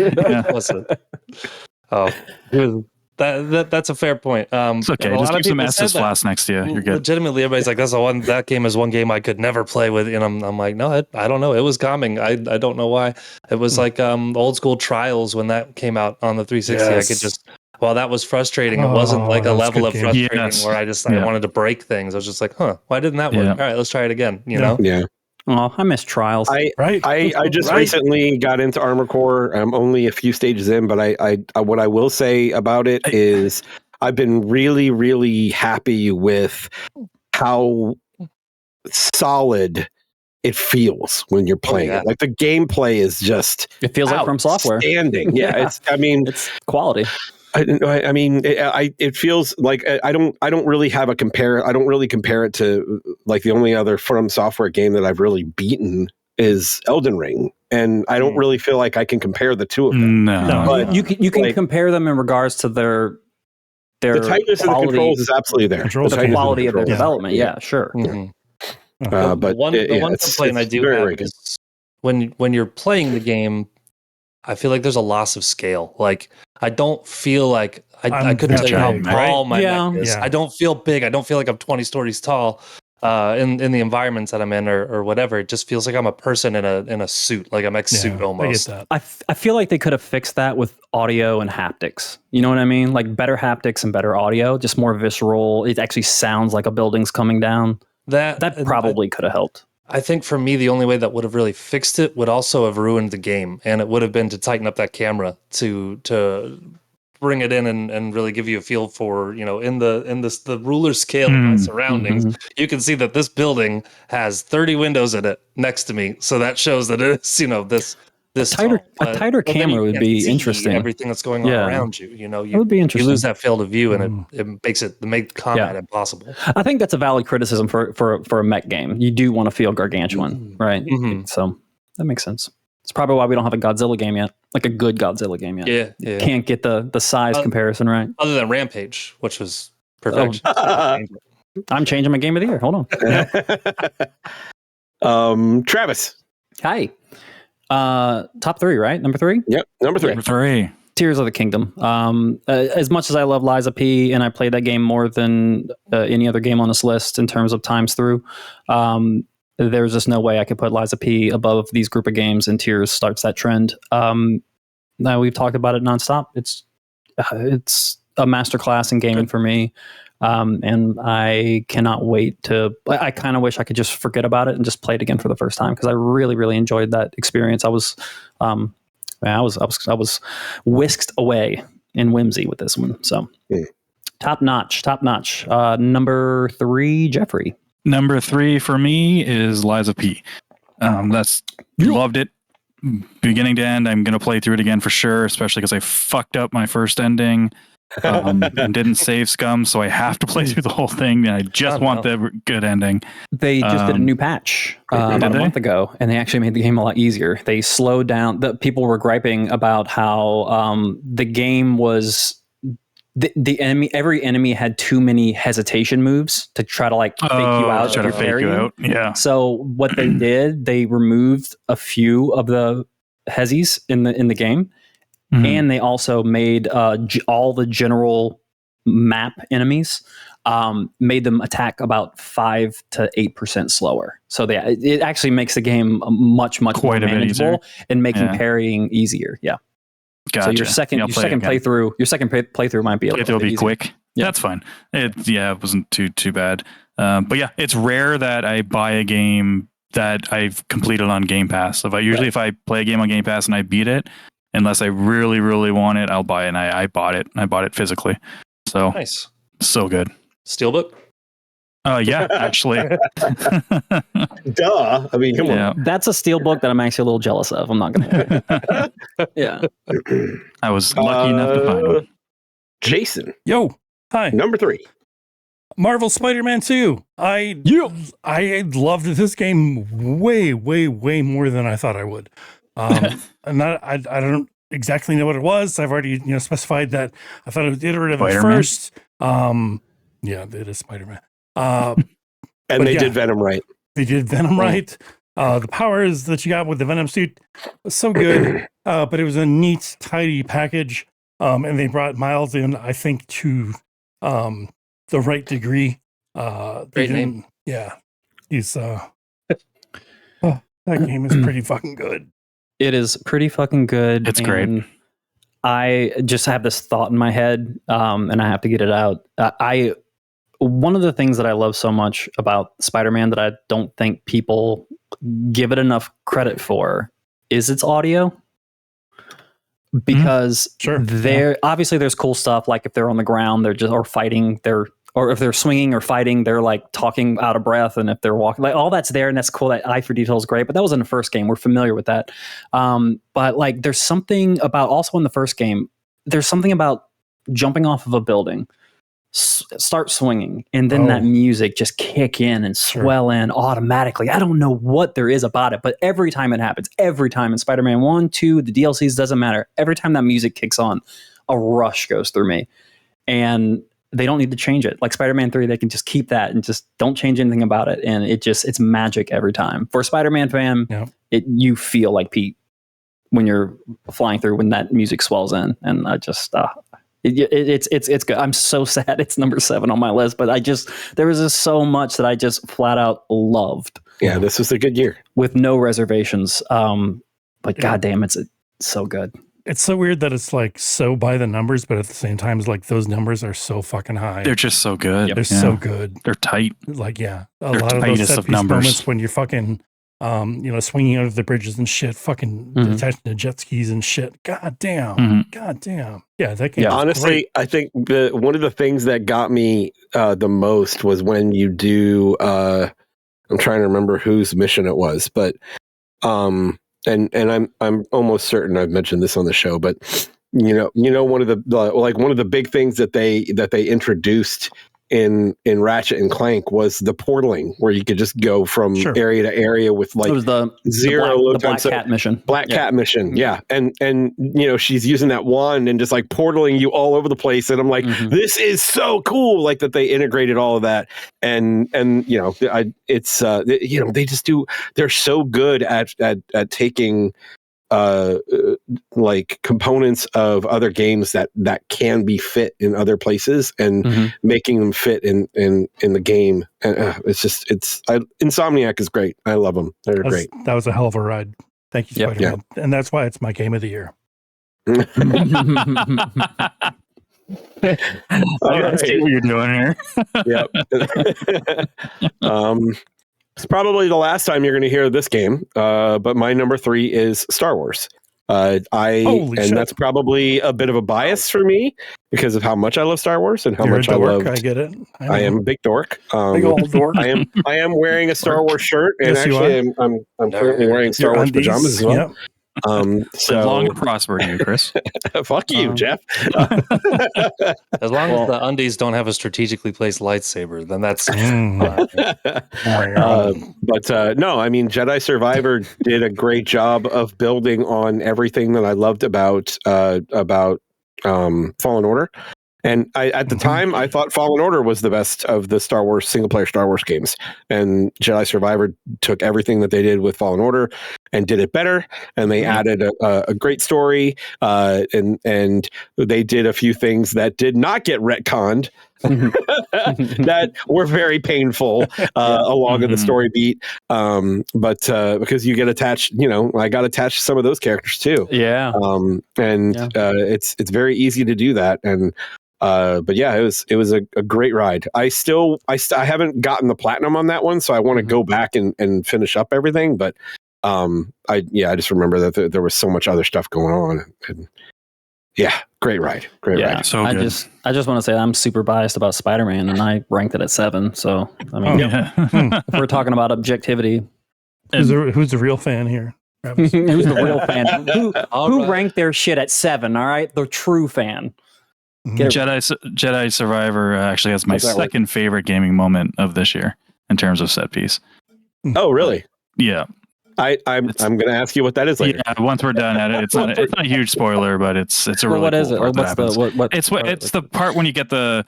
That's a fair point. It's okay. Just keep some Estus Flask next to you. You're good. Legitimately, everybody's like, that game is one game I could never play with. And I'm like, no, I don't know. It was calming. I don't know why. It was like old school Trials when that came out on the 360. I could just, while that was frustrating, it wasn't like a level of frustrating where I wanted to break things. I was just like, why didn't that work? All right, let's try it again. You know? Yeah. Oh, I miss Trials. I just recently got into Armored Core. I'm only a few stages in, but I what I will say about it is I've been really, really happy with how solid it feels when you're playing it. Like the gameplay is just it feels like From Software. Standing. Yeah, it's quality. I mean, it feels like I don't really have a compare. I don't really compare it to like the only other From Software game that I've really beaten is Elden Ring, and I don't really feel like I can compare the two of them. No, but you can compare them in regards to their the tightness of the controls is absolutely there. The quality of their development. Yeah, sure. Mm-hmm. But one complaint I do have is when you're playing the game, I feel like there's a loss of scale. Like I don't feel like I couldn't tell you how tall my neck is. I don't feel big. I don't feel like I'm 20 stories tall in the environments that I'm in or whatever. It just feels like I'm a person in a suit, like a mech suit almost. I get that. I feel like they could have fixed that with audio and haptics. You know what I mean? Like better haptics and better audio, just more visceral. It actually sounds like a building's coming down. That probably could have helped. I think for me, the only way that would have really fixed it would also have ruined the game, and it would have been to tighten up that camera to bring it in and really give you a feel for, in the ruler scale of my surroundings. You can see that this building has 30 windows in it next to me, so that shows that it's this a tighter camera would be interesting. Everything that's going on around you, it would be interesting. You lose that field of view, and it makes combat impossible. I think that's a valid criticism for a mech game. You do want to feel gargantuan, right? So that makes sense. It's probably why we don't have a Godzilla game yet, like a good Godzilla game yet. Yeah. Can't get the size comparison right. Other than Rampage, which was perfect. I'm changing my game of the year. Hold on. Travis. Hi. Top 3, right? Number 3? Yep, number 3. Number 3. Tears of the Kingdom. As much as I love Lies of P, and I played that game more than any other game on this list in terms of times through, there's just no way I could put Lies of P above these group of games, and Tears starts that trend. Now we've talked about it nonstop. It's a masterclass in gaming for me, and I cannot wait to. I kind of wish I could just forget about it and just play it again for the first time, because I really, really enjoyed that experience. I was whisked away in whimsy with this one. So top notch. Number 3, Jeffrey. Number 3 for me is Lies of P. Loved it. Beginning to end, I'm going to play through it again for sure, especially because I fucked up my first ending and didn't save Scum, so I have to play through the whole thing, and I just want the good ending. They just did a new patch about a month ago, and they actually made the game a lot easier. They slowed down. People were griping about how the game was... every enemy had too many hesitation moves to try to fake you out. Try to fake you out. Yeah. So what they did, they removed a few of the hesis in the game, and they also made all the general map enemies made them attack about 5 to 8% slower. So it actually makes the game much more manageable and making parrying easier. Yeah. Gotcha. So your second playthrough might be a little bit quick. Yeah. That's fine. It wasn't too bad. But yeah, it's rare that I buy a game that I've completed on Game Pass. If I play a game on Game Pass and I beat it, unless I really, really want it, I'll buy it. And I bought it. I bought it physically. So nice. So good. Steelbook? Yeah, actually. Duh. I mean, come on. That's a steelbook that I'm actually a little jealous of. I'm not going to. Yeah. I was lucky enough to find one. Jason. Yo. Hi. Number 3. Marvel Spider-Man 2. I loved this game way more than I thought I would. And I don't exactly know what it was. I've already specified that I thought it was iterative at first. Yeah, it is Spider-Man. And they did Venom right. They did Venom right. The powers that you got with the Venom suit was so good, but it was a neat, tidy package. And they brought Miles in, I think, to the right degree. Great name. Yeah. He's that game is pretty fucking good. It is pretty fucking good. It's great. I just have this thought in my head, and I have to get it out. One of the things that I love so much about Spider-Man that I don't think people give it enough credit for is its audio. Because obviously there's cool stuff, like if they're on the ground, they're just fighting, or if they're swinging or fighting, they're like talking out of breath, and if they're walking, like all that's there, and that's cool. That eye for detail is great, but that was in the first game. We're familiar with that. But like, there's something about also in the first game. There's something about jumping off of a building, start swinging, and then that music just kick in and swell in automatically. I don't know what there is about it, but every time it happens, every time in Spider-Man 1, 2, the DLCs, doesn't matter. Every time that music kicks on, a rush goes through me. And they don't need to change it. Like Spider-Man 3, they can just keep that and just don't change anything about it. And it's magic every time. For a Spider-Man fan, you feel like Pete when you're flying through, when that music swells in. And I just, it's good. I'm so sad it's number 7 on my list, but there was just so much that I just flat out loved. Yeah, this was a good year with no reservations. But goddamn, it's so good. It's so weird that it's like so by the numbers, but at the same time, it's like those numbers are so fucking high. They're just so good. They're so good. They're tight. Like, a They're lot of those set piece numbers. moments when you're fucking, swinging out of the bridges and shit, fucking attaching to jet skis and shit. God damn. God damn. Yeah, that game. Honestly, great. I think one of the things that got me the most was when you do. I'm trying to remember whose mission it was, but. And I'm almost certain I've mentioned this on the show, but one of the big things that they introduced in Ratchet and Clank was the portaling, where you could just go from area to area with like it was the Black Cat mission. Black Cat mission, yeah. And she's using that wand and just like portaling you all over the place, and I'm like, this is so cool, like that they integrated all of that, and they just do. They're so good at taking like components of other games that can be fit in other places and making them fit in the game. And Insomniac is great. I love them. They're great. That was a hell of a ride. Thank you, Spider-Man. Yeah. And that's why it's my game of the year. I see what you're doing here. Yep. It's probably the last time you're going to hear this game, but my number 3 is Star Wars. That's probably a bit of a bias for me because of how much I love Star Wars and how much I love. I get it. I am a big dork. Big old dork. I am wearing a Star Wars shirt, and yes, actually, I'm currently wearing Star Wars pajamas as well. Yep. So long and prosper you, Chris. Fuck you, Geoff. As long as the undies don't have a strategically placed lightsaber, then that's but no, I mean, Jedi Survivor did a great job of building on everything that I loved about Fallen Order. And at the time, I thought Fallen Order was the best of the Star Wars single-player Star Wars games. And Jedi Survivor took everything that they did with Fallen Order and did it better. And they added a great story. And they did a few things that did not get retconned that were very painful along in the story beat. But because you get attached, I got attached to some of those characters too. Yeah. It's very easy to do that. And but yeah, it was a great ride. I haven't gotten the platinum on that one, so I want to go back and finish up everything. But I just remember that there was so much other stuff going on. And yeah, great ride. Ride. So good. I just want to say I'm super biased about Spider-Man, and I ranked it at 7. So I mean, if we're talking about objectivity, who's the real fan here? Who's the real fan? Who ranked their shit at 7? All right, the true fan. Jedi Survivor actually has my second favorite gaming moment of this year in terms of set piece. Oh, really? Yeah. I'm going to ask you what that is later. Yeah, once we're done at it, it's not a huge spoiler, but it's a really what cool is it? part What's it's the part when you get the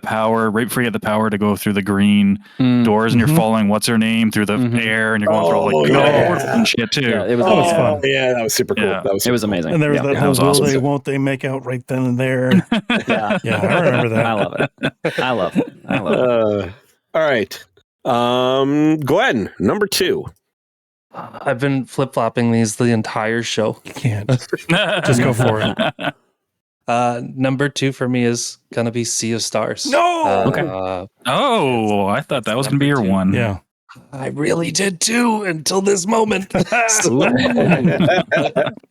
power, right before you get the power to go through the green doors, and you're following what's her name through the air, and you're going through all and shit too. Yeah, it was fun. Yeah, that was super cool. Yeah. It was amazing. And there was that whole awesome. they won't they make out right then and there. Yeah, I remember that. I love it. All right, Glenn, number 2. I've been flip-flopping these the entire show. You can't. Just go for it. Number 2 for me is gonna be Sea of Stars. No. Okay. I thought that was gonna be your 1. Yeah. I really did too until this moment. and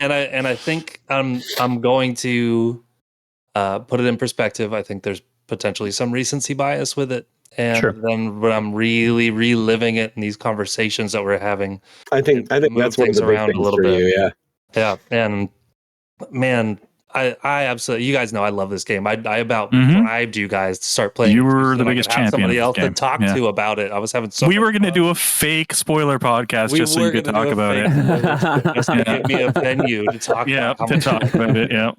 I think I'm going to put it in perspective. I think there's potentially some recency bias with it. And then when I'm really reliving it in these conversations that we're having, I think that's one of the big things a little bit. You, yeah. And man, I absolutely, you guys know I love this game. I about bribed you guys to start playing. You were the biggest champion. Somebody else to talk to about it. I was having so. We were going to do a fake spoiler podcast just so you could talk about it. Just to give me a venue to talk. About it. Yeah.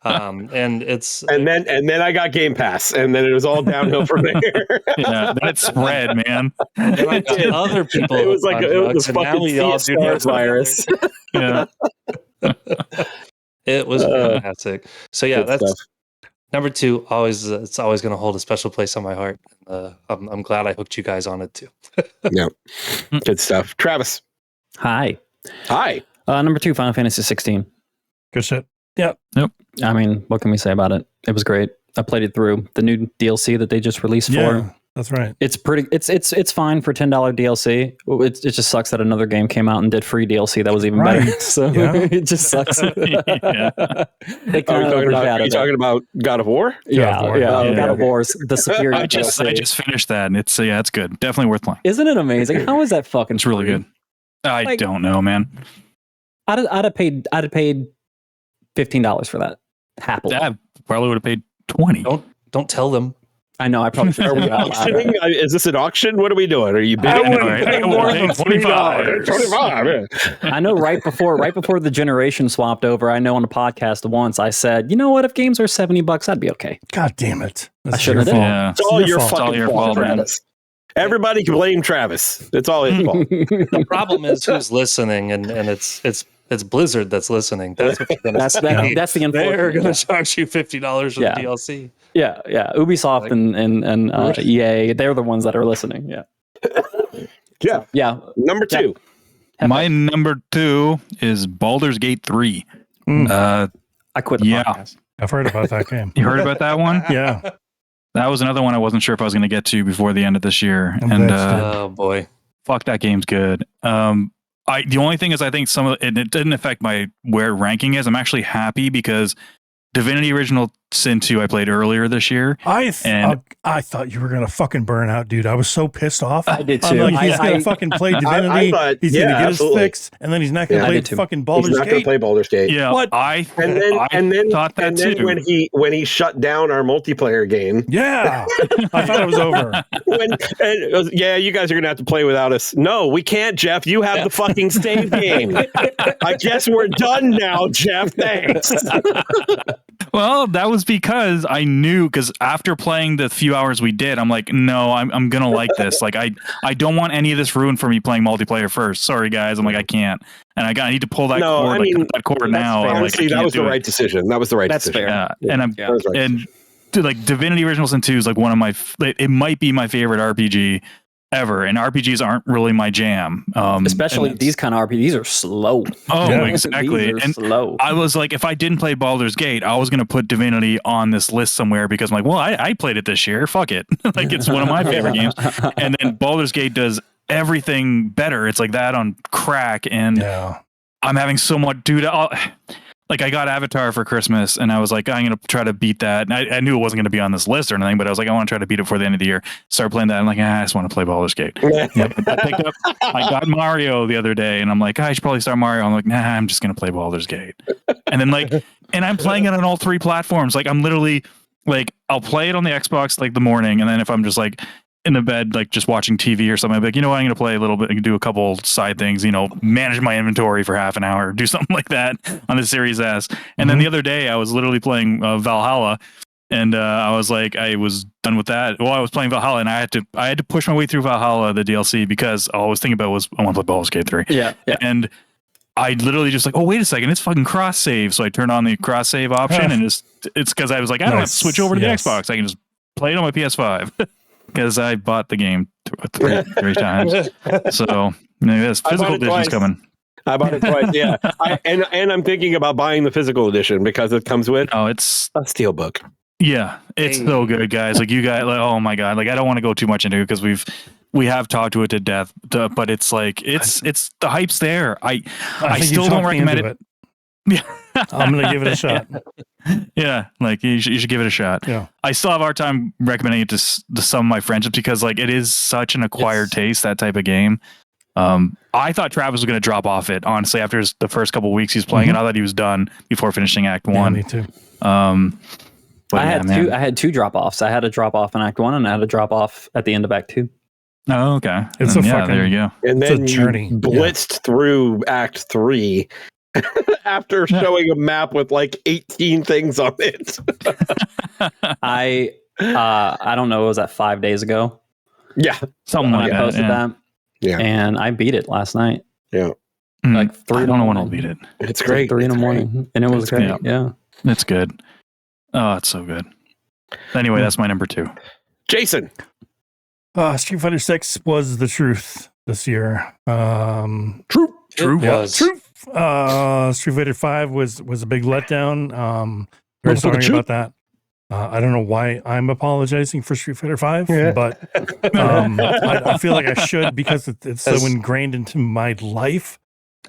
And it's and then I got Game Pass, and then it was all downhill from there. Yeah, that spread, man. And I got other people. It was like it was fucking Sea of Stars virus. Yeah, it was fantastic. So yeah, good that's stuff. Number 2. Always, it's always going to hold a special place on my heart. I'm glad I hooked you guys on it too. Yeah, good stuff. Travis, Hi. Number 2, Final Fantasy 16. Good shit. Yeah. Nope. I mean, what can we say about it? It was great. I played it through. The new DLC that they just released for. That's right. It's pretty. It's fine for $10 DLC. It just sucks that another game came out and did free DLC that was even better. So it just sucks. It kind of are you talking about God of War? God of War's the superior. I just finished that, and it's good. Definitely worth playing. Isn't it amazing? How is that fucking? It's really good. I don't know, man. I'd have paid $15 for that happily. I probably would have paid 20. Don't tell them. I know. I probably should. Are we auctioning? Is this an auction? What are we doing? Are you bidding? More than $25. 25. I know. Right before the generation swapped over, I know on a podcast once I said, you know what? If games are $70, I'd be okay. God damn it! I shouldn't have. Yeah. It's all your fault. fucking fault, Travis. Everybody can blame Travis. It's all his fault. The problem is who's listening, and it's it's Blizzard that's listening. That's what you're gonna That's the unfortunate. They're gonna charge you $50 for the DLC. Yeah. Ubisoft Like- and EA, they're the ones that are listening. Yeah. Yeah. Number 2. My number 2 is Baldur's Gate 3. I quit the podcast. I've heard about that game. You heard about that one? Yeah. That was another one I wasn't sure if I was going to get to before the end of this year. I'm vexed. Oh boy. Fuck, that game's good. The only thing is I think some of it didn't affect my where ranking is. I'm actually happy because Divinity Original Sin 2 I played earlier this year. I thought you were gonna fucking burn out, dude. I was so pissed off. I did I'm too. like, he's gonna fucking play Divinity. He's gonna get his fix, and then he's not gonna play fucking Baldur's He's not Gate. gonna play Baldur's Gate. Yeah, What? I thought that then too. when he shut down our multiplayer game, Yeah, I thought it was over. you guys are gonna have to play without us. No, we can't, Jeff. You have the fucking save game. I guess we're done now, Jeff. Thanks. Well, that was because I knew, because after playing the few hours we did, I'm like, no, I'm gonna like this. Like I don't want any of this ruined for me playing multiplayer first. Sorry guys, I'm like, I can't. And I need to pull that cord. That cord now. Honestly, that was the right decision. That was the right decision. Fair. Yeah. And like Divinity Original Sin 2 is like one of my, it might be my favorite RPG ever, and RPGs aren't really my jam. Especially these kind of RPGs are slow. Oh, Yeah. exactly. These are And slow. I was like, if I didn't play Baldur's Gate, I was going to put Divinity on this list somewhere because I'm like, well, I played it this year. Fuck it. Like, it's one of my favorite games. And then Baldur's Gate does everything better. It's like that on crack. And Yeah. I'm having so much, dude. Like, I got Avatar for Christmas, and I was like, I'm going to try to beat that. And I knew it wasn't going to be on this list or anything, but I was like, I want to try to beat it before the end of the year. Start playing that. I'm like, I just want to play Baldur's Gate. I got Mario the other day, and I'm like, I should probably start Mario. I'm like, nah, I'm just going to play Baldur's Gate. And then, and I'm playing it on all 3 platforms. Like, I'm literally, I'll play it on the Xbox, the morning, and then if I'm just, in the bed, just watching TV or something, I'd be like, you know what, I'm going to play a little bit and do a couple side things, manage my inventory for half an hour, do something like that on the Series S. And then the other day I was literally playing Valhalla, and I was like, I was done with that. Well, I was playing Valhalla, and I had to push my way through Valhalla, the DLC, because all I was thinking about was I want to play Baldur's Gate 3. Yeah. And I literally just oh, wait a second, it's fucking cross save. So I turned on the cross save option, and it's because I was like, I don't have to switch over to the Xbox. I can just play it on my PS5. Because I bought the game three times. So this physical edition's coming. I bought it twice, yeah. And I'm thinking about buying the physical edition because it comes with it's a steelbook. Yeah, it's so good, guys. You guys, oh my god! I don't want to go too much into it because we have talked to it to death. But it's it's the hype's there. I still don't recommend it. Yeah. I'm gonna give it a shot. Yeah, you should give it a shot. Yeah, I still have a hard time recommending it to some of my friends just because it is such an acquired taste, that type of game. I thought Travis was going to drop off it, honestly, after the first couple of weeks he's playing it. I thought he was done before finishing Act 1. Me too. I had 2 drop offs. I had a drop off in Act 1, and I had a drop off at the end of Act 2. Oh, okay. It's there you go. And then a journey. You blitzed through Act 3 after showing a map with 18 things on it. I don't know. It was that 5 days ago. Yeah, something like I posted that. Yeah, and I beat it last night. Yeah, 3. I don't want to beat it. It's great. 3 in the morning, and it was great. Yeah, it's good. Oh, it's so good. Anyway, that's my number 2. Jason. Street Fighter 6 was the truth this year. True. Street Fighter 5 was a big letdown. Very sorry about that. I don't know why I'm apologizing for Street Fighter 5, but I feel like I should because it's so ingrained into my life.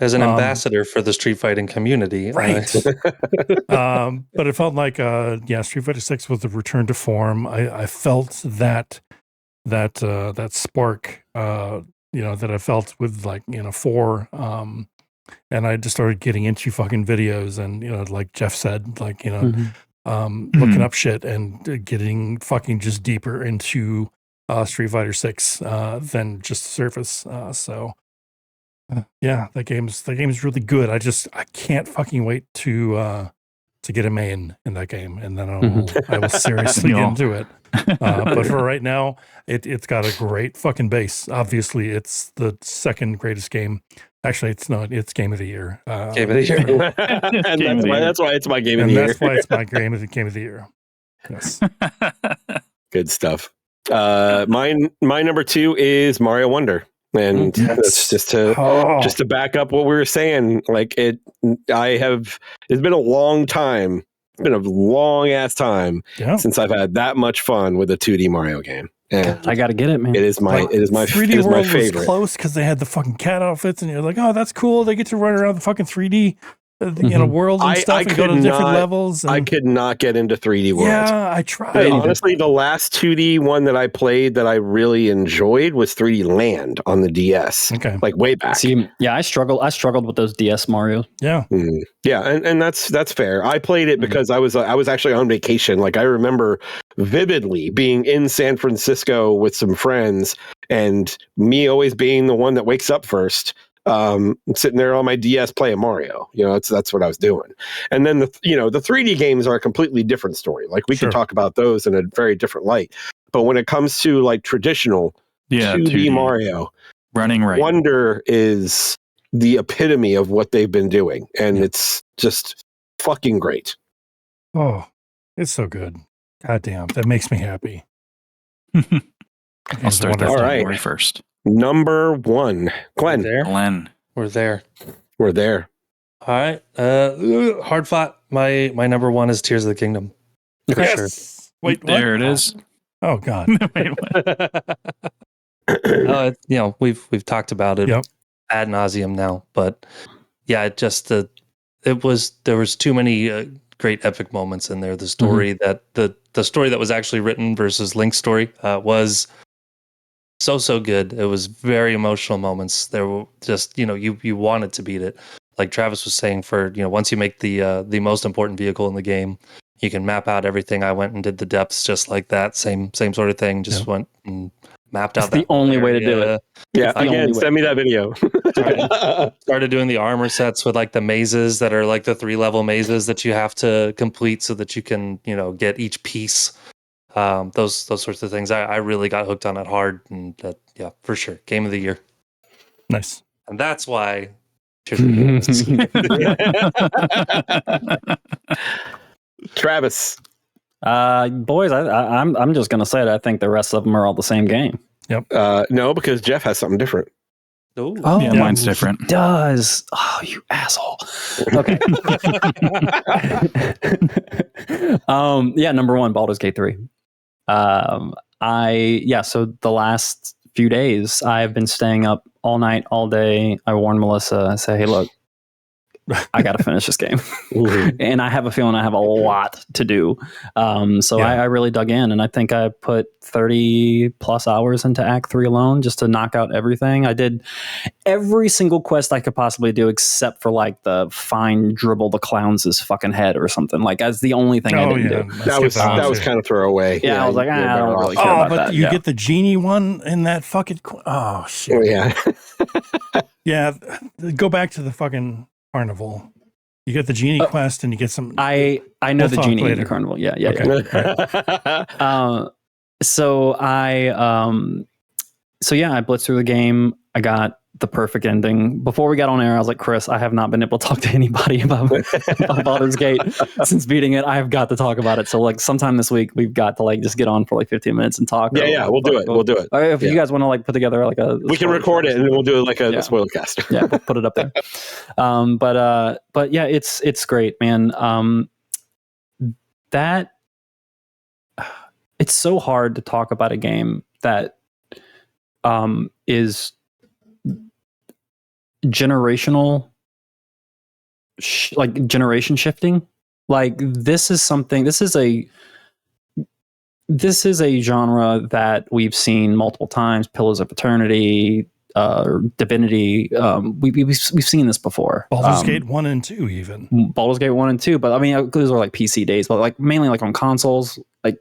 As an ambassador for the street fighting community. Right. But it felt like, Street Fighter 6 was the return to form. I felt that spark, that I felt with 4. And I just started getting into fucking videos and, like Geoff said, looking up shit and getting fucking just deeper into Street Fighter 6 than just the surface. That game's really good. I can't fucking wait to get a main in that game, and then I will seriously get into it. But for right now, it's got a great fucking base. Obviously, it's the second greatest game Actually, it's not. It's game of the year. Game of the year. And that's why it's my game of the year. That's why it's my game of the year. Yes. Good stuff. My number 2 is Mario Wonder. And that's just to back up what we were saying, like it's been a long time. It's been a long ass time since I've had that much fun with a 2D Mario game. And I gotta get it, man. it is my 3D World favorite. was close because they had the fucking cat outfits, and you're like, oh, that's cool. They get to run around the fucking 3D world and stuff and go to different levels. And, I could not get into 3D World. Yeah, I tried. But honestly, the last 2D one that I played that I really enjoyed was 3D Land on the DS. Okay, like way back. See, yeah, I struggled with those DS Mario. Yeah, yeah, and that's fair. I played it because I was actually on vacation. Like I remember vividly being in San Francisco with some friends, and me always being the one that wakes up first. Sitting there on my DS playing Mario, that's what I was doing. And then the 3D games are a completely different story. Like we can talk about those in a very different light. But when it comes to like traditional 2D Mario, running right, Wonder is the epitome of what they've been doing, and it's just fucking great. Oh, it's so good. God damn, that makes me happy. I'll start that January 1st. Number 1, Glenn. We're there. All right. Hard fought. My number 1 is Tears of the Kingdom. Yes. Sure. Wait, there it is. Oh God. Wait, what? We've talked about it ad nauseum now, but yeah, it just there was too many great epic moments in there. The story that the story that was actually written versus Link's story was so good. It was very emotional moments. There were just you wanted to beat it. Like Travis was saying, for once you make the most important vehicle in the game, you can map out everything. I went and did the depths just like that. Same sort of thing. Just went and mapped out. That's the only way to do it. Yeah, again, send me that video. Started doing the armor sets with like the mazes that are like the 3-level mazes that you have to complete so that you can get each piece. Those sorts of things. I really got hooked on it hard, and for sure, game of the year. Nice. And that's why. Travis. Boys, I'm just gonna say it. I think the rest of them are all the same game. Yep. No, because Geoff has something different. Oh, yeah, mine's different. He does. Oh, you asshole. Okay. Number 1, Baldur's Gate 3. So the last few days I've been staying up all night, all day. I warned Melissa, I say, hey, look, I got to finish this game. And I have a feeling I have a lot to do. I really dug in, and I think I put 30 plus hours into Act 3 alone just to knock out everything. I did every single quest I could possibly do except for like the fine dribble the clown's fucking head or something. Like that's the only thing I didn't do. That was kind of throwaway. Yeah, I was like, I don't really care about that. You get the genie one in that fucking... Oh, shit. Oh, yeah. Yeah, go back to the fucking... Carnival. You get the genie quest, and you get some. I know the genie in the carnival. Yeah. So I blitzed through the game. I got the perfect ending. Before we got on air, I was like, Chris, I have not been able to talk to anybody about Baldur's Gate since beating it. I have got to talk about it. So like sometime this week, we've got to like just get on for like 15 minutes and talk. Yeah, we'll do it. We'll do it. If you guys want to like put together like we can record it and we'll do it like a spoiler cast. Yeah, we'll put it up there. But yeah, it's great, man. That it's so hard to talk about a game that is generational generation shifting. Like this is a genre that we've seen multiple times. Pillars of Eternity, Divinity. We've seen this before. Baldur's Gate 1 and 2 even. Baldur's Gate 1 and 2, but I mean those are like PC days, but like mainly like on consoles. Like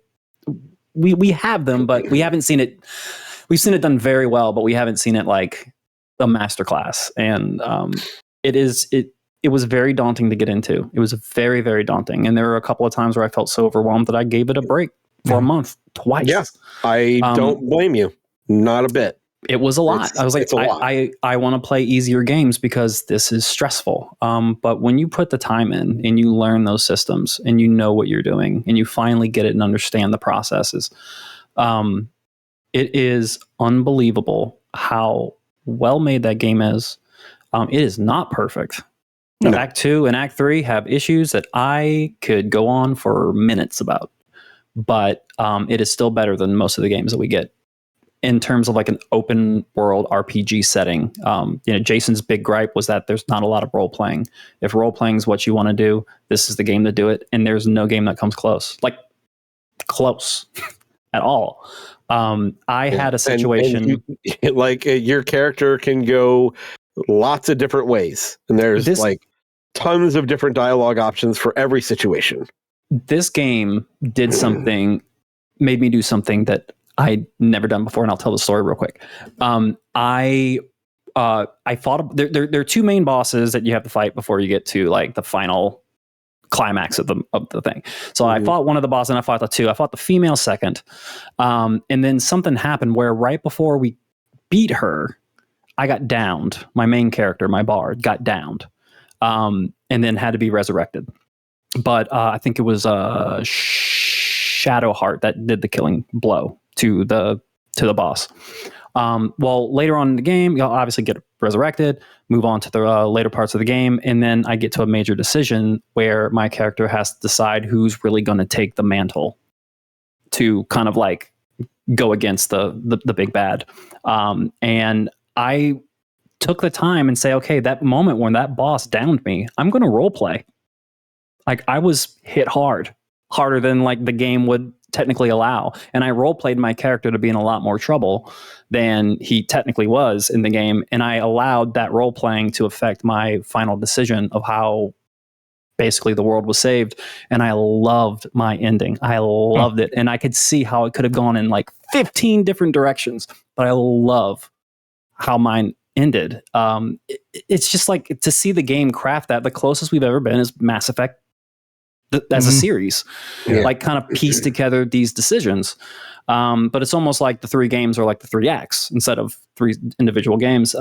we have them, but we haven't seen it. We've seen it done very well, but we haven't seen it like a masterclass. And it was very daunting to get into. It was very, very daunting. And there were a couple of times where I felt so overwhelmed that I gave it a break for a month, twice. Yeah, I don't blame you. Not a bit. It was a lot. I was like, it's a lot. I want to play easier games because this is stressful. But when you put the time in and you learn those systems and you know what you're doing and you finally get it and understand the processes, it is unbelievable how well made that game is. It is not perfect. No. Act 2 and Act 3 have issues that I could go on for minutes about, but it is still better than most of the games that we get in terms of like an open world RPG setting. Jason's big gripe was that there's not a lot of role playing. If role playing is what you want to do, this is the game to do it. And there's no game that comes close at all. I had a situation and your character can go lots of different ways, and there's tons of different dialogue options for every situation. This game did made me do something that I'd never done before, and I'll tell the story real quick. I fought. There are two main bosses that you have to fight before you get to like the final climax of the thing. So I fought one of the bosses, and I fought the two. I fought the female second, and then something happened where right before we beat her, I got downed. My main character, my bard, got downed, and then had to be resurrected. But I think it was Shadowheart that did the killing blow to the boss. Well, later on in the game, you'll obviously get resurrected, move on to the later parts of the game, and then I get to a major decision where my character has to decide who's really going to take the mantle to kind of like go against the big bad. And I took the time and say, okay, that moment when that boss downed me, I'm going to role play. Like I was hit harder than like the game would technically allow. And I role played my character to be in a lot more trouble than he technically was in the game. And I allowed that role playing to affect my final decision of how basically the world was saved. And I loved my ending. I loved it. And I could see how it could have gone in like 15 different directions, but I love how mine ended. It's just like to see the game craft that. The closest we've ever been is Mass Effect as a series, like kind of piece together these decisions. But it's almost like the three games are like the three acts instead of three individual games.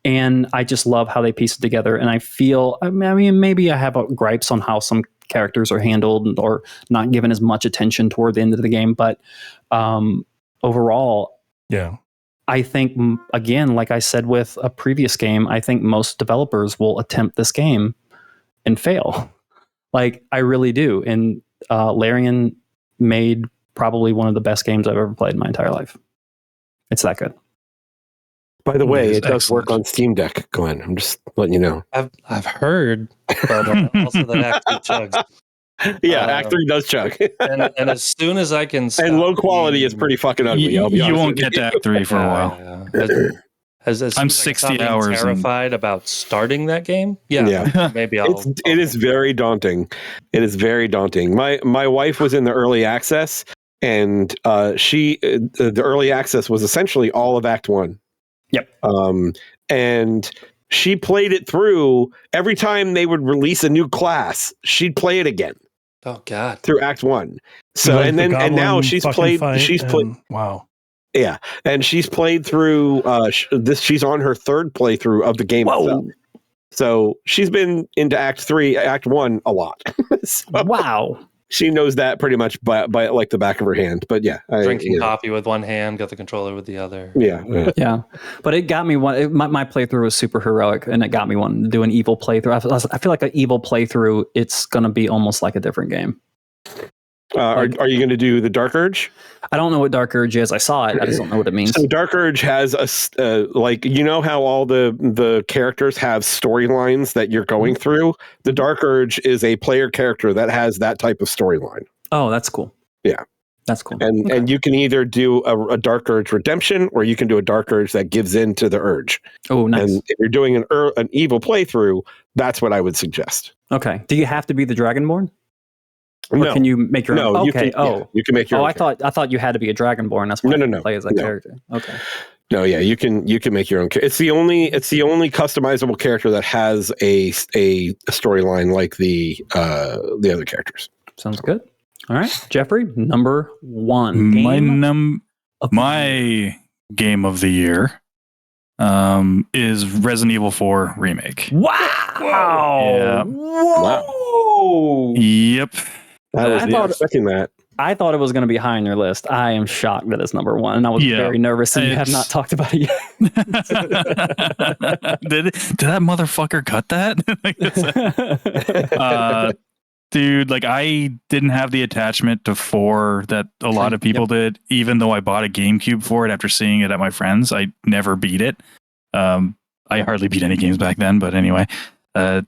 And I just love how they piece it together. And I feel, I mean, maybe I have gripes on how some characters are handled or not given as much attention toward the end of the game. But overall, I think, again, like I said with a previous game, I think most developers will attempt this game and fail. Like, I really do. And Larian made probably one of the best games I've ever played in my entire life. It's that good. By the way, it does work on Steam Deck, Glenn. I'm just letting you know. I've heard, but also that Act 3 chugs. Yeah, Act 3 does chug. and as soon as I can stop and low quality is pretty fucking ugly. You won't get to Act 3 for a while. I'm 60 hours terrified about starting that game. Yeah. Maybe it is very daunting. It is very daunting. My wife was in the early access, and the early access was essentially all of Act 1. Yep. And she played it through. Every time they would release a new class, she'd play it again. Oh God! Through Act 1. So and now she's played. Wow. Yeah, and she's played through this. She's on her third playthrough of the game itself. So she's been into Act 3, Act 1 a lot. So wow. She knows that pretty much by like the back of her hand. But yeah, drinking coffee with one hand, got the controller with the other. Yeah. But it got me one. My playthrough was super heroic, and it got me one to do an evil playthrough. I feel like an evil playthrough, it's going to be almost like a different game. Are you going to do the Dark Urge? I don't know what Dark Urge is. I saw it. I just don't know what it means. So Dark Urge has how all the characters have storylines that you're going through. The Dark Urge is a player character that has that type of storyline. Oh, that's cool. Yeah, that's cool. And you can either do a Dark Urge redemption, or you can do a Dark Urge that gives in to the urge. Oh, nice. And if you're doing an evil playthrough, that's what I would suggest. Okay. Do you have to be the Dragonborn? Or can you make your own? No, okay. You can make your own. I thought you had to be a Dragonborn. That's why no. Play as that character. Okay. No, yeah, you can make your own. It's the only customizable character that has a storyline like the other characters. Sounds good. All right, Jeffrey, number 1. My game of the year is Resident Evil 4 Remake. Wow! Yeah. Whoa! Yep. I was not expecting that. I thought it was going to be high on your list. I am shocked that it's number one, and I was very nervous that you have not talked about it yet. Did that motherfucker cut that? Dude, like I didn't have the attachment to 4 that a lot of people did, even though I bought a GameCube for it after seeing it at my friend's. I never beat it. I hardly beat any games back then, but anyway. The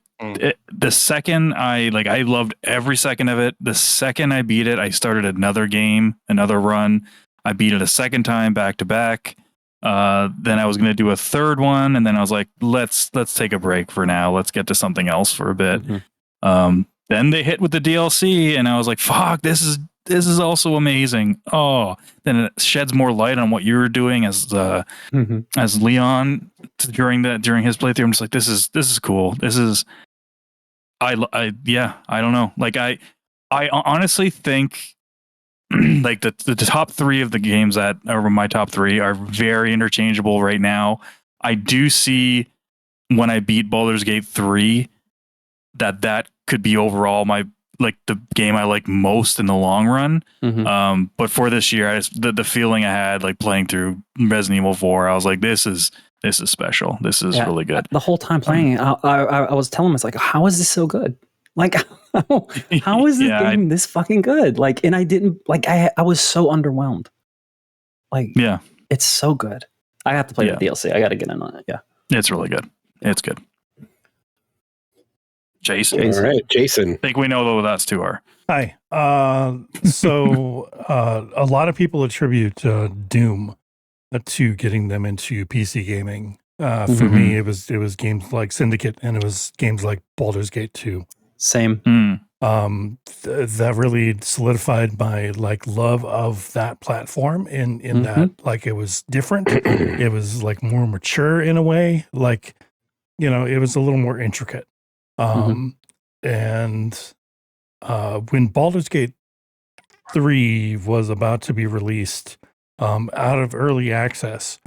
second I loved every second of it. The second I beat it, I started another game, another run. I beat it a second time back to back. Then I was going to do a third one, and then I was like, let's take a break for now. Let's get to something else for a bit. Then they hit with the DLC, and I was like, fuck, this is also amazing. Oh, then it sheds more light on what you were doing as Leon during his playthrough. I'm just like, this is cool. This is I don't know. Like I honestly think like the top 3 of the games that are my top 3 are very interchangeable right now. I do see when I beat Baldur's Gate 3 that could be overall my the game I like most in the long run. But for this year, the feeling I had like playing through Resident Evil 4, I was like, this is special. This is really good. The whole time playing, I was telling him, it's like, how is this so good? Like, how is this game this fucking good? Like, and I didn't like. I was so underwhelmed. Like, it's so good. I have to play the DLC. I got to get in on it. Yeah, it's really good. It's good. Jason. All right, Jason. I think we know what us two are. Hi. So a lot of people attribute Doom to getting them into PC gaming. For me, it was games like Syndicate, and it was games like Baldur's Gate 2. Same. That really solidified my like love of that platform in that like it was different. It was like more mature in a way. Like, you know, it was a little more intricate. And when Baldur's Gate 3 was about to be released out of early access,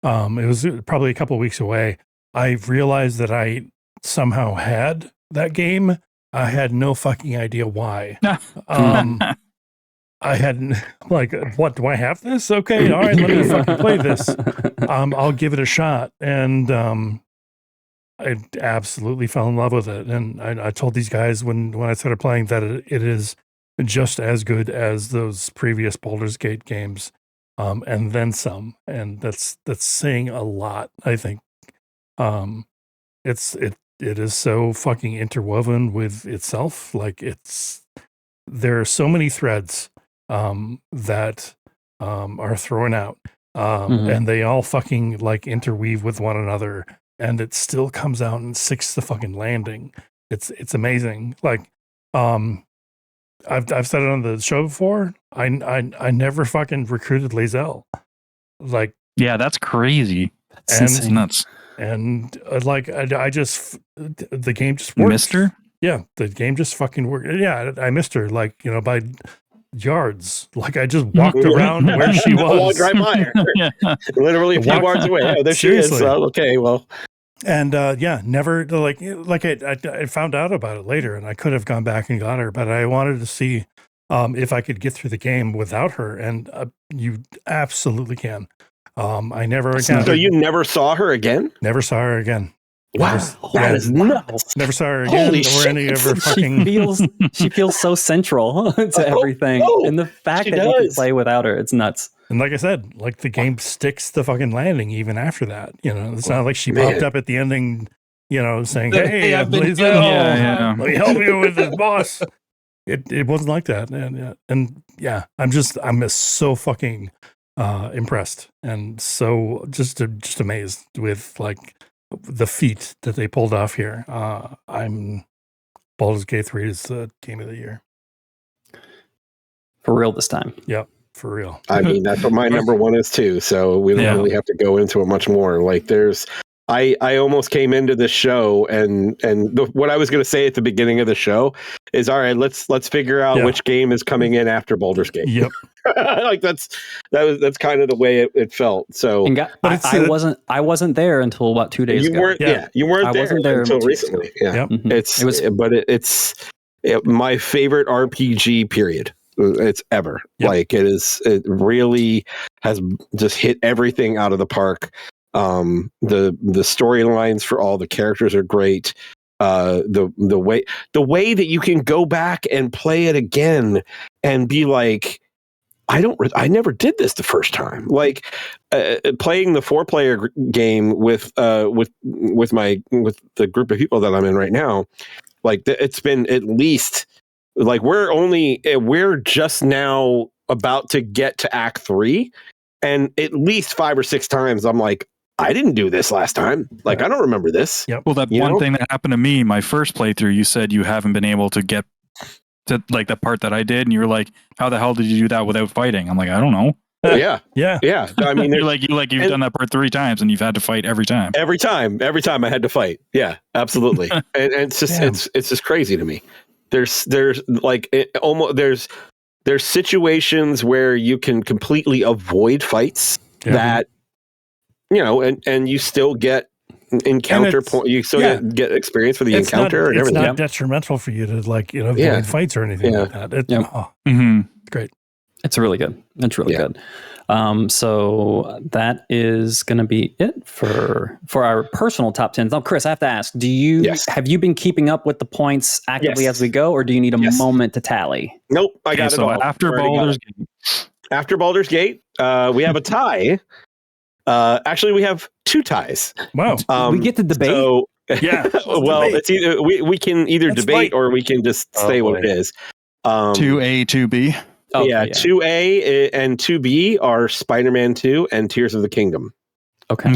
it was probably a couple of weeks away, I realized that I somehow had that game. I had no fucking idea why. I hadn't, like, what, do I have this? Okay, all right, let me fucking play this. I'll give it a shot. And I absolutely fell in love with it. And I told these guys when I started playing that it is just as good as those previous Baldur's Gate games, and then some. And that's saying a lot, I think. It is so fucking interwoven with itself. Like there are so many threads that are thrown out, and they all fucking like interweave with one another, and it still comes out and sticks the fucking landing. It's amazing. Like I've said it on the show before. I never fucking recruited Lae'zel. Like, yeah, that's crazy. That's nuts. And I just, the game just worked. Missed her? Yeah, the game just fucking worked. Yeah, I missed her, like, you know, by yards. Like, I just walked around where she was. Walked right by her. Literally a few yards away. Oh, there Seriously. she is. Okay, well. And never, like I found out about it later, and I could have gone back and got her, but I wanted to see if I could get through the game without her, and you absolutely can. I never encountered. So you never saw her again? Never saw her again. Wow, that is nuts. Never saw her again. Holy or shit. any of her fucking. She feels so central to everything, and the fact that you can play without her, it's nuts. And like I said, like the game sticks the fucking landing even after that. You know, it's not like she popped up at the ending, you know, saying, "Hey, let me help you with this boss." It wasn't like that, and I'm just so fucking impressed and so just amazed with like the feat that they pulled off here. Baldur's Gate 3 is the game of the year for real this time. Yep, for real. I mean, that's what my number one is too. So we don't really have to go into it much more. Like there's I almost came into the show and what I was going to say at the beginning of the show is, all right, let's figure out which game is coming in after Baldur's Gate. Yep. Like that's kind of the way it felt. So, but I wasn't there until about 2 days ago. You weren't I there, wasn't there until recently. Yeah, Yep. It's my favorite RPG period. It's ever. Yep. Like it really has just hit everything out of the park. The storylines for all the characters are great. The way that you can go back and play it again and be like, I never did this the first time. Like playing the 4-player game with the group of people that I'm in right now. Like it's been at least like we're just now about to get to Act 3, and at least 5 or 6 times I'm like, I didn't do this last time. Like I don't remember this. Yep. Well, that one thing that happened to me, my first playthrough, you said you haven't been able to get to like the part that I did, and you were like, "How the hell did you do that without fighting?" I'm like, "I don't know." Yeah. I mean, you've done that part 3 times, and you've had to fight every time. Every time I had to fight. Yeah, absolutely. and it's just it's just crazy to me. There's like there's situations where you can completely avoid fights that and you still get encounter point. You still get experience for the encounter and everything. It's not detrimental for you to avoid fights or anything like that. It's great. It's really good. It's really good. So that is going to be it for our personal top 10s. Now, Chris, I have to ask: have you been keeping up with the points actively as we go, or do you need a moment to tally? Nope, I got it all. After Baldur's Gate, we have a tie. Actually, we have 2 ties. Wow. We get to debate. So, well, debate. it's either we can either debate or we can just say what it is. 2A, 2B. Okay, 2A and 2B are Spider-Man 2 and Tears of the Kingdom. Okay.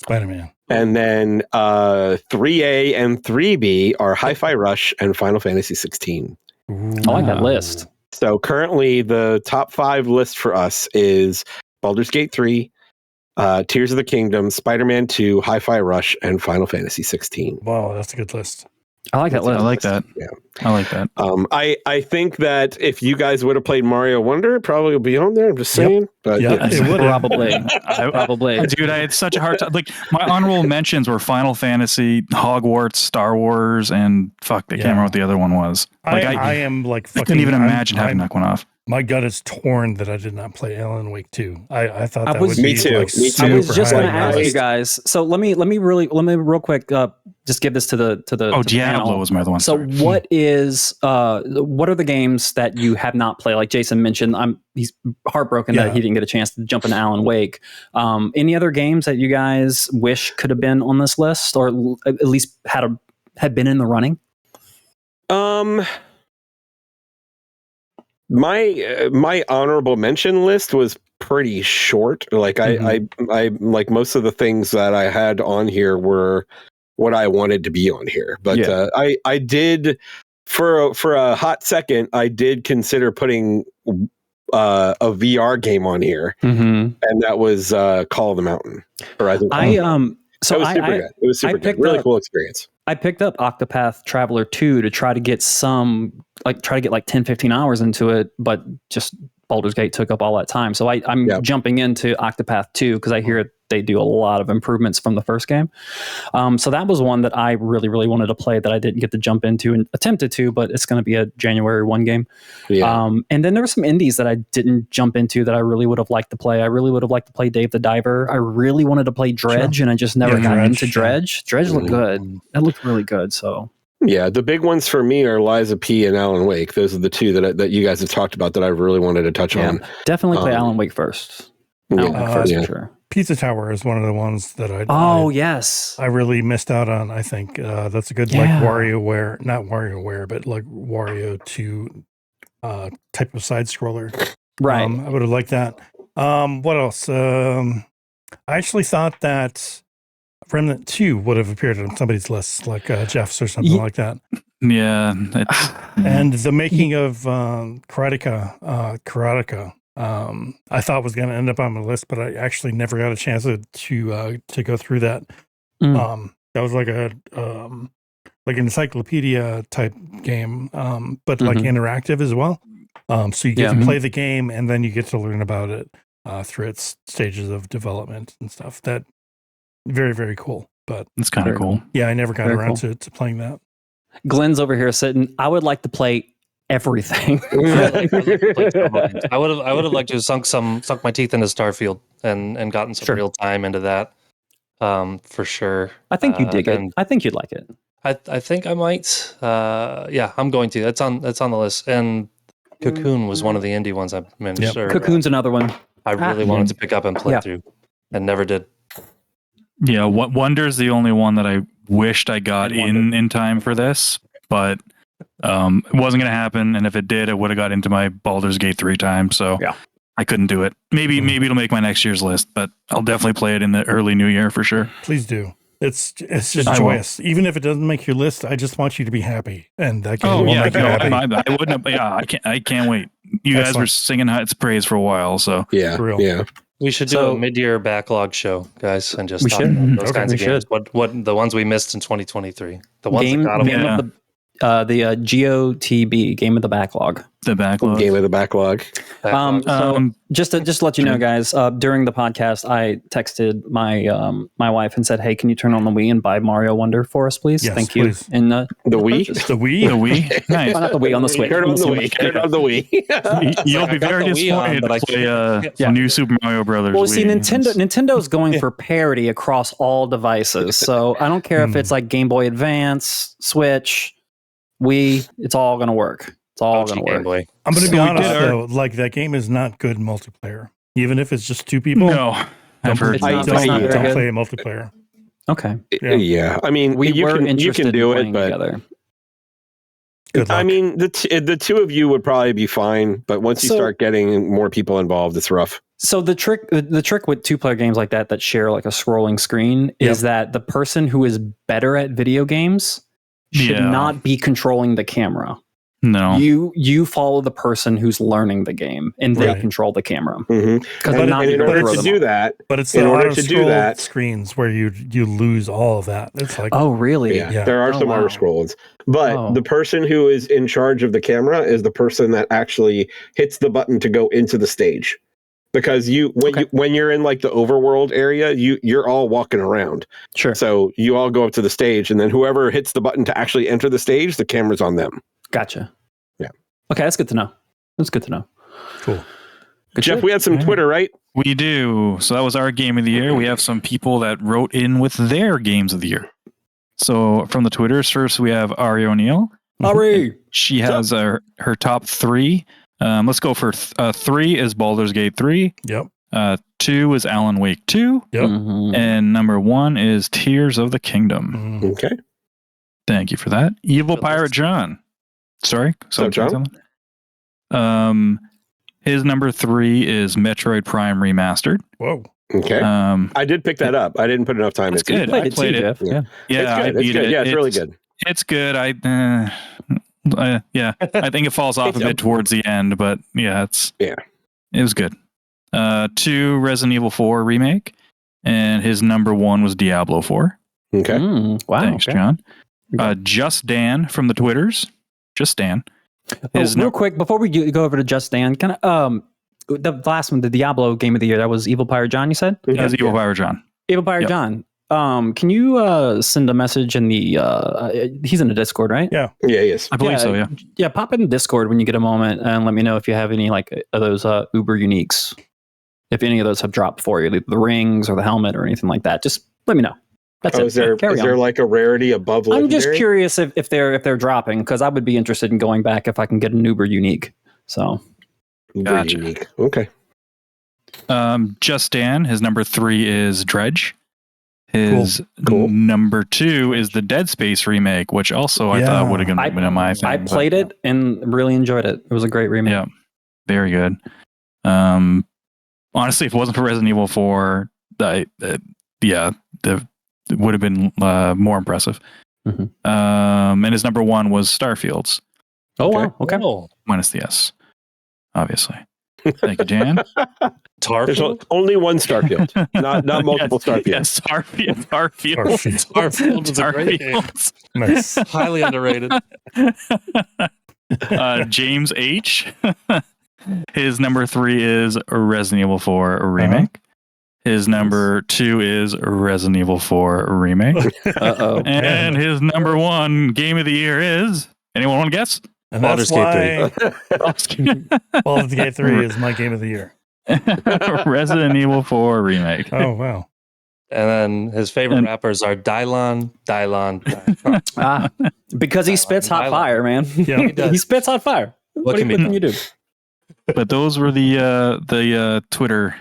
Spider-Man. And then 3A and 3B are Hi-Fi Rush and Final Fantasy 16. I like that list. So currently the top 5 list for us is Baldur's Gate 3, Tears of the Kingdom, Spider-Man 2, Hi-Fi Rush, and Final Fantasy 16. Wow, that's a good list. I like that list. I like that. Yeah. I like that. I think that if you guys would have played Mario Wonder, it probably would be on there. I'm just saying. But it would probably. Probably. Dude, I had such a hard time. Like my honorable mentions were Final Fantasy, Hogwarts, Star Wars, and I can't remember what the other one was. Like I am like fucking. I couldn't even imagine having that one off. My gut is torn that I did not play Alan Wake 2. I thought that would me be too. like Me too. I was just going to high. ask you guys. So let me real quick just give this to the Diablo panel. was my other one. So what are the games that you have not played? Like Jason mentioned, he's heartbroken that he didn't get a chance to jump into Alan Wake. Any other games that you guys wish could have been on this list, or at least had been in the running? My honorable mention list was pretty short. Like I like most of the things that I had on here were what I wanted to be on here. But I did for a hot second I did consider putting a VR game on here, and that was Call of the Mountain. It was super good. It was super good. Really cool experience. I picked up Octopath Traveler 2 to try to get like 10, 15 hours into it, but just Baldur's Gate took up all that time. So I'm jumping into Octopath 2 because I hear they do a lot of improvements from the first game. So that was one that I really, really wanted to play that I didn't get to jump into and attempted to, but it's going to be a January 1 game. Yeah. And then there were some indies that I didn't jump into that I really would have liked to play. I really would have liked to play Dave the Diver. I really wanted to play Dredge, and I just never got into Dredge. Dredge looked good. That looked really good. So. Yeah, the big ones for me are Liza P and Alan Wake. Those are the 2 that you guys have talked about that I really wanted to touch on. Definitely play Alan Wake first. Alan Wake first for sure. Pizza Tower is one of the ones that I really missed out on. I think that's a good like WarioWare, not WarioWare, but like Wario 2 type of side scroller. Right. I would have liked that. What else? I actually thought that Remnant 2 would have appeared on somebody's list, like Geoff's or something like that. Yeah. And the making of Karateka, I thought was going to end up on my list, but I actually never got a chance to go through that. That was like like an encyclopedia type game, but like interactive as well. So you get to play the game, and then you get to learn about it through its stages of development and stuff. That very, very cool. But It's kind of cool. yeah, I never got Very around cool. to playing that. Glenn's over here sitting. I would like to play everything. I would have liked to have sunk my teeth into Starfield and gotten some real time into that. For sure. I think you dig it. I think you'd like it. I think I might. Yeah, I'm going to. That's on the list. And Cocoon was one of the indie ones I mentioned. Yep. Cocoon's another one. I really wanted to pick up and play through, and never did. Yeah, Wonder's the only one that I wished I got in time for this, but it wasn't going to happen. And if it did, I would have got into my Baldur's Gate 3 time. So I couldn't do it. Maybe it'll make my next year's list, but I'll definitely play it in the early new year for sure. Please do. It's just joyous. Even if it doesn't make your list, I just want you to be happy. And that game will make you happy. I wouldn't. I can't wait. You guys were singing its praise for a while, so yeah. We should do a mid-year backlog show, guys, and just talk about those kinds of games. What the ones we missed in 2023, the ones that got away. The GOTB, Game of the Backlog. The backlog. Game of the Backlog. So just to let you know, guys, during the podcast, I texted my wife and said, "Hey, can you turn on the Wii and buy Mario Wonder for us, please? Yes, Thank please. you." And the Wii, the Wii, nice. Why not the Wii on the Switch? Turn on the Wii. Turn on the Wii. You'll be very disappointed to play New Super Mario Brothers. Well, see, Nintendo's going for parity across all devices, so I don't care if it's like Game Boy Advance, Switch, Wii. It's all going to work. It's all going to work. I'm going to be honest though, like that game is not good multiplayer. Even if it's just two people. No, I've heard. Don't play a multiplayer. Okay. Yeah. I mean, you can do it, but together. I mean, the two of you would probably be fine, but once you start getting more people involved, it's rough. So the trick with 2-player games like that share like a scrolling screen is that the person who is better at video games should not be controlling the camera. No, you follow the person who's learning the game, and they control the camera. Because in order to do that, but it's in order to do that screens where you lose all of that. It's like, oh really? Yeah. There are some auto scrolls, but the person who is in charge of the camera is the person that actually hits the button to go into the stage. Because when you're in like the overworld area, you're all walking around. Sure. So you all go up to the stage, and then whoever hits the button to actually enter the stage, the camera's on them. Gotcha. Yeah. Okay, that's good to know. Cool. Good Jeff, shit. we had some Twitter, right? We do. So that was our game of the year. We have some people that wrote in with their games of the year. So from the Twitters, first we have Ari O'Neill. Ari! She has her top 3. Let's go for 3 is Baldur's Gate 3. Yep. 2 is Alan Wake 2. Yep. And number 1 is Tears of the Kingdom. Okay. Thank you for that. Evil Pirate John. Sorry. So John? His number 3 is Metroid Prime Remastered. Whoa. Okay. I did pick that up. I didn't put enough time into it. I played it. Jeff. Yeah, it's good. Yeah, it's really good. It's good. I think it falls off a bit towards the end, but it was good. 2 Resident Evil 4 remake, and his number 1 was Diablo 4. Okay. Wow. Thanks, John. Just Dan from the Twitters. Just Dan. Real quick before we go over to Just Dan, kind of the last one, the Diablo game of the year, that was Evil Pirate John. You said that was Evil Pirate John. Evil Pirate John. Can you send a message in the he's in the Discord, right? Yeah, he is. I believe so. Yeah, pop in the Discord when you get a moment and let me know if you have any like of those Uber uniques. If any of those have dropped for you, the rings or the helmet or anything like that, just let me know. That's it. Is there like a rarity above legendary? I'm just curious if they're dropping, because I would be interested in going back if I can get an Uber unique. So gotcha. Unique. Okay. Just Dan, his number 3 is Dredge. His cool. number 2 is the Dead Space remake, which also I thought would have been in my thing. I played it and really enjoyed it. It was a great remake. Yeah, very good. Honestly, if it wasn't for Resident Evil 4, it would have been more impressive. And his number 1 was Starfields. Oh, wow. Okay. Minus the S, obviously. Thank you, Dan. There's Tarfield? only one Starfield, not multiple Starfields. Yes, Starfield. Tarfield was a great game. Nice. Highly underrated. James H. His number 3 is Resident Evil 4 Remake. His number 2 is Resident Evil 4 Remake. Uh-oh. And his number 1 game of the year is... Anyone want to guess? And that's Baldur's why Baldur's Gate 3 is my game of the year. Resident Evil 4 Remake. Oh, wow. And then his favorite rappers are Dylon. Because he spits hot fire, man. Yeah. He spits hot fire. What can you do? But those were the Twitter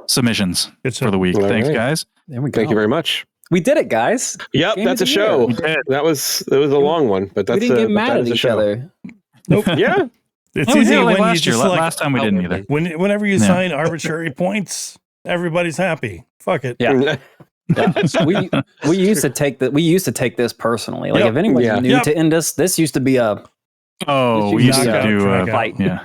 submissions Good for the week. All Thanks, right. guys. There we go. Thank you very much. We did it, guys. Yep, Game that's a of the show. year. It was a long one, but that's We didn't get mad that at is a each show. other. Nope. Yeah, It's Oh, easy yeah, like when you last year. just like, Last time we didn't either. whenever you Yeah. sign arbitrary points, everybody's happy. Fuck it. Yeah. Yeah. So we used to take this personally. Like Yep. if anyone's Yeah. new to Indus, this used to be a Oh, This we used used to to do knock a out. fight. Yeah.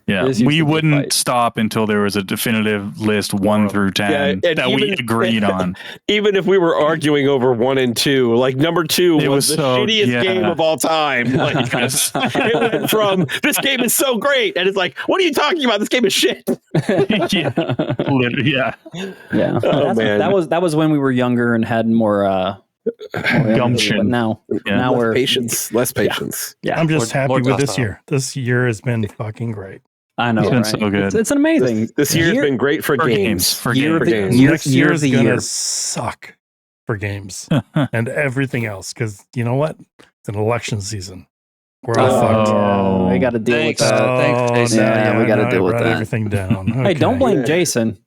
Yeah, This used we to be a wouldn't fight. stop until there was a definitive list 1 through 10 Yeah, and that we even- agreed on. even if we were arguing over 1 and 2, like number 2 It was was the so- shittiest yeah. game of all time. Like, Yes. it went from this game is so great, and it's like, what are you talking about? This game is shit. Yeah. Literally, yeah. Yeah. Oh, man. That was when we were younger and had more Gumption. But now Yeah. now we're Less patience. yeah. I'm just More- happy more with this testosterone. year. This year has been fucking great. I know. It's been right? so good. It's amazing. This year has been great for For games. games. For Year games. of the- games. year- Next year year of is the gonna year. suck for games and everything else because you know what? It's an election season. We're all fucked. Oh. Yeah, we got to deal Thanks. with that. Thanks, Jason. Yeah, we gotta I deal with brought that. everything down. Hey, don't Okay. blame Yeah. Jason.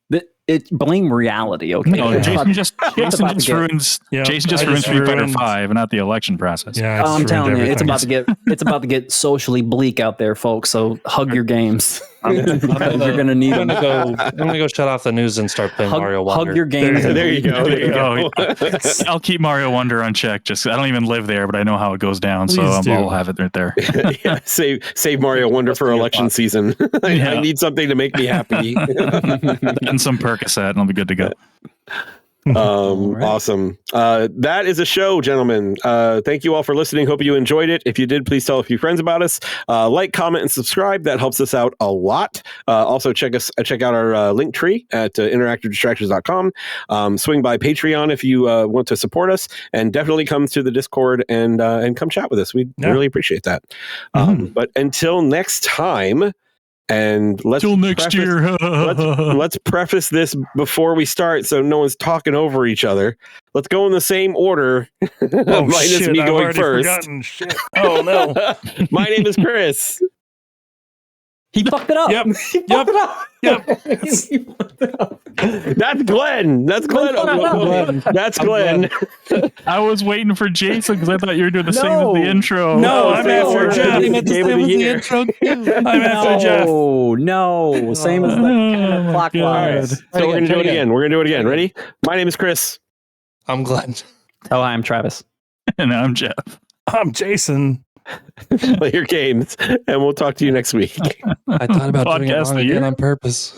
Blame reality. Okay. No, Yeah. Jason just about to get- ruins. Yeah, Jason just I ruins just Street Fighter ruined- 5, and not the election process. Yeah, I just I'm ruined telling you, it's everything. about to get socially bleak out there, folks. So hug your games. I'm You're gonna need I'm them. gonna go shut off the news and start playing Mario Wonder. Hug your games. There you go. There you Oh, go. I'll keep Mario Wonder on check. Just I don't even live there, but I know how it goes down, so Please do. I'll have it right there. Yeah, save Mario Wonder for election season. I Yeah. need something to make me happy. And some Percocet, and I'll be good to go. right. Awesome. That is a show, gentlemen. Thank you all for listening. Hope you enjoyed it. If you did, please tell a few friends about us. Like, comment, and subscribe. That helps us out a lot. Also, check out our link tree at interactivedistractions.com. Swing by Patreon if you want to support us, and definitely come to the Discord and come chat with us. We really appreciate that. But until next time. And let's Till next preface- year. let's preface this before we start so no one's talking over each other. Let's go in the same order. Oh, Minus shit, me I've going already first. forgotten. Shit. Oh no. My name is Chris. He fucked it up. Yep. He fucked it up. Yep. He fucked it up. That's Glenn. That's Glenn. That's Glenn. I was waiting for Jason because I thought you were doing the same as No. the intro. No, I'm after Jeff. Game of the year. I'm after Jeff. No, same as the counterclockwise. So we're gonna do it again. We're gonna do it again. Ready? My name is Chris. I'm Glenn. Oh, I'm Travis. And I'm Geoff. I'm Jason. Play your games, and we'll talk to you next week. I thought about doing it Podcast wrong of the year. again on purpose.